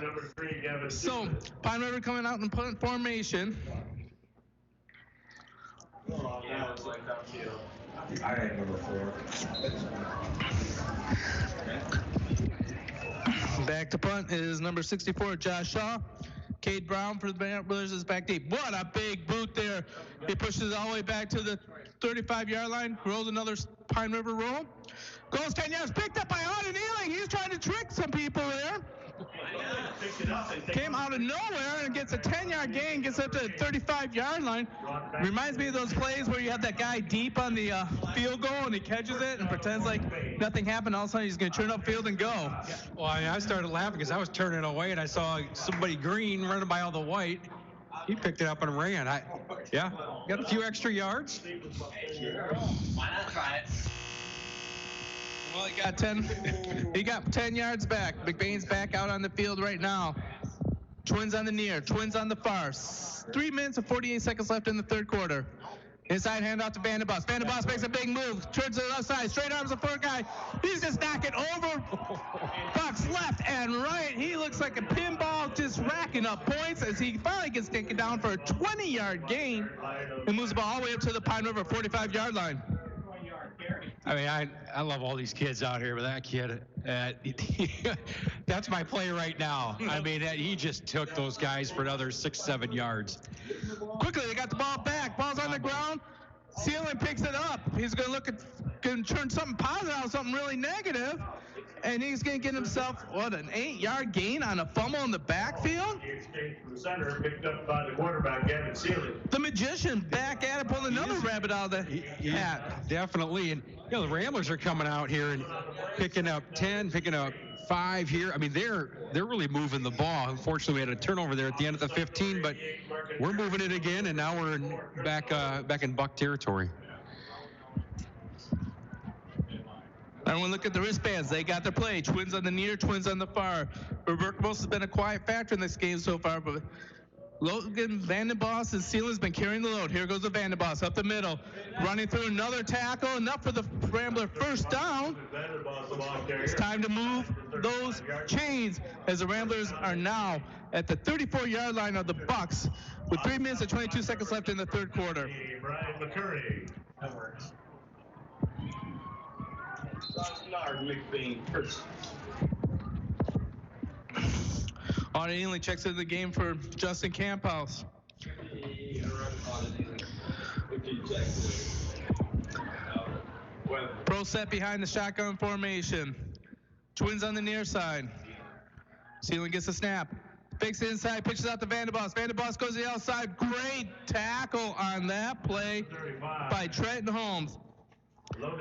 So Pine River coming out in punt formation. I had number 4. Back to punt is number 64, Josh Shaw. Cade Brown for the Ramblers is back deep. What a big boot there. He pushes it all the way back to the 35-yard line, rolls another Pine River roll. Goes 10 yards, picked up by Auden Ealing. He's trying to trick some people there. Came out of nowhere and gets a 10-yard gain, gets up to the 35-yard line. Reminds me of those plays where you have that guy deep on the field goal and he catches it and pretends like nothing happened. All of a sudden he's going to turn upfield and go. Well, I started laughing because I was turning away and I saw somebody green running by all the white. he picked it up and ran. Yeah, got a few extra yards. Why not try it? Well, he got 10. He got 10 yards back. McBain's back out on the field right now. Twins on the near, Twins on the far. 3 minutes and 48 seconds left in the third quarter. Inside handoff to Vandenbos. Vandenbos makes a big move. Turns to the left side. Straight arms the first guy. He's just knocking over Bucks left and right. He looks like a pinball, just racking up points as he finally gets taken down for a 20-yard gain and moves the ball all the way up to the Pine River 45-yard line. I mean, I love all these kids out here, but that kid, that's my play right now. I mean, he just took those guys for another 6-7 yards. Quickly, they got the ball back. Ball's on the ground. Sealand picks it up. He's going to turn something positive out, something really negative. And he's going to get himself, an 8-yard gain on a fumble in the backfield? The exchange from the center, picked up by the quarterback, Gavin Sealy. The magician back at it, pulling another rabbit out of the hat. Definitely. And, the Ramblers are coming out here and picking up 10, picking up 5 here. I mean, they're really moving the ball. Unfortunately, we had a turnover there at the end of the 15, but we're moving it again, and now we're back in Buck territory. Everyone look at the wristbands. They got their play. Twins on the near, Twins on the far. Roberto has been a quiet factor in this game so far, but Logan Vandenbos and Sealand's been carrying the load. Here goes the Vandenbos up the middle, running through another tackle, enough for the Rambler first down. It's time to move those chains as the Ramblers are now at the 34-yard line of the Bucks with 3 minutes and 22 seconds left in the third quarter. Brian McCurry. Audie Ainley checks into the game for Justin Camphouse. Pro set behind the shotgun formation. Twins on the near side. Sealand gets a snap. Fakes it inside, pitches out to Vandenbos. Vandenbos goes to the outside. Great tackle on that play by Trenton Holmes.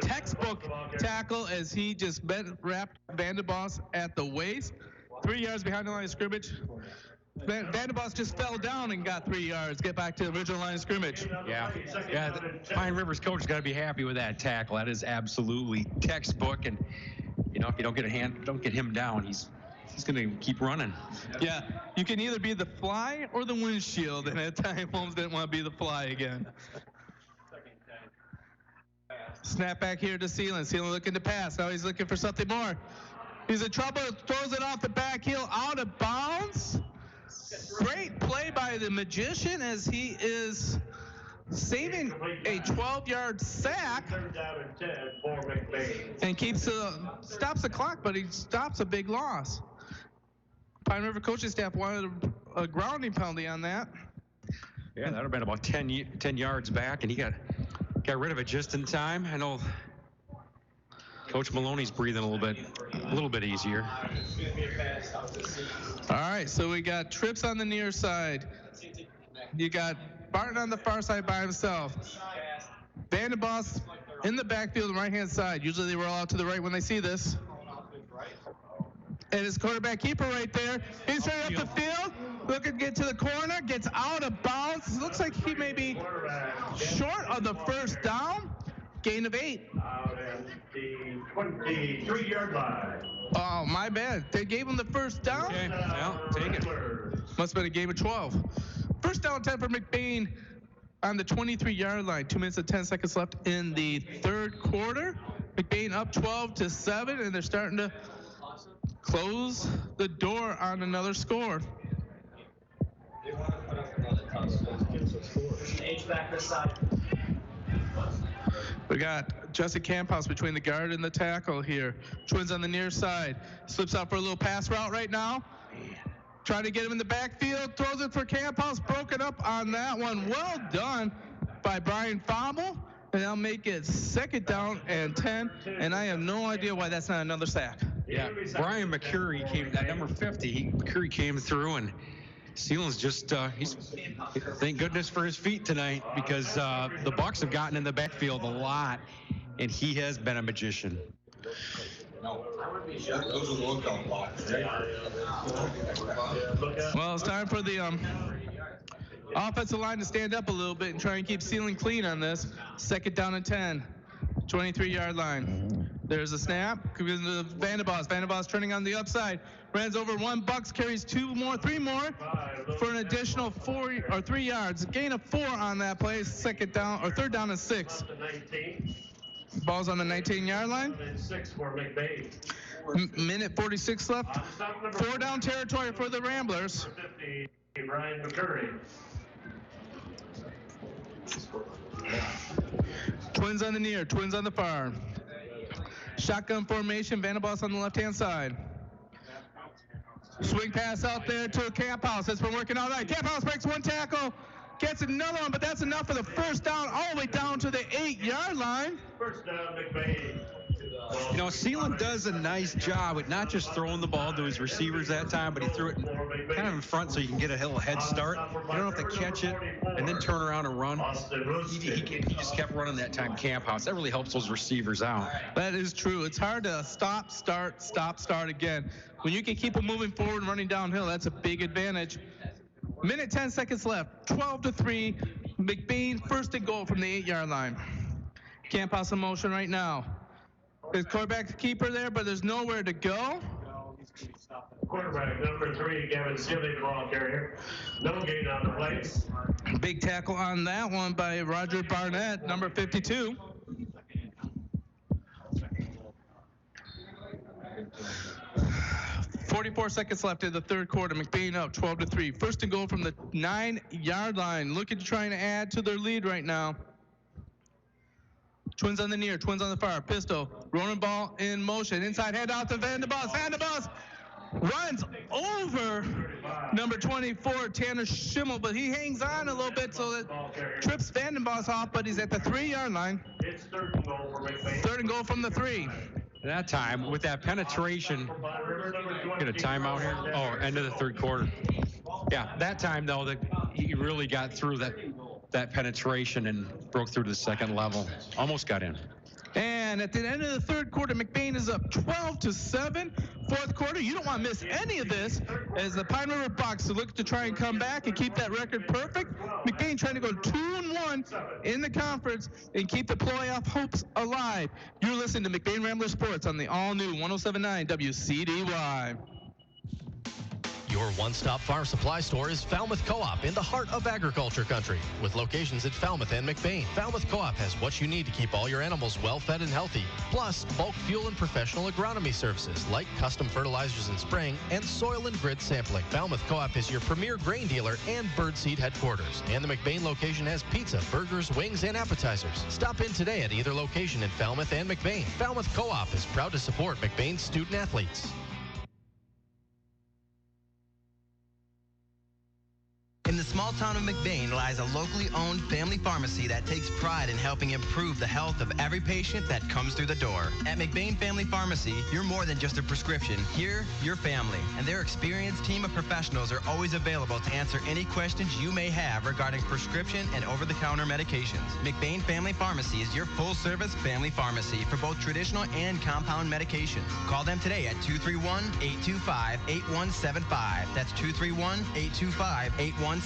Textbook tackle as he just wrapped Vandenbos at the waist. 3 yards behind the line of scrimmage. Vandenbos just fell down and got 3 yards. Get back to the original line of scrimmage. Yeah. Pine River's coach is got to be happy with that tackle. That is absolutely textbook. And if you don't get him down, he's going to keep running. Yeah, you can either be the fly or the windshield, and at time Holmes didn't want to be the fly again. Snap back here to Sealand. Sealand looking to pass. Now he's looking for something more. He's in trouble. Throws it off the back heel, out of bounds. Great play by the magician as he is saving a 12-yard sack and stops the clock, but he stops a big loss. Pine River coaching staff wanted a grounding penalty on that. Yeah, that would have been about 10 yards back, and he got rid of it just in time. I know Coach Maloney's breathing a little bit easier. All right, so we got Trips on the near side. You got Barton on the far side by himself. Vandenbos in the backfield on the right-hand side. Usually they roll out to the right when they see this. And his quarterback keeper right there. He's straight up the field, looking to get to the corner, gets out of bounds. Looks like he may be short of the first down. Gain of 8. The 23-yard line. Oh, my bad. They gave him the first down? Okay, well, take it. Must have been a game of 12. First down 10 for McBain on the 23-yard line. 2 minutes and 10 seconds left in the third quarter. McBain up 12-7, and they're starting to close the door on another score. We got Justin Camphouse between the guard and the tackle here. Twins on the near side. Slips out for a little pass route right now. Trying to get him in the backfield. Throws it for Camphouse. Broken up on that one. Well done by Brian Fomble. And they'll make it 2nd down and 10. And I have no idea why that's not another sack. Yeah, Brian McCurry came, that number 50, McCurry came through, and Sealand's just, thank goodness for his feet tonight, because the Bucks have gotten in the backfield a lot, and he has been a magician. Well, it's time for the Offensive line to stand up a little bit and try and keep Sealing clean on this. 2nd down and 10. 23-yard line. There's a snap. Goes to Vandenbos. Vandenbos turning on the upside. Runs over one. Bucks carries 3 more for an additional 3 yards. A gain of 4 on that play. 3rd down and 6. Ball's on the 19-yard line. 6 for McBain. Minute 46 left. 4 down territory for the Ramblers. 50, Brian McCurry. Twins on the near, twins on the far. Shotgun formation, Vandenbos on the left-hand side. Swing pass out there to Camp House. That's been working all night. Camp House breaks 1 tackle, gets another one, but that's enough for the 1st down all the way down to the 8-yard line. 1st down, McBain. You know, Sealand does a nice job with not just throwing the ball to his receivers that time, but he threw it kind of in front so you can get a little head start. You don't have to catch it and then turn around and run. He just kept running that time, Camp House. That really helps those receivers out. That is true. It's hard to stop, start again. When you can keep them moving forward and running downhill, that's a big advantage. Minute 10 seconds left. 12-3. McBain 1st and goal from the 8-yard line. Camp House in motion right now. There's quarterback keeper there, but there's nowhere to go. Quarterback number 3, Kevin Sealy, ball carrier. No gain on the place. Big tackle on that one by Roger Barnett, number 52. .44 seconds left in the 3rd quarter. McBain up 12-3. 1st and goal from the 9-yard line. Looking to try and add to their lead right now. Twins on the near, twins on the far. Pistol, rolling ball in motion. Inside handout to Vandenbos. Vandenbos runs over number 24, Tanner Schimmel, but he hangs on a little bit so that trips Vandenbos off, but he's at the 3-yard line. It's 3rd and goal for McBain. 3rd and goal from the 3. That time, with that penetration, get a timeout here. Oh, end of the 3rd quarter. Yeah, that time, though, that he really got through that penetration and broke through to the 2nd level. Almost got in. And at the end of the 3rd quarter, McBain is up 12-7. 4th quarter, you don't want to miss any of this as the Pine River Bucks look to try and come back and keep that record perfect. McBain trying to go 2-1 in the conference and keep the playoff hopes alive. You're listening to McBain Rambler Sports on the all-new 107.9 Wcdy. Your one-stop farm supply store is Falmouth Co-op in the heart of agriculture country. With locations at Falmouth and McBain, Falmouth Co-op has what you need to keep all your animals well-fed and healthy. Plus, bulk fuel and professional agronomy services like custom fertilizers and spraying and soil and grid sampling. Falmouth Co-op is your premier grain dealer and birdseed headquarters. And the McBain location has pizza, burgers, wings, and appetizers. Stop in today at either location in Falmouth and McBain. Falmouth Co-op is proud to support McBain's student athletes. In the small town of McBain lies a locally owned family pharmacy that takes pride in helping improve the health of every patient that comes through the door. At McBain Family Pharmacy, you're more than just a prescription. Here, you're family, and their experienced team of professionals are always available to answer any questions you may have regarding prescription and over-the-counter medications. McBain Family Pharmacy is your full-service family pharmacy for both traditional and compound medications. Call them today at 231-825-8175. That's 231-825-8175.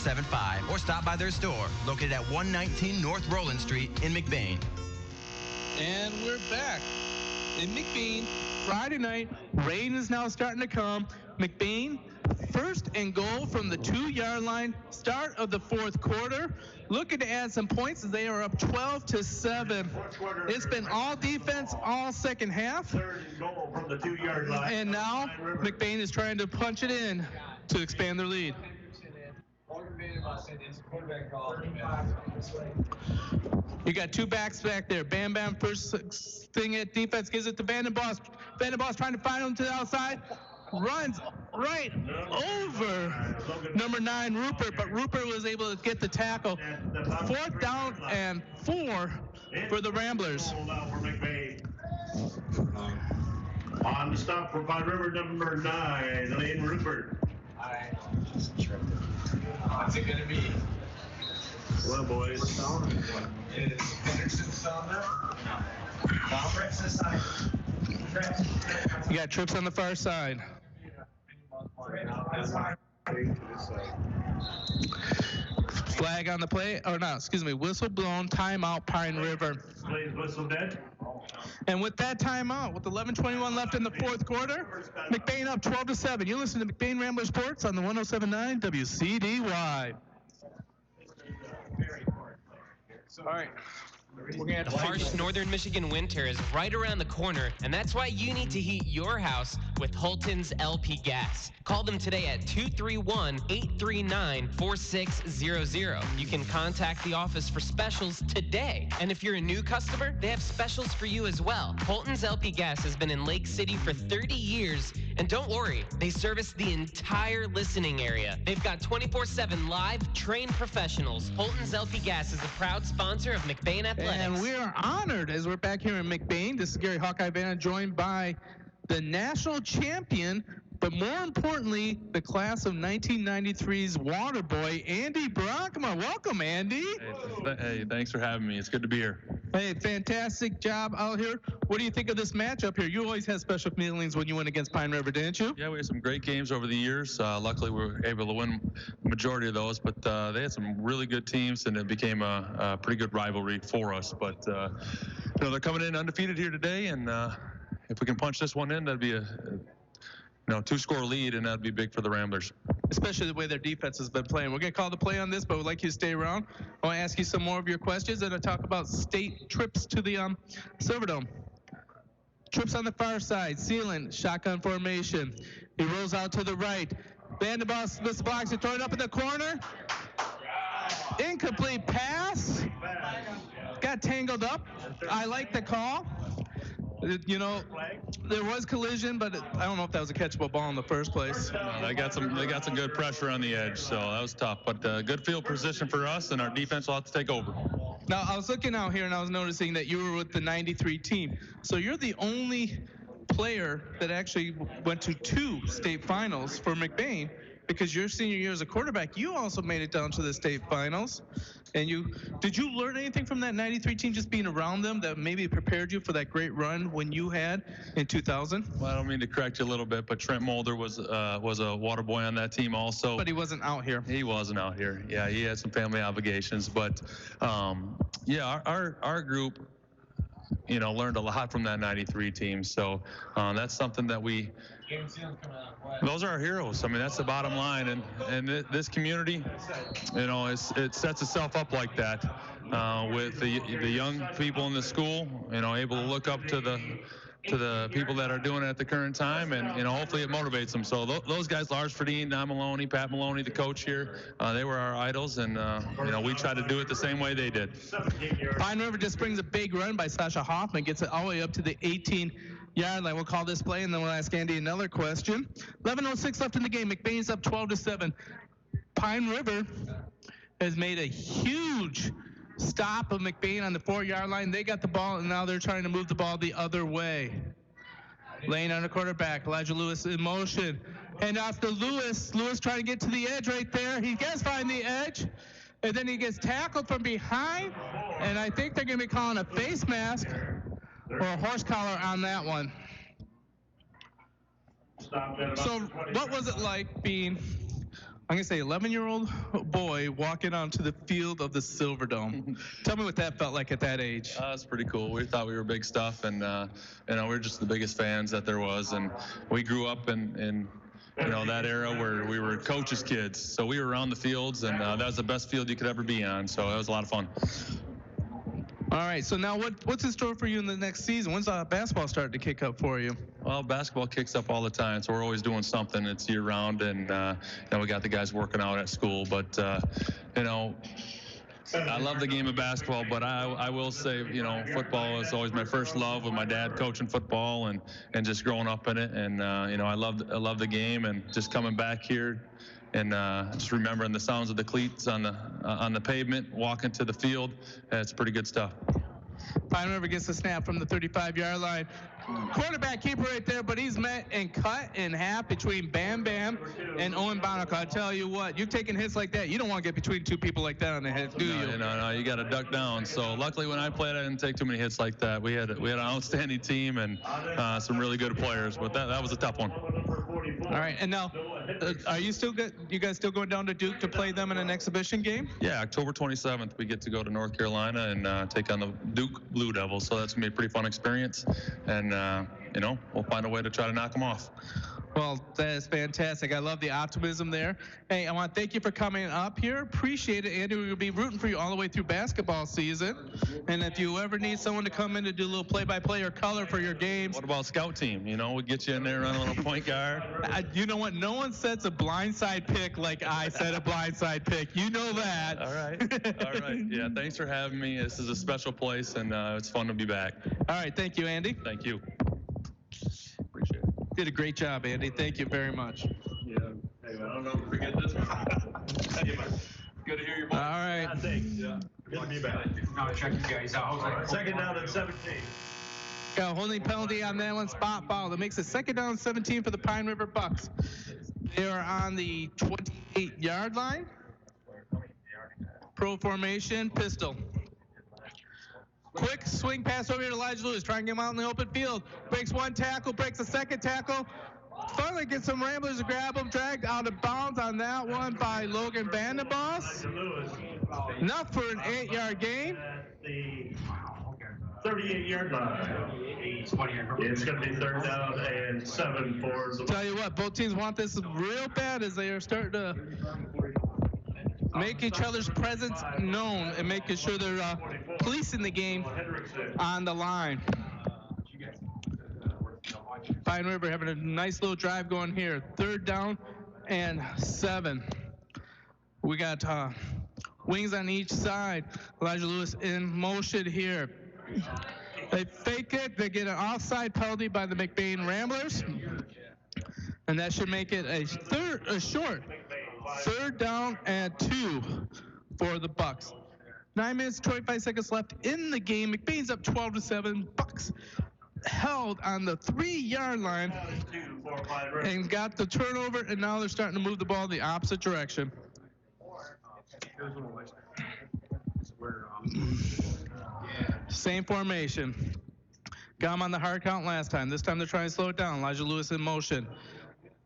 Or stop by their store, located at 119 North Roland Street in McBain. And we're back in McBain. Friday night, rain is now starting to come. McBain, 1st and goal from the 2-yard line, start of the 4th quarter. Looking to add some points as they are up 12-7. It's been all defense all 2nd half. 3rd and goal from the 2-yard line. And now McBain is trying to punch it in to expand their lead. You got 2 backs back there. Bam Bam first thing at defense, gives it to Vandenbos. Vandenbos trying to find him to the outside. Runs right over number 9, Rupert, but Rupert was able to get the tackle. 4th down and 4 for the Ramblers. On the stop for Pine River, number 9, Lane Rupert. What's it going to be? Well, boys. Is Henderson on there? You got trips on the far side. Flag on the play, or no, excuse me, whistle blown, timeout, Pine River. Plays whistle dead. And with that timeout, with 11:21 left in the fourth quarter, McBain up 12-7. You listen to McBain Rambler Sports on the 107.9 Wcdy. All right. The harsh northern Michigan winter is right around the corner, and that's why you need to heat your house with Holton's LP Gas. Call them today at 231-839-4600. You can contact the office for specials today. And if you're a new customer, they have specials for you as well. Holton's LP Gas has been in Lake City for 30 years, and don't worry, they service the entire listening area. They've got 24/7 live, trained professionals. Holton's LP Gas is a proud sponsor of McBain Athletics. And we are honored as we're back here in McBain. This is Gary Hawkeye Vanna, joined by the national champion, but more importantly, the class of 1993's water boy, Andy Brockma. Welcome, Andy. Hey, thanks for having me. It's good to be here. Hey, fantastic job out here. What do you think of this matchup here? You always had special feelings when you went against Pine River, didn't you? Yeah, we had some great games over the years. Luckily, we were able to win the majority of those, but they had some really good teams, and it became a pretty good rivalry for us. But, they're coming in undefeated here today, and if we can punch this one in, that'd be a 2-score lead, and that'd be big for the Ramblers. Especially the way their defense has been playing. We're going to call the play on this, but we'd like you to stay around. I want to ask you some more of your questions and to talk about state trips to the Silverdome. Trips on the far side, Sealand, shotgun formation. He rolls out to the right. Vandenboss missed the box and throw it up in the corner. Incomplete pass. Got tangled up. I like the call. There was collision, but I don't know if that was a catchable ball in the first place. They got some good pressure on the edge, so that was tough. But good field position for us, and our defense will have to take over. Now, I was looking out here, and I was noticing that you were with the 93 team. So you're the only player that actually went to 2 state finals for McBain, because your senior year as a quarterback, you also made it down to the state finals. And did you learn anything from that 93 team, just being around them, that maybe prepared you for that great run when you had in 2000? Well, I don't mean to correct you a little bit, but Trent Mulder was a water boy on that team also. But he wasn't out here. He wasn't out here. Yeah, he had some family obligations. But, our group, learned a lot from that 93 team. So that's something that those are our heroes. I mean, that's the bottom line. And this community, it sets itself up like that with the young people in the school, able to look up to the people that are doing it at the current time, and hopefully it motivates them. So those guys, Lars Ferdine, Don Maloney, Pat Maloney, the coach here, they were our idols, and we tried to do it the same way they did. Pine River just brings a big run by Sasha Hoffman, gets it all the way up to the 18-yard line. We'll call this play, and then we'll ask Andy another question. 11:06 left in the game. McBain's up 12-7. Pine River has made a huge stop of McBain on the 4-yard line. They got the ball, and now they're trying to move the ball the other way. Laying on the quarterback, Elijah Lewis in motion. And after Lewis trying to get to the edge right there. He does find the edge, and then he gets tackled from behind, and I think they're going to be calling a face mask or a horse collar on that one. So what was it like being, I'm going to say, 11-year-old boy walking onto the field of the Silverdome? Tell me what that felt like at that age. That's pretty cool. We thought we were big stuff, and we're just the biggest fans that there was. And we grew up in that era where we were coaches' kids. So we were around the fields, and that was the best field you could ever be on. So it was a lot of fun. All right, so now what's in store for you in the next season? When's basketball starting to kick up for you? Well, basketball kicks up all the time, so we're always doing something. It's year-round, and we got the guys working out at school. But, I love the game of basketball, but I will say, football is always my first love, with my dad coaching football and just growing up in it. And, I love the game, and just coming back here and just remembering the sounds of the cleats on the pavement, walking to the field. It's pretty good stuff. Pine River gets the snap from the 35-yard line. Quarterback keeper right there, but he's met and cut in half between Bam Bam and Owen Bonaco. I tell you what, you've taken hits like that. You don't want to get between 2 people like that on the head, do you? No, you got to duck down. So luckily when I played, I didn't take too many hits like that. We had an outstanding team and some really good players, but that was a tough one. All right, and now Are you still good? You guys still going down to Duke to play them in an exhibition game? Yeah, October 27th, we get to go to North Carolina and take on the Duke Blue Devils. So that's going to be a pretty fun experience. And, we'll find a way to try to knock them off. Well, that is fantastic. I love the optimism there. Hey, I want to thank you for coming up here. Appreciate it, Andy. We're going to be rooting for you all the way through basketball season. And if you ever need someone to come in to do a little play-by-play or color for your games. What about scout team? We'll get you in there running a little point guard. You know what? No one sets a blindside pick like I set a blindside pick. You know that. All right. Yeah, thanks for having me. This is a special place, and it's fun to be back. All right. Thank you, Andy. Thank you. Appreciate it. Did a great job, Andy. Thank you very much. Yeah. Hey, I don't know if we forget this one. Good to hear your voice. All right. Yeah. Good to be back. Now check you guys out. Second down and 17. Got a holding penalty on that one, spot foul. That makes it second down and 17 for the Pine River Bucks. They are on the 28-yard line. Pro formation, pistol. Quick swing pass over here to Elijah Lewis. Try and get him out in the open field. Breaks one tackle, breaks a second tackle. Finally gets some Ramblers to grab him. Dragged out of bounds on that one by Logan Vandenboss. Enough for an 8-yard gain. The 38-yard line. It's going to be third down and 7 for the. Tell you what, both teams want this real bad as they are starting to make each other's presence known and making sure they're policing the game on the line. Pine River having a nice little drive going here. Third down and 7. We got wings on each side. Elijah Lewis in motion here. They fake it. They get an offside penalty by the McBain Ramblers. And that should make it a short third down and 2 for the Bucks. 9 minutes, 25 seconds left in the game. McBain's up 12-7. Bucks held on the 3-yard line and got the turnover, and now they're starting to move the ball the opposite direction. Same formation. Got him on the hard count last time. This time they're trying to slow it down. Elijah Lewis in motion.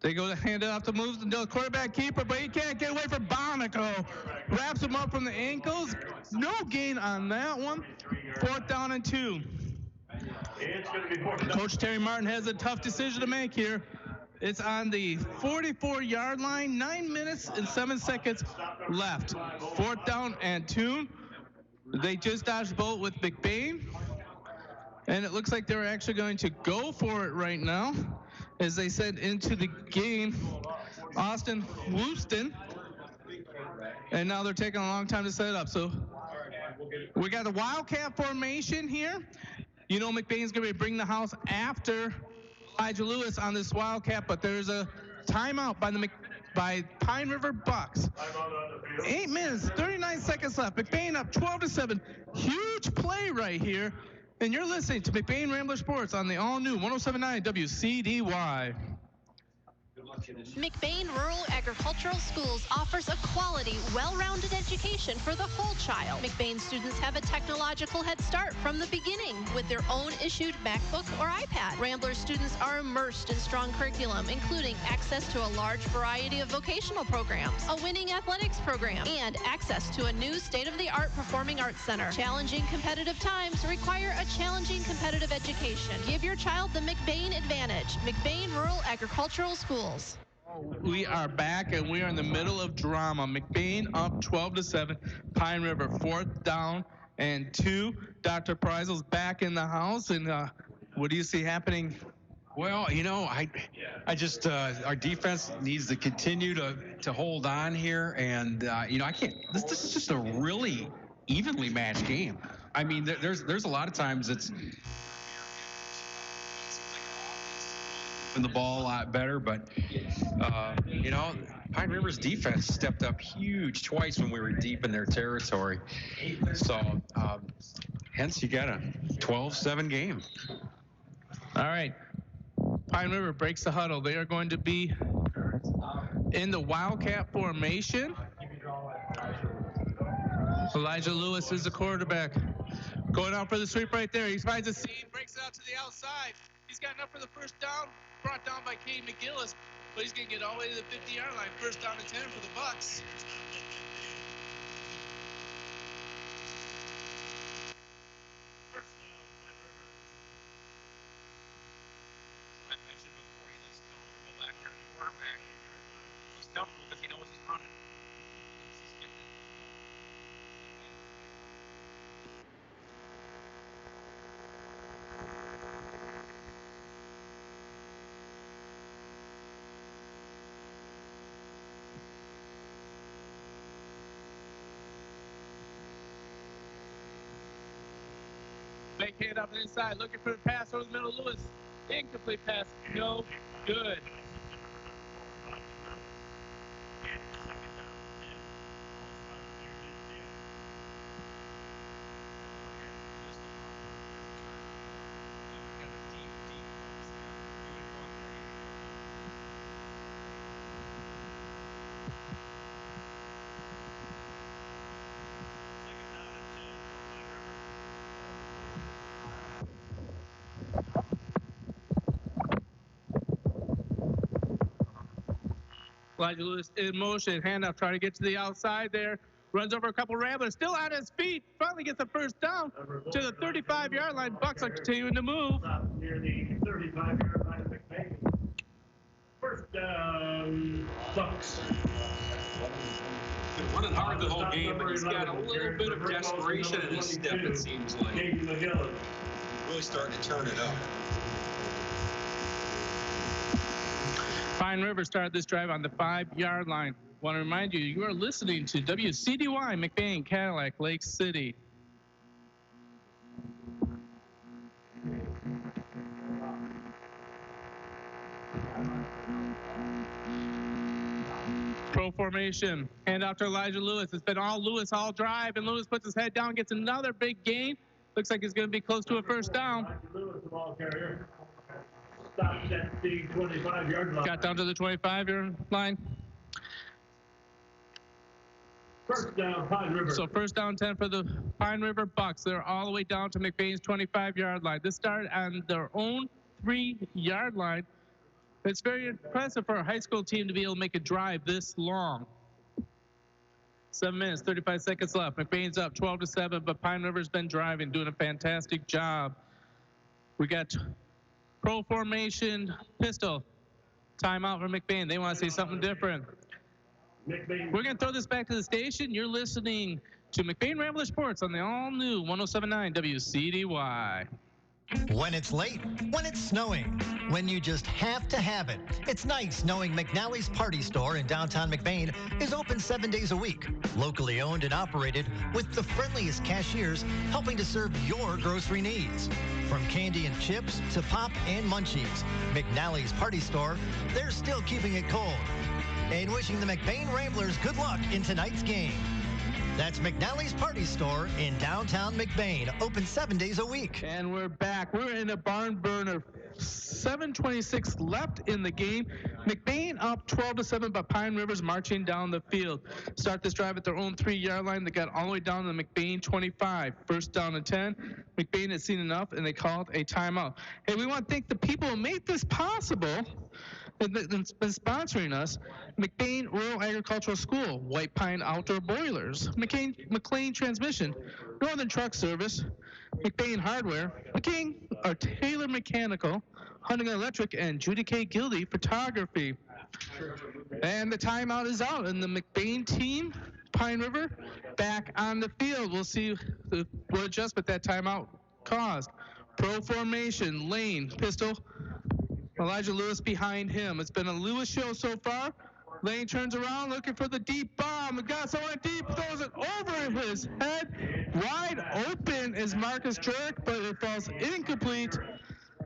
They go to hand it off to moves the quarterback keeper, but he can't get away from Bonico. Wraps him up from the ankles. No gain on that one. Fourth down and 2. Coach Terry Martin has a tough decision to make here. It's on the 44-yard line. 9 minutes and 7 seconds left. Fourth down and 2. They just dodged the bullet with McBain. And it looks like they're actually going to go for it right now as they send into the game Austin Wooston. And now they're taking a long time to set it up. So we got the Wildcat formation here. You know McBain's going to bring the house after Elijah Lewis on this Wildcat, but there's a timeout by Pine River Bucks. 8 minutes, 39 seconds left. McBain up 12-7. Huge play right here. And you're listening to McBain Rambler Sports on the all-new 107.9 Wcdy. McBain Rural Agricultural Schools offers a quality, well-rounded education for the whole child. McBain students have a technological head start from the beginning with their own issued MacBook or iPad. Rambler students are immersed in strong curriculum, including access to a large variety of vocational programs, a winning athletics program, and access to a new state-of-the-art performing arts center. Challenging competitive times require a challenging competitive education. Give your child the McBain advantage. McBain Rural Agricultural Schools. We are back, and we are in the middle of drama. McBain up 12-7. Pine River, fourth down and 2. Dr. Preisel's back in the house, and what do you see happening? Well, I just our defense needs to continue to hold on here, and I can't. This is just a really evenly matched game. I mean, there's a lot of times it's the ball a lot better, but Pine River's defense stepped up huge twice when we were deep in their territory. So hence you got a 12-7 game. All right. Pine River breaks the huddle. They are going to be in the Wildcat formation. Elijah Lewis is the quarterback. Going out for the sweep right there. He finds a seam, breaks it out to the outside. He's got enough for the first down, brought down by Kay McGillis, but he's going to get all the way to the 50-yard line. First down and 10 for the Bucks. Fake hand up inside, looking for the pass over the middle. Lewis, incomplete pass, no good. Elijah Lewis in motion, handoff, trying to get to the outside there. Runs over a couple Ramblers, still on his feet. Finally gets the first down to the 35-yard line. Bucks are continuing to move. Near the 35-yard line of McBain. First down, Bucks. Been running hard the whole game, but he's got a little bit of desperation in his step, it seems like. Really starting to turn it up. Pine River started this drive on the 5-yard line. Want to remind you, you are listening to WCDY McBain, Cadillac, Lake City. Pro formation, hand off to Elijah Lewis. It's been all Lewis all drive, and Lewis puts his head down, gets another big gain. Looks like he's going to be close to a first down. Lewis, the ball carrier. Stops at the 25-yard line. Got down to the 25-yard line. First down, Pine River. So first down 10 for the Pine River Bucks. They're all the way down to McBain's 25-yard line. This started on their own 3-yard line. It's very impressive for a high school team to be able to make a drive this long. 7 minutes, 35 seconds left. McBain's up 12-7, but Pine River's been driving, doing a fantastic job. We got pro formation, pistol. Timeout for McBain. They want to see something different. We're going to throw this back to the station. You're listening to McBain Rambler Sports on the all-new 107.9 WCDY. When it's late, when it's snowing, when you just have to have it. It's nice knowing McNally's Party Store in downtown McBain is open 7 days a week. Locally owned and operated with the friendliest cashiers helping to serve your grocery needs. From candy and chips to pop and munchies, McNally's Party Store, they're still keeping it cold. And wishing the McBain Ramblers good luck in tonight's game. That's McNally's Party Store in downtown McBain, open 7 days a week. And we're back. We're in a barn burner. 7:26 left in the game. McBain up 12-7, but Pine River's marching down the field. Start this drive at their own 3-yard line. They got all the way down to the McBain 25. First down and 10. McBain had seen enough, and they called a timeout. Hey, we want to thank the people who made this possible. That's been sponsoring us. McBain Rural Agricultural School, White Pine Outdoor Boilers, McLean Transmission, Northern Truck Service, McBain Hardware, Taylor Mechanical, Hunting Electric, and Judy K. Gildy Photography. And the timeout is out, and the McBain team, Pine River, back on the field. We'll see what adjustment that timeout caused. Pro formation, lane, pistol, Elijah Lewis behind him. It's been a Lewis show so far. Lane turns around looking for the deep bomb. The guy someone deep throws it over his head. Wide open is Marcus Jurek, but it falls incomplete.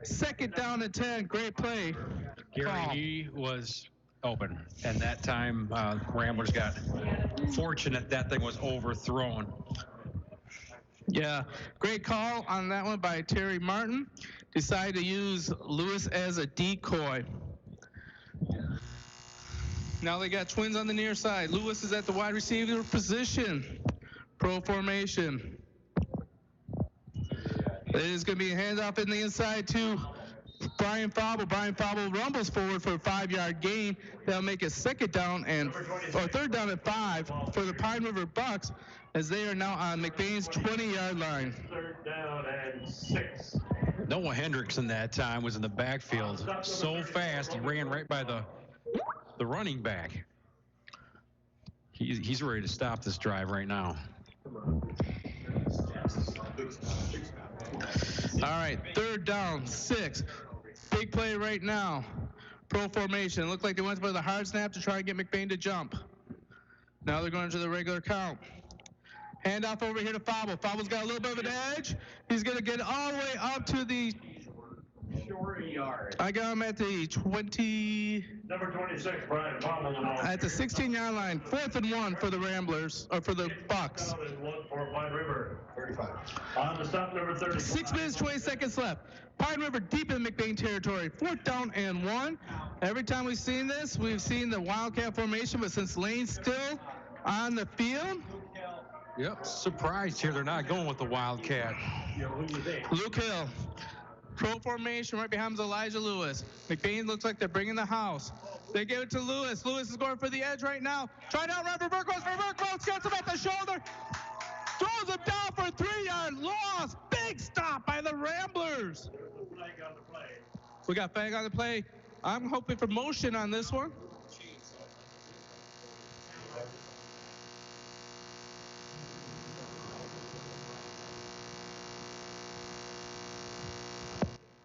Second down and 10. Great play. Gary, he was open. And that time, Ramblers got fortunate that thing was overthrown. Yeah, great call on that one by Terry Martin. Decided to use Lewis as a decoy. Now they got twins on the near side. Lewis is at the wide receiver position. Pro formation. It is going to be a handoff in the inside to Brian Fauble rumbles forward for a 5-yard gain. That'll make it third down at 5 for the Pine River Bucks as they are now on McBain's 20-yard line. Third down and 6. Noah Hendrickson that time was in the backfield so fast he ran right by the running back. He's ready to stop this drive right now. All right, third down, 6. Big play right now. Pro formation. Looked like they went for the hard snap to try and get McBain to jump. Now they're going to the regular count. Handoff over here to Fauble. Fauble's got a little bit of an edge. He's going to get all the way up to the Short yard. I got him at the 20. Number 26, Brian Fauble. At the 16-yard line. 4th and 1 for the Ramblers, or for the Bucks. For Pine River. 35. On the stop, number 30. 6 minutes, 20 seconds left. Pine River deep in McBain territory. 4th down and 1. Every time we've seen this, we've seen the Wildcat formation, but since Lane's still on the field. Yep, surprised here they're not going with the Wildcat. Luke Hill. Pro formation right behind him is Elijah Lewis. McBain looks like they're bringing the house. They give it to Lewis. Lewis is going for the edge right now. Trying out right for Burkos. Gets him at the shoulder. Throws him down for a 3-yard loss. Big stop by the Ramblers. We got flag on the play. I'm hoping for motion on this one.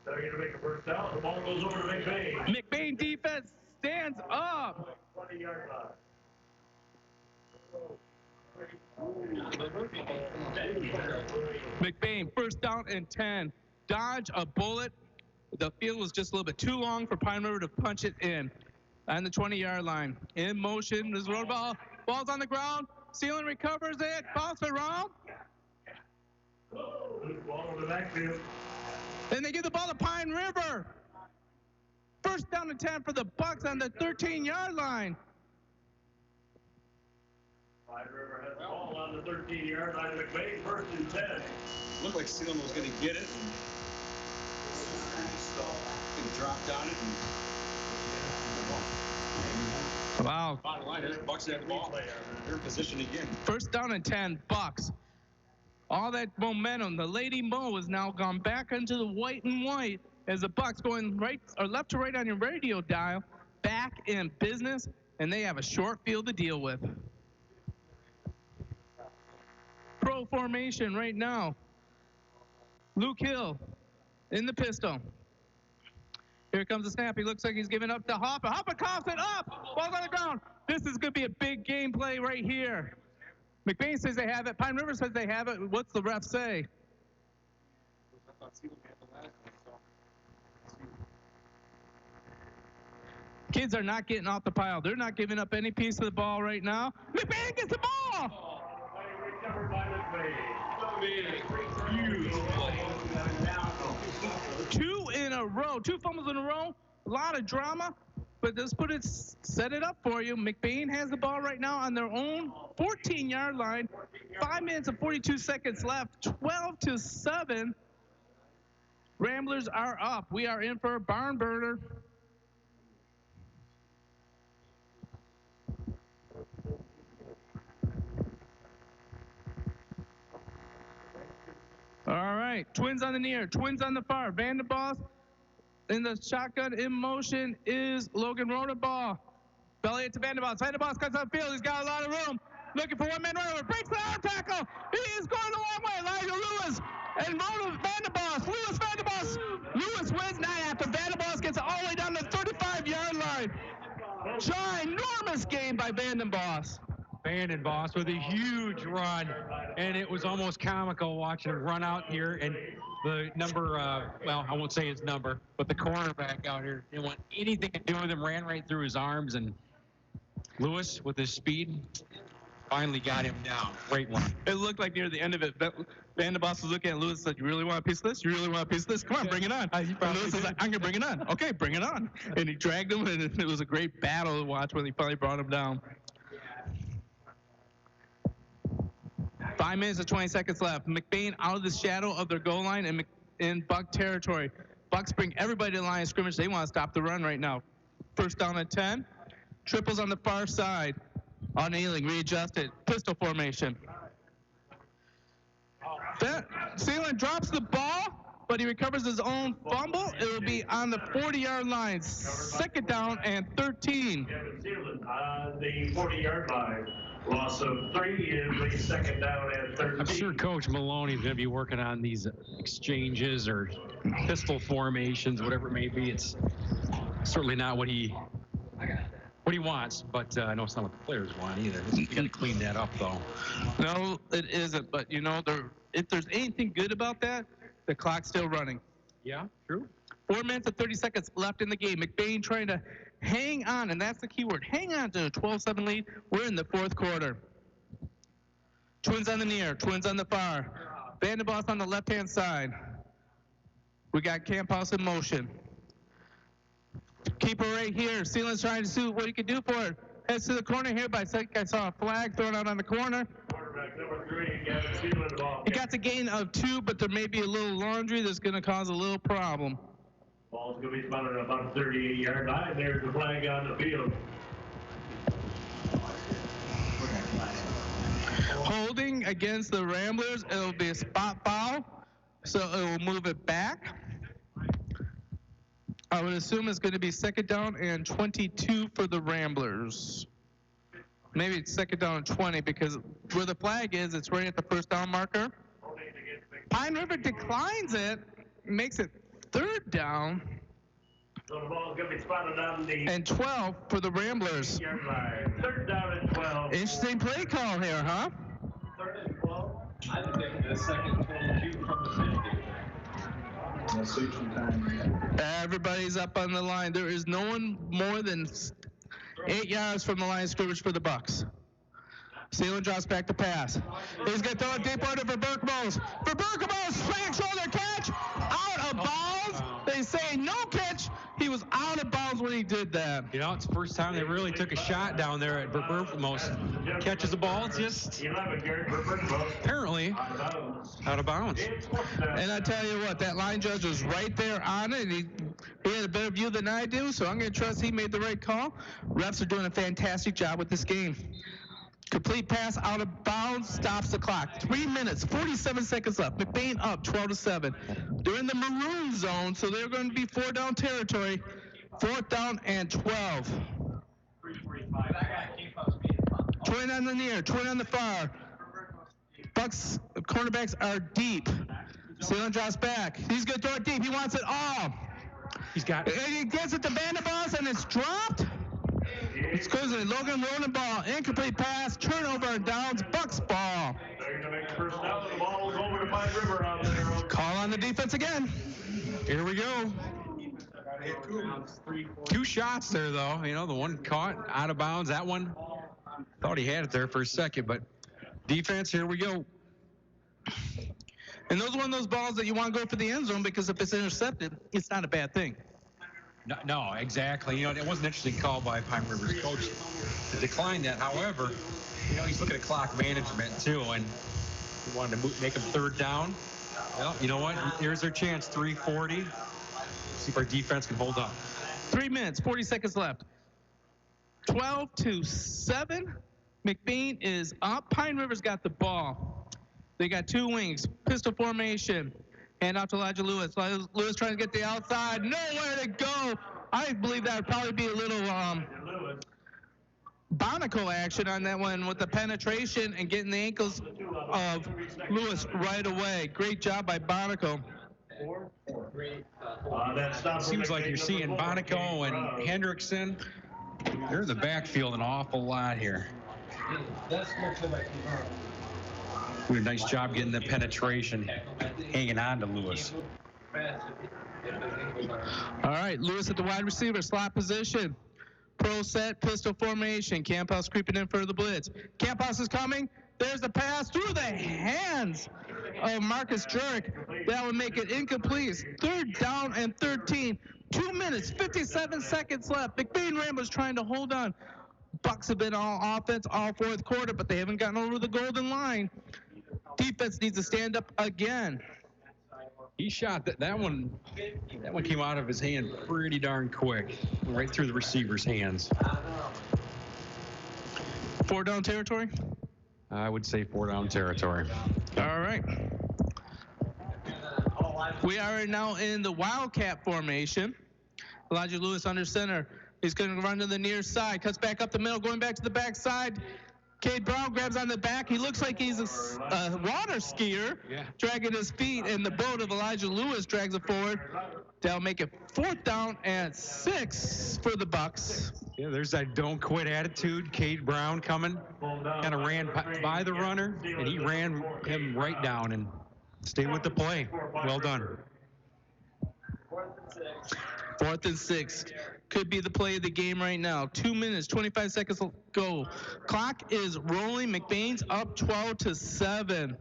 They're going to make a first down. The ball goes over to McBain. McBain defense stands up. 20-yard line. McBain, first down and 10. Dodge a bullet. The field was just a little bit too long for Pine River to punch it in. On the 20-yard line. In motion, there's a road ball. Ball's on the ground. Sealing recovers it. Bounce around. Ball in the backfield. Then they give the ball to Pine River. First down and 10 for the Bucks on the 13-yard line. Pine River has the ball on the 13-yard line. McBain, first and 10. Looked like Sealand was going to get it. And dropped on it. Wow. Bottom line is Bucks have the ball. They're in position again. First down and 10, Bucks. All that momentum, the Lady Mo has now gone back into the white and white as the Bucks going right or left to right on your radio dial, back in business, and they have a short field to deal with. Pro formation right now. Luke Hill in the pistol. Here comes the snap. He looks like he's giving up to Hopper. Hopper coughs it up. Ball's on the ground. This is going to be a big game play right here. McBain says they have it. Pine River says they have it. What's the ref say? Kids are not getting off the pile. They're not giving up any piece of the ball right now. McBain gets the ball! Two fumbles in a row. A lot of drama. But let's set it up for you. McBain has the ball right now on their own 14-yard line. 5 minutes and 42 seconds left. 12-7. Ramblers are up. We are in for a barn burner. All right. Twins on the near. Twins on the far. Vanderboss in the shotgun in motion is Logan Rodenbaugh. Belly it to Vanderboss. Vanderboss cuts upfield. He's got a lot of room. Looking for one man runner. Breaks the arm tackle. He is going a long way. Elijah Lewis and Vanderboss. Vanderboss. Lewis wins now after Vanderboss gets all the way down to the 35-yard line. Ginormous game by Vanderboss. Vandenboss with a huge run, and it was almost comical watching him run out here. And the number, well, I won't say his number, but the cornerback out here didn't want anything to do with him, ran right through his arms, and Lewis, with his speed, finally got him down. Great one. It looked like near the end of it, Vanderboss was looking at Lewis and said, "You really want a piece of this? You really want a piece of this? Come on, bring it on." And Lewis was like, "I'm going to bring it on." "Okay, bring it on." And he dragged him, and it was a great battle to watch when he finally brought him down. 5 minutes and 20 seconds left. McBain out of the shadow of their goal line and in Buck territory. Bucks bring everybody to the line of scrimmage. They want to stop the run right now. First down and 10. Triples on the far side. On Ailing, readjusted. Pistol formation. Sealand drops the ball, but he recovers his own fumble. It will be on the 40-yard line. Second down and 13. The 40-yard line. Loss of 3 is the second down and 13. I'm sure Coach Maloney's going to be working on these exchanges or pistol formations, whatever it may be. It's certainly not what he wants, but I know it's not what the players want either. You got to clean that up, though. No, it isn't. But, you know, if there's anything good about that, the clock's still running. Yeah, true. 4 minutes and 30 seconds left in the game. McBain trying to hang on, and that's the key word. Hang on to a 12-7 lead. We're in the fourth quarter. Twins on the near, twins on the far. Vanderboss on the left-hand side. We got Camphouse in motion. Keeper right here. Sealand's trying to see what he can do for it. Heads to the corner here, but I think I saw a flag thrown out on the corner. Quarterback number 3, Gavin Sealand, ball. He got a gain of 2, but there may be a little laundry that's going to cause a little problem. Ball's going to be spotted about 38-yard line. There's the flag on the field. Holding against the Ramblers. It'll be a spot foul, so it will move it back. I would assume it's going to be second down and 22 for the Ramblers. Maybe it's second down and 20 because where the flag is, it's right at the first down marker. Pine River declines it, makes it third down. So the ball's going to be spotted on the and 12 for the Ramblers. line. Third down and 12. Interesting play call here, huh? Third and 12. I think the second 22 from the 50. Everybody's up on the line. There is no one more than 8 yards from the line of scrimmage for the Bucks. Sealand drops back to pass. He's going to throw it deep order for Berkmos. For Berkmos, smack shoulder catch, out of bounds. They say no catch. He was out of bounds when he did that. You know, it's the first time they really took a shot down there at Berkmos. Catches the ball, just apparently out of bounds. And I tell you what, that line judge was right there on it. He had a better view than I do, so I'm going to trust he made the right call. Refs are doing a fantastic job with this game. Complete pass out of bounds, stops the clock. 3 minutes, 47 seconds left. McBain up 12-7. They're in the maroon zone, so they're going to be 4 down territory. 4th down and 12. Twin on the near, twin on the far. Bucks cornerbacks are deep. Sealand drops back. He's going to throw it deep. He wants it all. He's got it. And he gets it to Vanderboss, and it's dropped. It's because of Logan rolling ball, incomplete pass, turnover and downs, Bucks ball. They're going to make the first down. The ball's over to Pine River out there. Call on the defense again. Here we go. 2 shots there, though. You know, the one caught out of bounds. That one, thought he had it there for a second, but defense, here we go. And those are one of those balls that you want to go for the end zone because if it's intercepted, it's not a bad thing. No, exactly. You know, it was an interesting call by Pine River's coach to decline that. However, you know, he's looking at clock management too, and he wanted to make him 3rd down. Well, you know what? Here's their chance. 3:40. See if our defense can hold up. 3 minutes, 40 seconds left. 12-7. McBain is up. Pine River's got the ball. They got 2 wings. Pistol formation. Hand off to Elijah Lewis. Lewis trying to get the outside. Nowhere to go. I believe that would probably be a little Bonico action on that one with the penetration and getting the ankles of Lewis right away. Great job by Bonico. Seems like you're seeing Bonico and Hendrickson. They're in the backfield an awful lot here. Doing a nice job getting the penetration, hanging on to Lewis. All right, Lewis at the wide receiver, slot position. Pro set, pistol formation. Camphouse creeping in for the blitz. Camphouse is coming. There's the pass through the hands of Marcus Jurek. That would make it incomplete. 3rd down and 13. 2 minutes, 57 seconds left. McBain Ramblers trying to hold on. Bucks have been all offense all 4th quarter, but they haven't gotten over the golden line. Defense needs to stand up again. He shot that one. That one came out of his hand pretty darn quick, right through the receiver's hands. 4 down territory? I would say 4 down territory. All right. We are now in the Wildcat formation. Elijah Lewis under center. He's going to run to the near side. Cuts back up the middle, going back to the backside. Cade Brown grabs on the back. He looks like he's a water skier, dragging his feet, and the boat of Elijah Lewis drags it forward. They'll make it 4th down and 6 for the Bucks. Yeah, there's that don't quit attitude. Cade Brown coming, kind of ran by the runner, and he ran him right down and stayed with the play. Well done. 4th and 6. Could be the play of the game right now. 2 minutes, 25 seconds to go. Clock is rolling. McBain's up 12-7.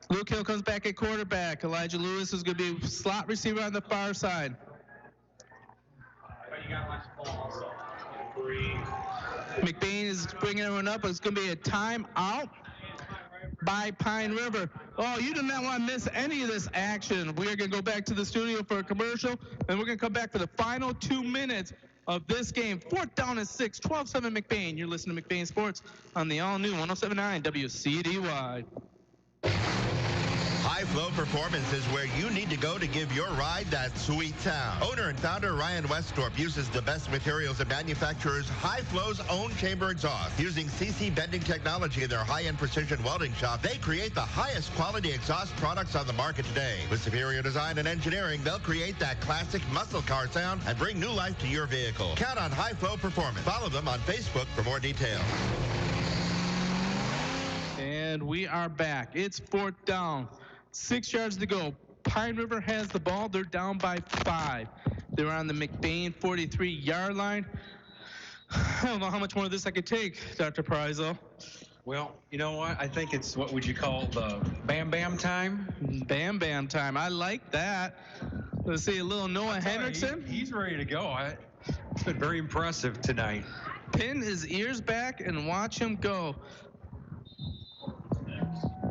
Luke Hill comes back at quarterback. Elijah Lewis is going to be slot receiver on the far side. McBain is bringing everyone up. It's going to be a timeout by Pine River. Oh, you do not want to miss any of this action. We are going to go back to the studio for a commercial, and we're going to come back for the final 2 minutes of this game. 4th down and 6, 12-7 McBain. You're listening to McBain Sports on the all-new 107.9 Wcdy. High Flow Performance is where you need to go to give your ride that sweet sound. Owner and founder Ryan Westorp uses the best materials and manufactures High Flow's own chamber exhaust. Using CC bending technology in their high-end precision welding shop, they create the highest quality exhaust products on the market today. With superior design and engineering, they'll create that classic muscle car sound and bring new life to your vehicle. Count on High Flow Performance. Follow them on Facebook for more details. And we are back. It's 4th down. 6 yards to go. Pine River has the ball. They're down by 5. They're on the McBain 43-yard line. I don't know how much more of this I could take, Dr. Pryzel. Well, you know what? I think it's what would you call the bam-bam time? Bam-bam time. I like that. Let's see, a little Noah Hendrickson. He's ready to go. It's been very impressive tonight. Pin his ears back and watch him go.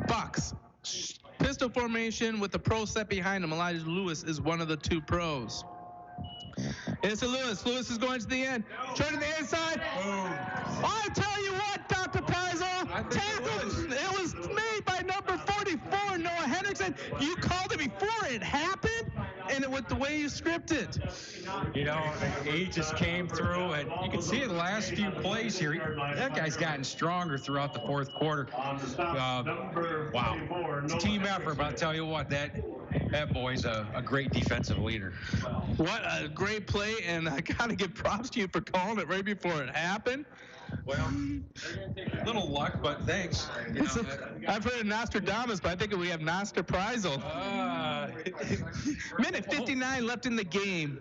Bucks. Pistol formation with the pro set behind him. Elijah Lewis is one of the 2 pros. It's a Lewis. Lewis is going to the end. Turn to the inside. I tell you what, Dr. Pryzel, tackle. It was made by number 44, Noah Hendrickson. You called it before it happened, and with the way you scripted. You know, he just came through, and you can see in the last few plays here, that guy's gotten stronger throughout the 4th quarter. Wow. It's a team effort, but I'll tell you what, that boy's a great defensive leader. What a great play, and I got to give props to you for calling it right before it happened. Well, a little luck, but thanks. I've heard of Nostradamus, but I think we have Nostra Pryzel. Minute 59 left in the game.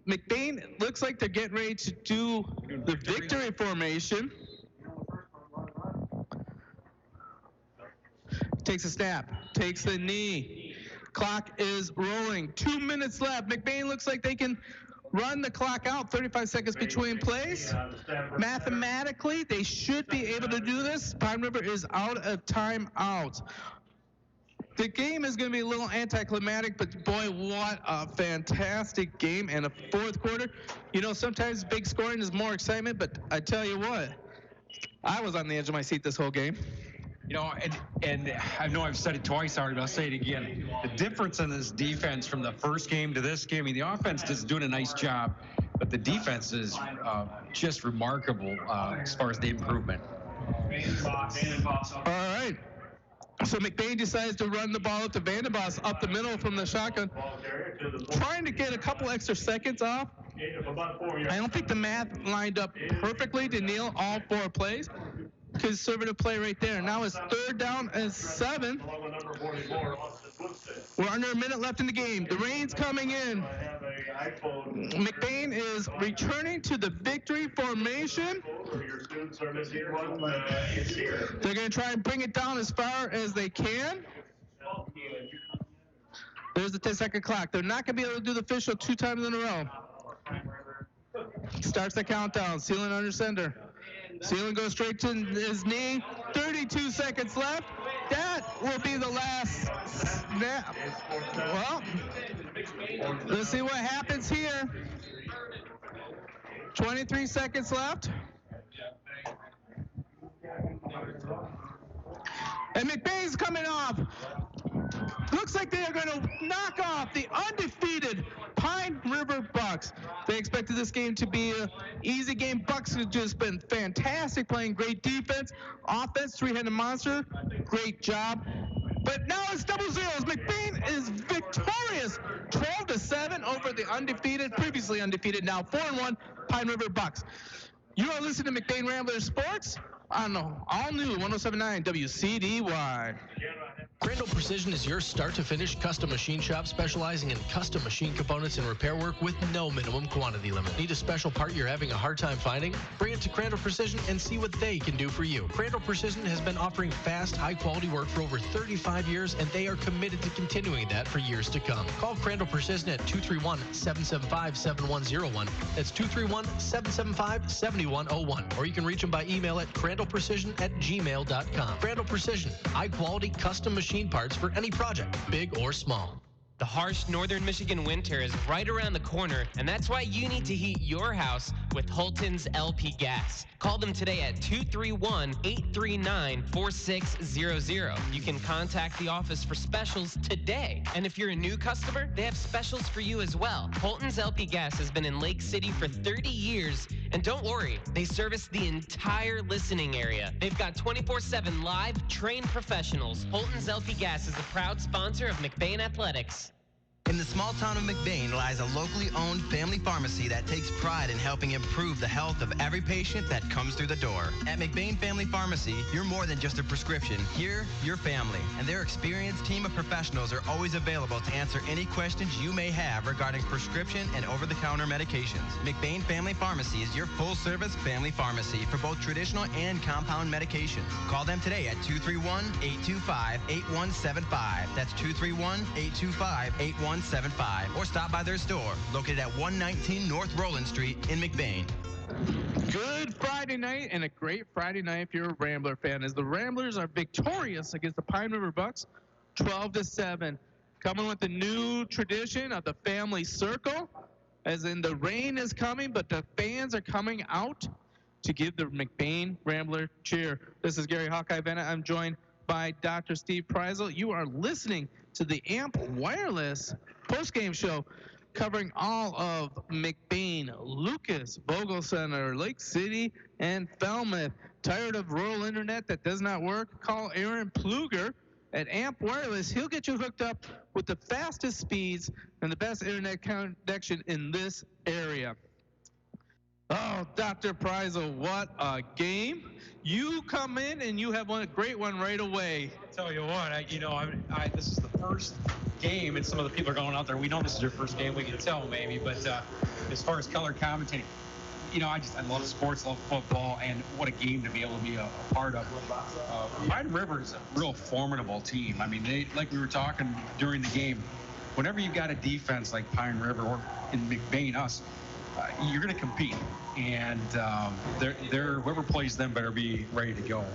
McBain looks like they're getting ready to do the victory formation. Takes a snap, takes the knee. Clock is rolling. 2 minutes left. McBain looks like they can run the clock out. 35 seconds between plays. Mathematically, they should be able to do this. Pine River is out of timeout. The game is going to be a little anticlimactic, but boy, what a fantastic game and a 4th quarter. You know, sometimes big scoring is more excitement, but I tell you what, I was on the edge of my seat this whole game. You know, and I know I've said it twice already, but I'll say it again. The difference in this defense from the first game to this game, I mean, the offense is doing a nice job, but the defense is just remarkable as far as the improvement. All right. So McBain decides to run the ball up to Vandenbos up the middle from the shotgun, trying to get a couple extra seconds off. I don't think the math lined up perfectly to nail all 4 plays. Conservative play right there. Now it's 3rd down and 7. We're under a minute left in the game. The rain's coming in. McBain is returning to the victory formation. They're going to try and bring it down as far as they can. There's the 10-second clock. They're not going to be able to do the official 2 times in a row. Starts the countdown. Sealing under center. Sealing goes straight to his knee. 32 seconds left. that will be the last snap. Well, let's see what happens here. 23 seconds left. And McBain's coming off. Looks like they are going to knock off the undefeated Pine River Bucks. They expected this game to be an easy game. Bucks have just been fantastic, playing great defense, offense, three-headed monster. Great job. But now it's double zeros. McBain is victorious, 12-7 over the previously undefeated, now 4-1 Pine River Bucks. You are listening to McBain Ramblers Sports on the all-new 107.9 Wcdy. Crandall Precision is your start-to-finish custom machine shop specializing in custom machine components and repair work with no minimum quantity limit. Need a special part you're having a hard time finding? Bring it to Crandall Precision and see what they can do for you. Crandall Precision has been offering fast, high-quality work for over 35 years, and they are committed to continuing that for years to come. Call Crandall Precision at 231-775-7101. That's 231-775-7101. Or you can reach them by email at crandallprecision@gmail.com. Crandall Precision, high-quality custom machine parts for any project, big or small. The harsh northern Michigan winter is right around the corner, and that's why you need to heat your house with Holton's LP Gas. Call them today at 231-839-4600. You can contact the office for specials today. And if you're a new customer, they have specials for you as well. Holton's LP Gas has been in Lake City for 30 years, and don't worry, they service the entire listening area. They've got 24/7 live, trained professionals. Holton's LP Gas is a proud sponsor of McBain Athletics. In the small town of McBain lies a locally owned family pharmacy that takes pride in helping improve the health of every patient that comes through the door. At McBain Family Pharmacy, you're more than just a prescription. Here, your family. And their experienced team of professionals are always available to answer any questions you may have regarding prescription and over-the-counter medications. McBain Family Pharmacy is your full-service family pharmacy for both traditional and compound medications. Call them today at 231-825-8175. That's 231-825-8175. Or stop by their store, located at 119 North Roland Street in McBain. Good Friday night, and a great Friday night if you're a Rambler fan, as the Ramblers are victorious against the Pine River Bucks, 12-7. Coming with the new tradition of the family circle, as in the rain is coming, but the fans are coming out to give the McBain Rambler cheer. This is Gary Hawkeye Bennett. I'm joined by Dr. Steve Preisel. You are listening to the AMP Wireless postgame show covering all of McBain, Lucas, Vogel Center, Lake City, and Falmouth. Tired of rural internet that does not work? Call Aaron Pluger at AMP Wireless. He'll get you hooked up with the fastest speeds and the best internet connection in this area. Oh, Dr. Preisel, what a game. You come in and you have a great one right away. I'll tell you what, this is the first game, and some of the people are going out there. We know this is your first game, we can tell maybe, but as far as color commentating, I love sports, love football, and what a game to be able to be a part of. Pine River is a real formidable team. I mean, they, like we were talking during the game, whenever you got a defense like Pine River or in McBain, us, you're going to compete, and whoever plays them better be ready to go.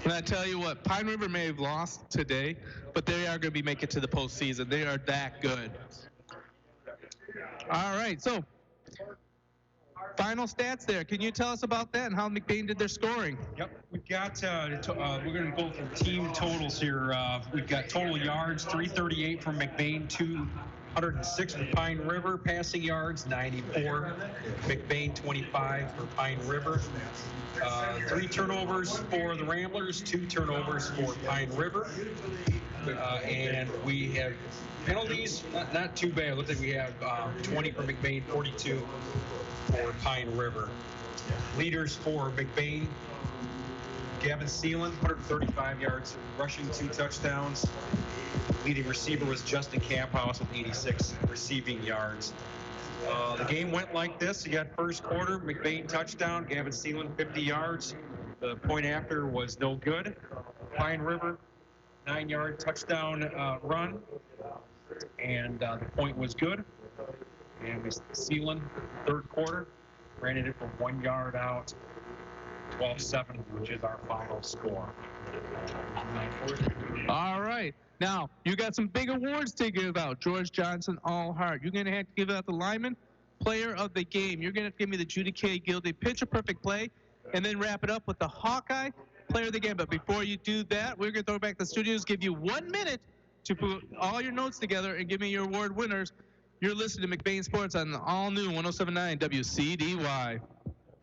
And I tell you what, Pine River may have lost today, but they are going to be making it to the postseason. They are that good. All right, so final stats there. Can you tell us about that and how McBain did their scoring? Yep, we've got, we're going to go through team totals here. We've got total yards, 338 from McBain, 206 for Pine River. Passing yards, 94. McBain, 25 for Pine River. 3 turnovers for the Ramblers, 2 turnovers for Pine River. And we have penalties, not too bad. It looks like we have 20 for McBain, 42 for Pine River. Leaders for McBain, Gavin Seelan, 135 yards rushing, 2 touchdowns. Leading receiver was Justin Camphouse with 86 receiving yards. The game went like this. You got first quarter, McBain touchdown, Gavin Seelan 50 yards. The point after was no good. Pine River, 9-yard touchdown run, and the point was good. And Seelan, third quarter, ran it from 1 yard out, 12-7, which is our final score. All right. Now, you got some big awards to give out. George Johnson, All Heart. You're going to have to give out the lineman, player of the game. You're going to have to give me the Judy K. Gildy pitcher perfect play, and then wrap it up with the Hawkeye, player of the game. But before you do that, we're going to throw back the studios, give you 1 minute to put all your notes together and give me your award winners. You're listening to McBain Sports on the all-new 107.9 Wcdy.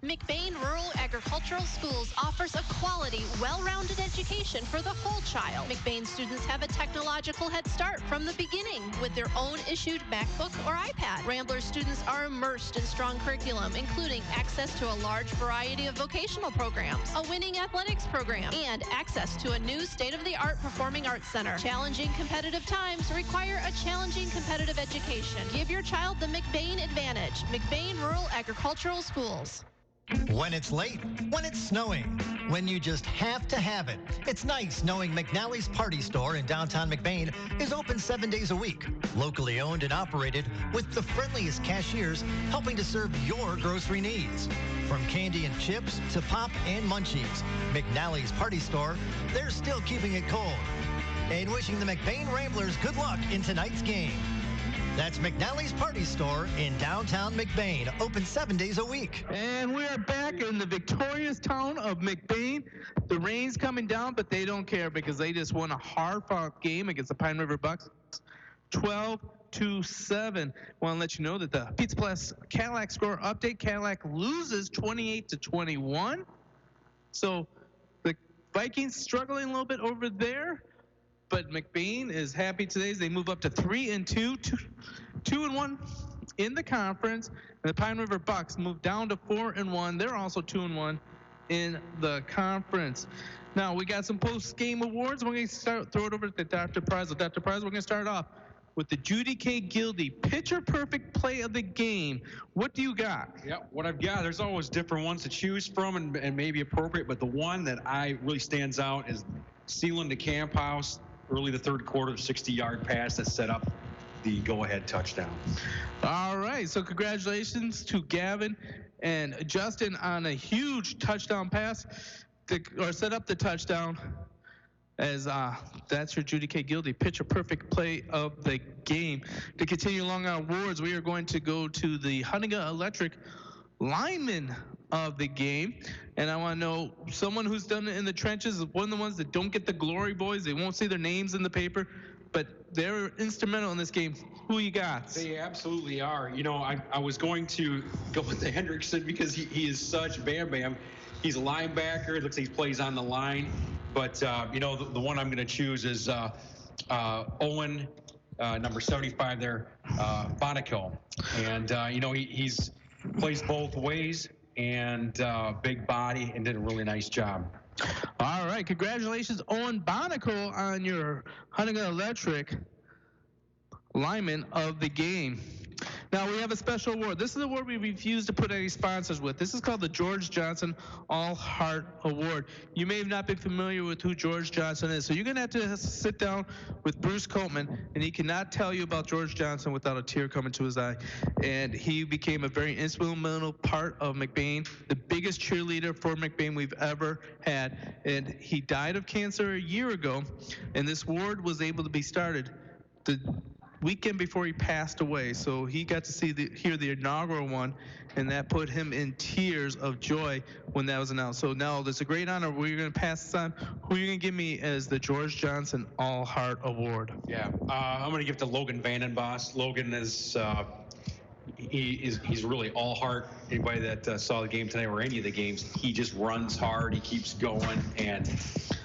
McBain Rural Agricultural Schools offers a quality, well-rounded education for the whole child. McBain students have a technological head start from the beginning with their own issued MacBook or iPad. Rambler students are immersed in strong curriculum, including access to a large variety of vocational programs, a winning athletics program, and access to a new state-of-the-art performing arts center. Challenging competitive times require a challenging competitive education. Give your child the McBain advantage. McBain Rural Agricultural Schools. When it's late, when it's snowing, when you just have to have it. It's nice knowing McNally's Party Store in downtown McBain is open 7 days a week, locally owned and operated with the friendliest cashiers helping to serve your grocery needs. From candy and chips to pop and munchies, McNally's Party Store, they're still keeping it cold. And wishing the McBain Ramblers good luck in tonight's game. That's McNally's Party Store in downtown McBain, open 7 days a week. And we are back in the victorious town of McBain. The rain's coming down, but they don't care because they just won a hard-fought game against the Pine River Bucks, 12-7. Want to let you know that the Pizza Plus Cadillac score update, Cadillac loses 28-21. So the Vikings struggling a little bit over there. But McBain is happy today as they move up to 3-2, 2-1 in the conference. And the Pine River Bucks move down to 4-1. They're also 2-1 in the conference. Now we got some post-game awards. We're going to throw it over to Dr. Prize. Dr. Prize, we're going to start off with the Judy K. Gildy pitcher perfect play of the game. What do you got? Yeah, what I've got, there's always different ones to choose from and maybe appropriate, but the one that I really stands out is Sealing the Camp House. Early the third quarter, 60-yard pass that set up the go-ahead touchdown. All right, so congratulations to Gavin and Justin on a huge touchdown pass or set up the touchdown. As that's your Judy K. Gildy pitcher perfect play of the game. To continue along our awards, we are going to go to the Huntington Electric lineman of the game. And I want to know someone who's done it in the trenches, one of the ones that don't get the glory boys. They won't see their names in the paper, but they're instrumental in this game. Who you got? They absolutely are. You know, I was going to go with the Hendrickson because he is such Bam Bam. He's a linebacker. It looks like he plays on the line. But, you know, the one I'm going to choose is Owen, number 75 there, Bonico. And, you know, he's plays both ways and big body and did a really nice job. All right, congratulations, Owen Bonico, on your Huntington Electric lineman of the game. Now we have a special award. This is the award we refuse to put any sponsors with. This is called the George Johnson All Heart Award. You may have not been familiar with who George Johnson is, so you're going to have to sit down with Bruce Coltman, and he cannot tell you about George Johnson without a tear coming to his eye. And he became a very instrumental part of McBain, the biggest cheerleader for McBain we've ever had. And he died of cancer a year ago, and this award was able to be started the weekend before he passed away, so he got to hear the inaugural one, and that put him in tears of joy when that was announced. So now it's a great honor. We're going to pass this on. Who are you going to give me as the George Johnson All Heart Award? Yeah, I'm going to give it to Logan Vandenbos. Logan is he's really all heart. Anybody that saw the game tonight or any of the games, he just runs hard. He keeps going, and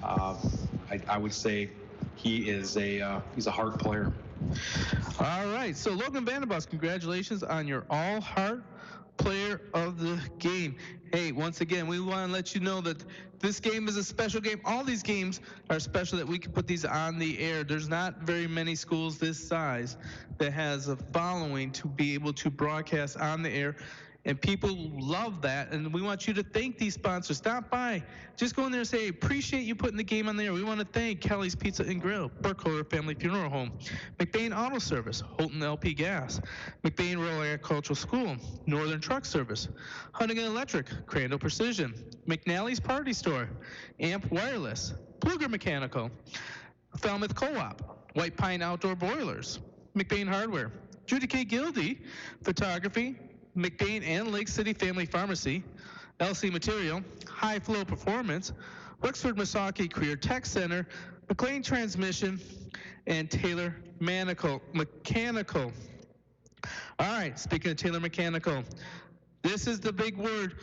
I would say he's a heart player. All right, so Logan Vandenbos, congratulations on your All Heart Player of the Game. Hey, once again, we want to let you know that this game is a special game. All these games are special that we can put these on the air. There's not very many schools this size that has a following to be able to broadcast on the air. And people love that, and we want you to thank these sponsors. Stop by. Just go in there and say, appreciate you putting the game on there. We want to thank Kelly's Pizza and Grill, Burkholder Family Funeral Home, McBain Auto Service, Holton LP Gas, McBain Rural Agricultural School, Northern Truck Service, Huntington Electric, Crandall Precision, McNally's Party Store, Amp Wireless, Pluger Mechanical, Falmouth Co-op, White Pine Outdoor Boilers, McBain Hardware, Judy K. Gildy, Photography, McBain and Lake City Family Pharmacy, LC Material, High Flow Performance, Wexford Misaki Career Tech Center, McLean Transmission, and Taylor Mechanical. All right, speaking of Taylor Mechanical, this is the big word.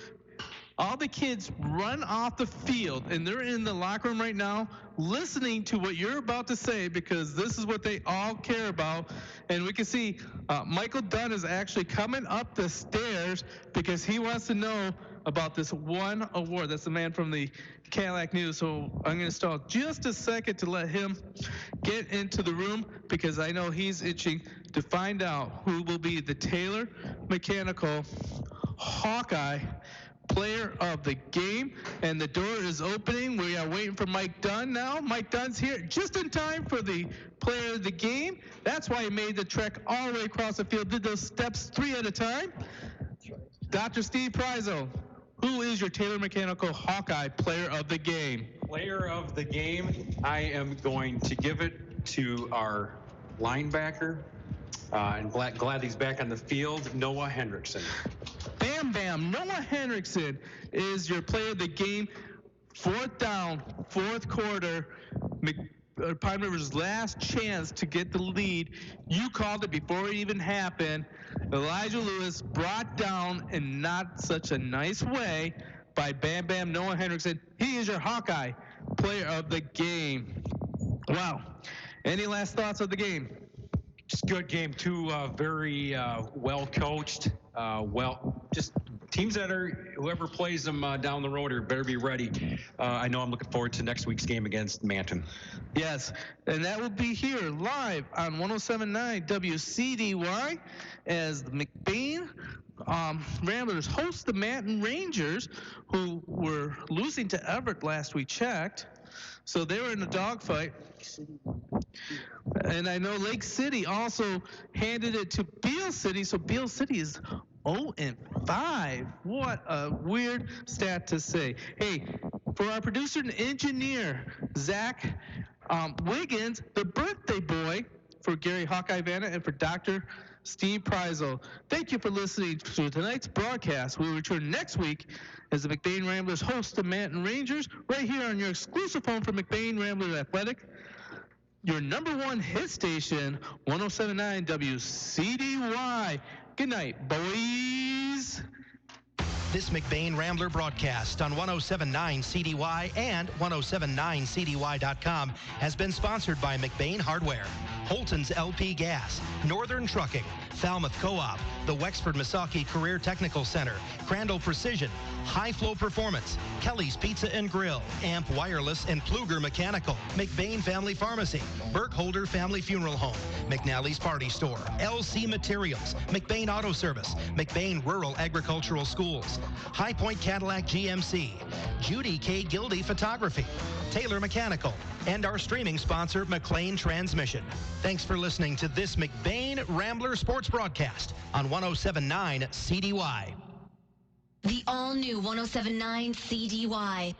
All the kids run off the field, and they're in the locker room right now listening to what you're about to say, because this is what they all care about. And we can see Michael Dunn is actually coming up the stairs because he wants to know about this one award. That's the man from the Cadillac News. So I'm going to stall just a second to let him get into the room, because I know he's itching to find out who will be the Taylor Mechanical Hawkeye Player of the Game. And the door is opening. We are waiting for Mike Dunn now. Mike Dunn's here just in time for the Player of the Game. That's why he made the trek all the way across the field, did those steps 3 at a time. Dr. Steve Prizzo, who is your Taylor Mechanical Hawkeye Player of the Game? Player of the game, I am going to give it to our linebacker, and glad he's back on the field, Noah Hendrickson. Bam, bam. Noah Hendrickson is your Player of the Game. 4th down, 4th quarter. Pine River's last chance to get the lead. You called it before it even happened. Elijah Lewis brought down in not such a nice way by Bam Bam Noah Hendrickson. He is your Hawkeye Player of the Game. Wow. Any last thoughts of the game? Just good game. 2 very well coached, just teams that are, whoever plays them down the road better be ready. I know I'm looking forward to next week's game against Manton. Yes, and that will be here live on 107.9 WCDY as the McBain Ramblers host the Manton Rangers, who were losing to Everett last we checked. So they were in a dogfight. And I know Lake City also handed it to Beale City, so Beale City is 0-5. What a weird stat to say. Hey, for our producer and engineer, Zach Wiggins, the birthday boy for Gary Hawkeye Vanna and for Dr. Steve Prizzo. Thank you for listening to tonight's broadcast. We'll return next week as the McBain Ramblers host the Manton Rangers right here on your exclusive home for McBain Ramblers Athletic, your #1 hit station, 107.9 WCDY. Good night, boys. This McBain Rambler broadcast on 107.9 CDY and 107.9CDY.com has been sponsored by McBain Hardware, Holton's LP Gas, Northern Trucking, Falmouth Co-op, the Wexford Misaki Career Technical Center, Crandall Precision, High Flow Performance, Kelly's Pizza and Grill, Amp Wireless and Pluger Mechanical, McBain Family Pharmacy, Burkholder Family Funeral Home, McNally's Party Store, LC Materials, McBain Auto Service, McBain Rural Agricultural Schools, High Point Cadillac GMC, Judy K. Gildy Photography, Taylor Mechanical, and our streaming sponsor, McLean Transmission. Thanks for listening to this McBain Rambler Sports broadcast on 107.9 CDY. The all-new 107.9 CDY.